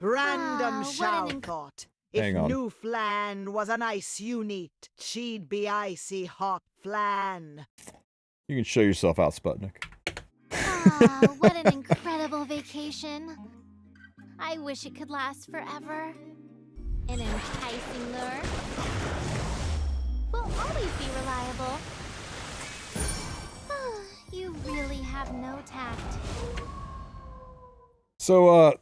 Random shout thought. Hang If on. New Flan was an ice unit, she'd be icy hot flan. You can show yourself out, Sputnik. What an incredible vacation. I wish it could last forever. An enticing lure. Will always be reliable. You really have no tact. So,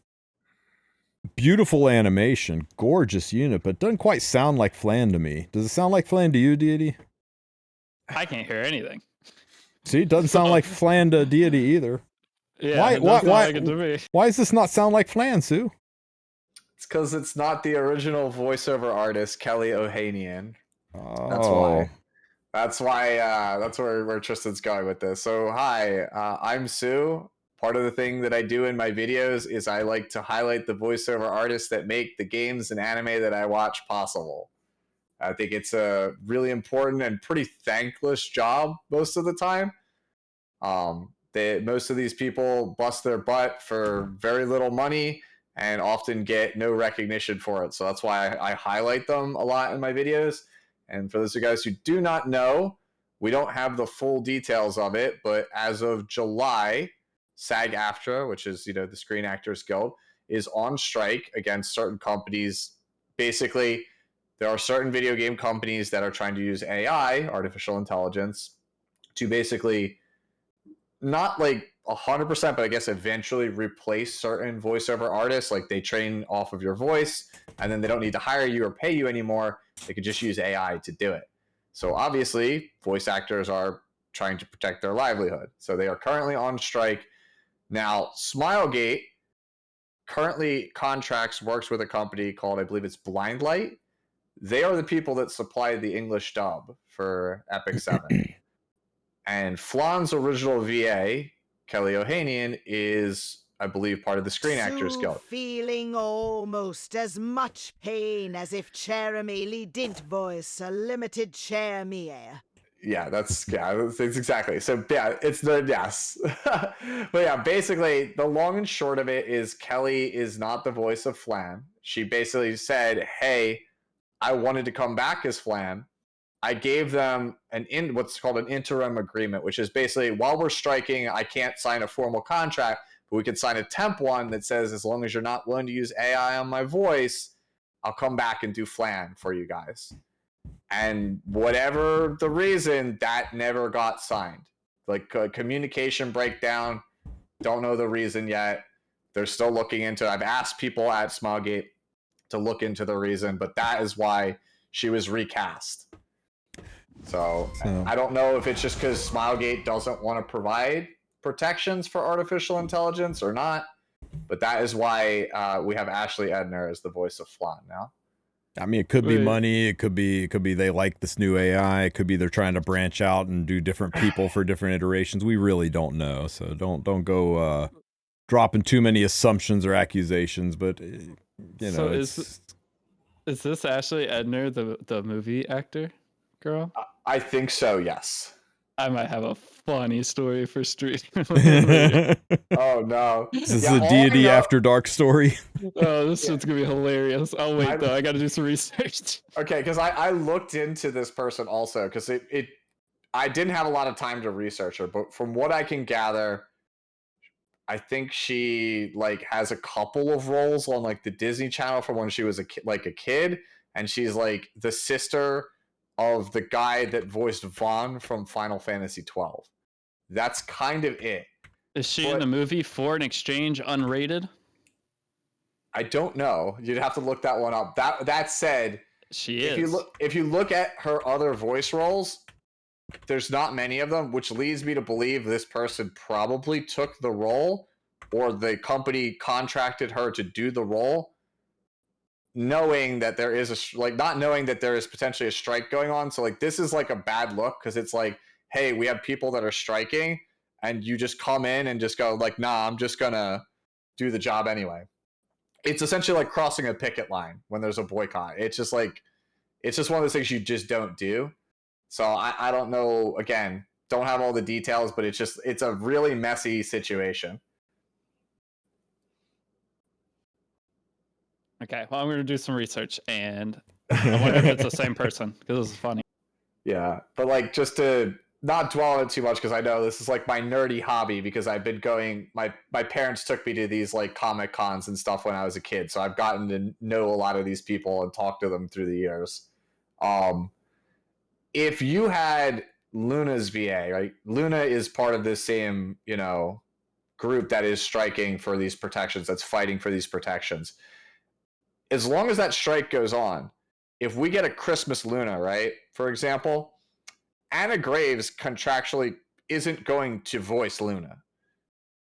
beautiful animation, gorgeous unit, but doesn't quite sound like flan to me. Does it sound like flan to you, Deity? I can't hear anything. See, it doesn't sound like flan to Deity either. Yeah, why does this not sound like flan, Sue? It's because it's not the original voiceover artist, Kelly Ohanian. Oh. That's why. That's why. That's where Tristan's going with this. So, hi, I'm Sue. part of the thing that I do in my videos is I like to highlight the voiceover artists that make the games and anime that I watch possible. I think it's a really important and pretty thankless job most of the time. Most of these people bust their butt for very little money and often get no recognition for it. So that's why I highlight them a lot in my videos. And for those of you guys who do not know, we don't have the full details of it, but as of July, SAG-AFTRA, which is, the Screen Actors Guild, is on strike against certain companies. Basically, there are certain video game companies that are trying to use AI, artificial intelligence, to basically not like 100%, but I guess eventually replace certain voiceover artists. Like they train off of your voice and then they don't need to hire you or pay you anymore. They could just use AI to do it. So obviously voice actors are trying to protect their livelihood. So they are currently on strike. Now, Smilegate currently works with a company called, I believe it's Blindlight. They are the people that supplied the English dub for Epic 7. And Flan's original VA, Kelly Ohanian, is, I believe, part of the Screen Actors Guild. Feeling almost as much pain as if Jeremy Lee didn't voice a limited chair me. Yeah, that's exactly. So yeah, it's the yes. But yeah, basically the long and short of it is Kelly is not the voice of Flan. She basically said, "Hey, I wanted to come back as Flan. I gave them what's called an interim agreement, which is basically while we're striking, I can't sign a formal contract, but we can sign a temp one that says as long as you're not willing to use AI on my voice, I'll come back and do Flan for you guys." And whatever the reason, that never got signed. Like communication breakdown, don't know the reason yet. They're still looking into it. I've asked people at Smilegate to look into the reason, but that is why she was recast. So I don't know if it's just because Smilegate doesn't want to provide protections for artificial intelligence or not, but that is why we have Ashley Edner as the voice of Flan now. I mean, it could be money. It could be they like this new AI. It could be they're trying to branch out and do different people for different iterations. We really don't know. So don't go dropping too many assumptions or accusations. But so is this Ashley Edner, the movie actor girl? I think so. Yes. I might have a funny story for Street. Oh no! This is a Deity After Dark story. Oh, this shit's gonna be hilarious. I'll wait though. I gotta do some research. Okay, because I looked into this person also because I didn't have a lot of time to research her, but from what I can gather, I think she like has a couple of roles on like the Disney Channel from when she was a kid, and she's like the sister of the guy that voiced Vaughn from Final Fantasy 12. That's kind of it. Is she in the movie For an Exchange unrated? I don't know. You'd have to look that one up. That said, she is. If you look at her other voice roles, there's not many of them, which leads me to believe this person probably took the role, or the company contracted her to do the role, knowing that there is not knowing that there is potentially a strike going on. So like this is like a bad look because it's like, hey, we have people that are striking, and you just come in and just go like, nah, I'm just gonna do the job anyway. It's essentially like crossing a picket line when there's a boycott. It's just one of those things you just don't do. So I don't know. Again, don't have all the details, but it's a really messy situation. Okay, well, I'm going to do some research, and I wonder if it's the same person, because this is funny. Yeah, but like just to not dwell on it too much, because I know this is like my nerdy hobby, because I've been going, my parents took me to these like Comic Cons and stuff when I was a kid, so I've gotten to know a lot of these people and talk to them through the years. If you had Luna's VA, right? Luna is part of this same, group that is striking for these protections, that's fighting for these protections. As long as that strike goes on, if we get a Christmas Luna, right, for example, Anna Graves contractually isn't going to voice Luna,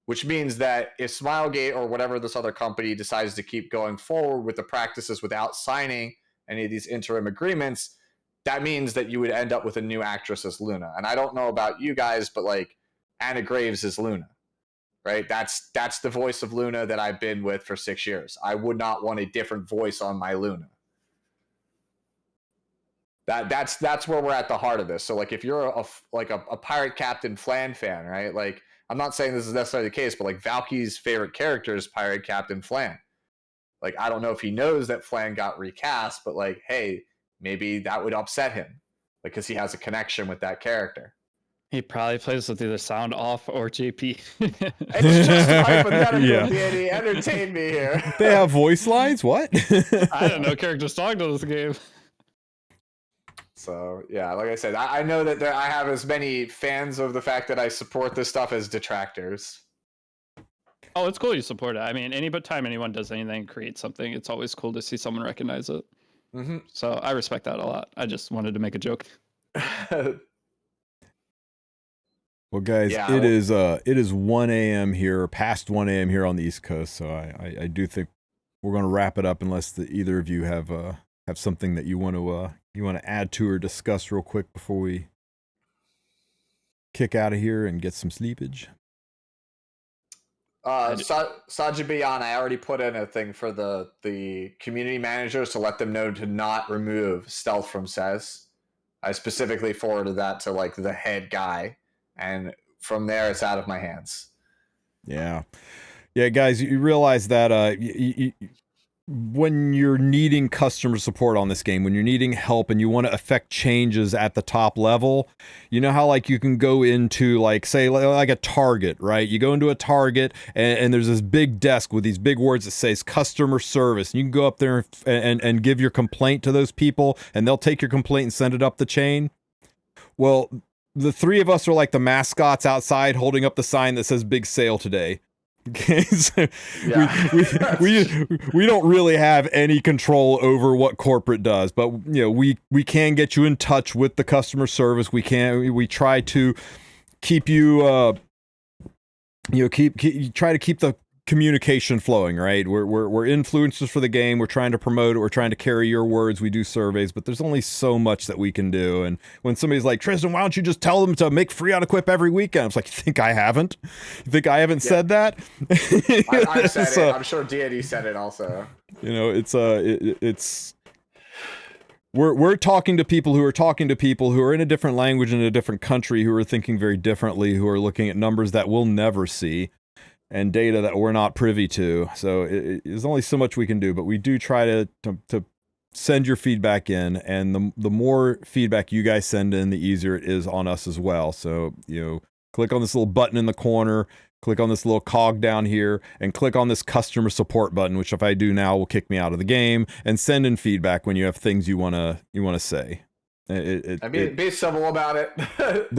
which means that if Smilegate or whatever this other company decides to keep going forward with the practices without signing any of these interim agreements, that means that you would end up with a new actress as Luna. And I don't know about you guys, but like Anna Graves is Luna. right? That's the voice of Luna that I've been with for 6 years. I would not want a different voice on my Luna. That's where we're at the heart of this. So like if you're a Pirate Captain Flan fan, right? Like I'm not saying this is necessarily the case, but like Valky's favorite character is Pirate Captain Flan. Like I don't know if he knows that Flan got recast, but like hey, maybe that would upset him because he has a connection with that character. He probably plays with either sound off or JP. It's just hypothetical, Yeah. Deity. Entertain me here. They have voice lines? What? I don't know characters talk to this game. So yeah, like I said, I know that I have as many fans of the fact that I support this stuff as detractors. Oh, it's cool you support it. I mean, time anyone does anything, creates something, it's always cool to see someone recognize it. Mm-hmm. So I respect that a lot. I just wanted to make a joke. Well, guys, Yeah, it is 1 a.m. here, past 1 a.m. here on the East Coast. So I do think we're going to wrap it up unless either of you have something that you want to add to or discuss real quick before we kick out of here and get some sleepage. Sajibiyan, I already put in a thing for the community managers to let them know to not remove stealth from Says. I specifically forwarded that to like the head guy, and from there it's out of my hands. Yeah, guys, you realize that when you're needing customer support on this game, when you're needing help and you want to affect changes at the top level, you know how like you can go into like say like a Target, right? You go into a Target and there's this big desk with these big words that says customer service, and you can go up there and give your complaint to those people, and they'll take your complaint and send it up the chain. Well, the three of us are like the mascots outside holding up the sign that says big sale today. Okay, so yeah. we don't really have any control over what corporate does, but you know we can get you in touch with the customer service. We try to keep you try to keep the communication flowing, right? We're influencers for the game. We're trying to promote it. We're trying to carry your words. We do surveys, but there's only so much that we can do. And when somebody's like, Tristen, why don't you just tell them to make free on equip every weekend? I was like, you think I haven't? You think I haven't said that? I've said it. I'm sure Deity said it also. You know, it's we're talking to people who are in a different language in a different country, who are thinking very differently, who are looking at numbers that we'll never see and data that we're not privy to. So there's only so much we can do, but we do try to send your feedback in, and the more feedback you guys send in, the easier it is on us as well. So, you know, click on this little button in the corner, click on this little cog down here, and click on this customer support button, which if I do now will kick me out of the game, and send in feedback when you have things you want to say. Be civil about it.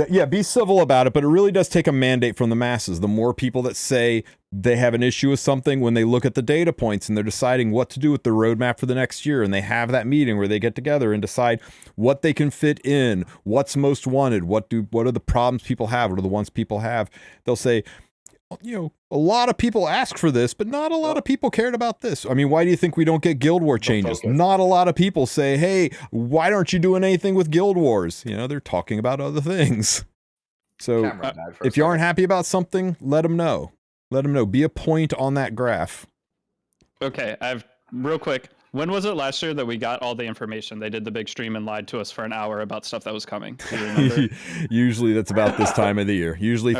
Yeah, be civil about it, but it really does take a mandate from the masses. The more people that say they have an issue with something, when they look at the data points and they're deciding what to do with the roadmap for the next year, and they have that meeting where they get together and decide what they can fit in, what's most wanted, what are the problems people have, what are the ones people have, they'll say, you know, a lot of people ask for this, but not a lot of people cared about this. I mean, why do you think we don't get Guild War changes? Not a lot of people say, hey, why aren't you doing anything with Guild Wars? You know, they're talking about other things. So if you aren't happy about something, let them know. Let them know. Be a point on that graph. Okay, real quick. When was it last year that we got all the information? They did the big stream and lied to us for an hour about stuff that was coming. Do you remember? Usually that's about this time of the year. Usually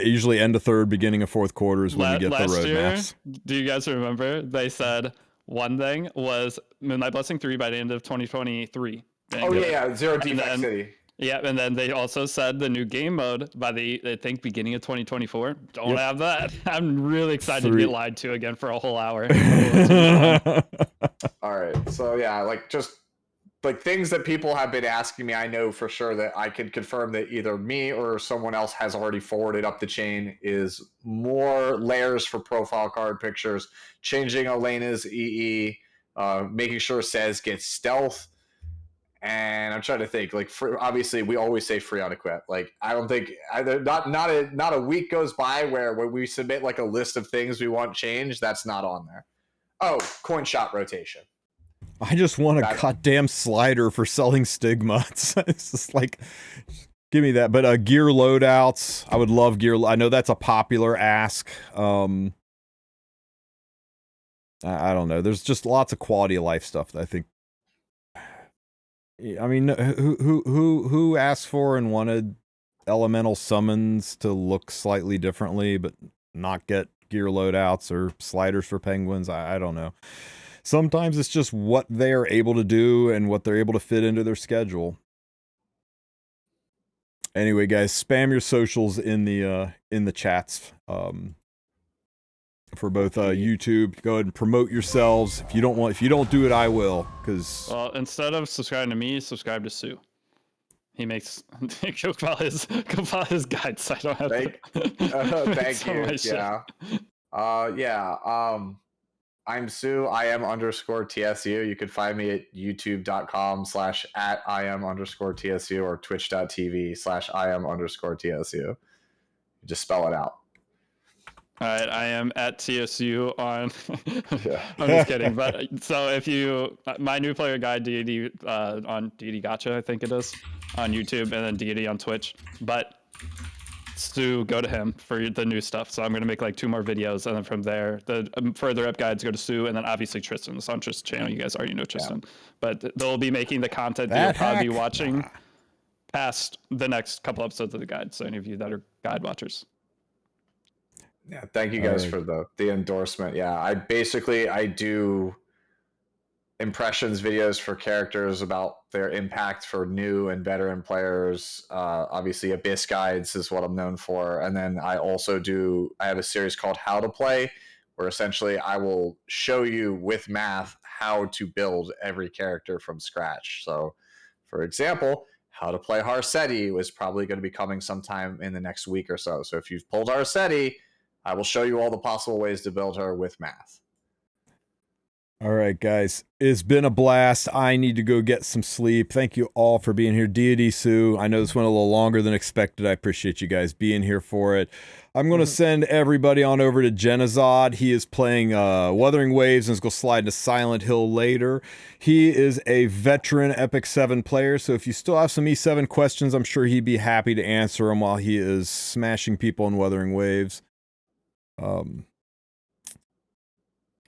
usually end of third, beginning of fourth quarter is when we get the roadmaps. Do you guys remember? They said one thing was Moonlight Blessing 3 by the end of 2023. Oh yeah, Zero Defect City. Yeah, and then they also said the new game mode by I think beginning of 2024. Don't have that. I'm really excited to get lied to again for a whole hour. All right, so yeah, like just like things that people have been asking me, I know for sure that I can confirm that either me or someone else has already forwarded up the chain is more layers for profile card pictures, changing Elena's EE, making sure Says gets stealth. And I'm trying to think, like, obviously we always say free on equip. Like, I don't think not a week goes by where when we submit like a list of things we want changed, that's not on there. Oh, coin shot rotation. I just want a goddamn slider for selling stigma. It's just like, Give me that. But gear loadouts, I would love gear. I know that's a popular ask. I don't know. There's just lots of quality of life stuff that I think. I mean, who asked for and wanted elemental summons to look slightly differently, but not get gear loadouts or sliders for penguins? I don't know. Sometimes it's just what they're able to do and what they're able to fit into their schedule. Anyway, guys, spam your socials in the chats for both YouTube. Go ahead and promote yourselves. If you don't do it, I will. Well, instead of subscribing to me, subscribe to Sue. He makes go follow his guides. So I don't have to. Thank you. I'm Sue. IM_TSU. You can find me at youtube.com/@IM_TSU or twitch.tv/IM_TSU. Just spell it out. All right, I am at TSU on. I'm just kidding. But so if you, my new player guide Deity on Deity Gotcha, I think it is, on YouTube, and then Deity on Twitch. But Stu, go to him for the new stuff. So I'm gonna make like 2 more videos, and then from there, the further up guides go to Stu, and then obviously Tristen. It's on Tristen's channel. You guys already know Tristen, but they'll be making the content that you'll probably be watching past the next couple episodes of the guide. So any of you that are guide watchers. Yeah, thank you guys for the endorsement. Yeah, I do impressions videos for characters about their impact for new and veteran players. Obviously, Abyss guides is what I'm known for, and then I have a series called How to Play, where essentially I will show you with math how to build every character from scratch. So, for example, How to Play Harsetti was probably going to be coming sometime in the next week or so. So if you've pulled Harsetti, I will show you all the possible ways to build her with math. All right, guys. It's been a blast. I need to go get some sleep. Thank you all for being here. Deity, Sue, I know this went a little longer than expected. I appreciate you guys being here for it. I'm going to send everybody on over to Genazod. He is playing Wuthering Waves and is going to slide into Silent Hill later. He is a veteran Epic 7 player, so if you still have some E7 questions, I'm sure he'd be happy to answer them while he is smashing people in Wuthering Waves.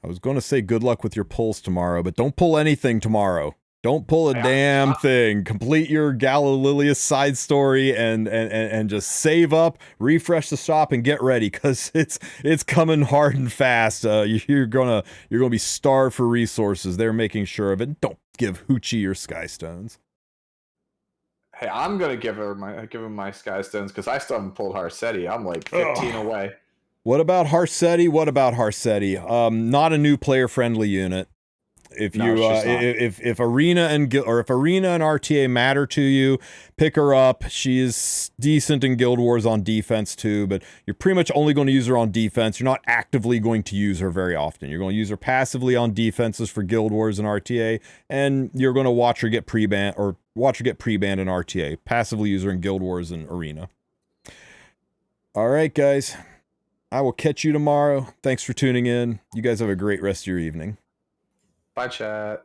I was going to say good luck with your pulls tomorrow, but don't pull anything tomorrow. Don't pull a damn thing. Complete your Galililius side story and just save up, refresh the shop, and get ready, because it's coming hard and fast. You're gonna be starved for resources. They're making sure of it. Don't give Hoochie your Skystones. Hey, I'm gonna give him my Skystones because I still haven't pulled Harsetti. I'm like 15 away. What about Harsetti? Not a new player-friendly unit. If if Arena and RTA matter to you, pick her up. She is decent in Guild Wars on defense too, but you're pretty much only going to use her on defense. You're not actively going to use her very often. You're going to use her passively on defenses for Guild Wars and RTA, and you're going to watch her get pre-banned in RTA. Passively use her in Guild Wars and Arena. All right, guys. I will catch you tomorrow. Thanks for tuning in. You guys have a great rest of your evening. Bye, chat.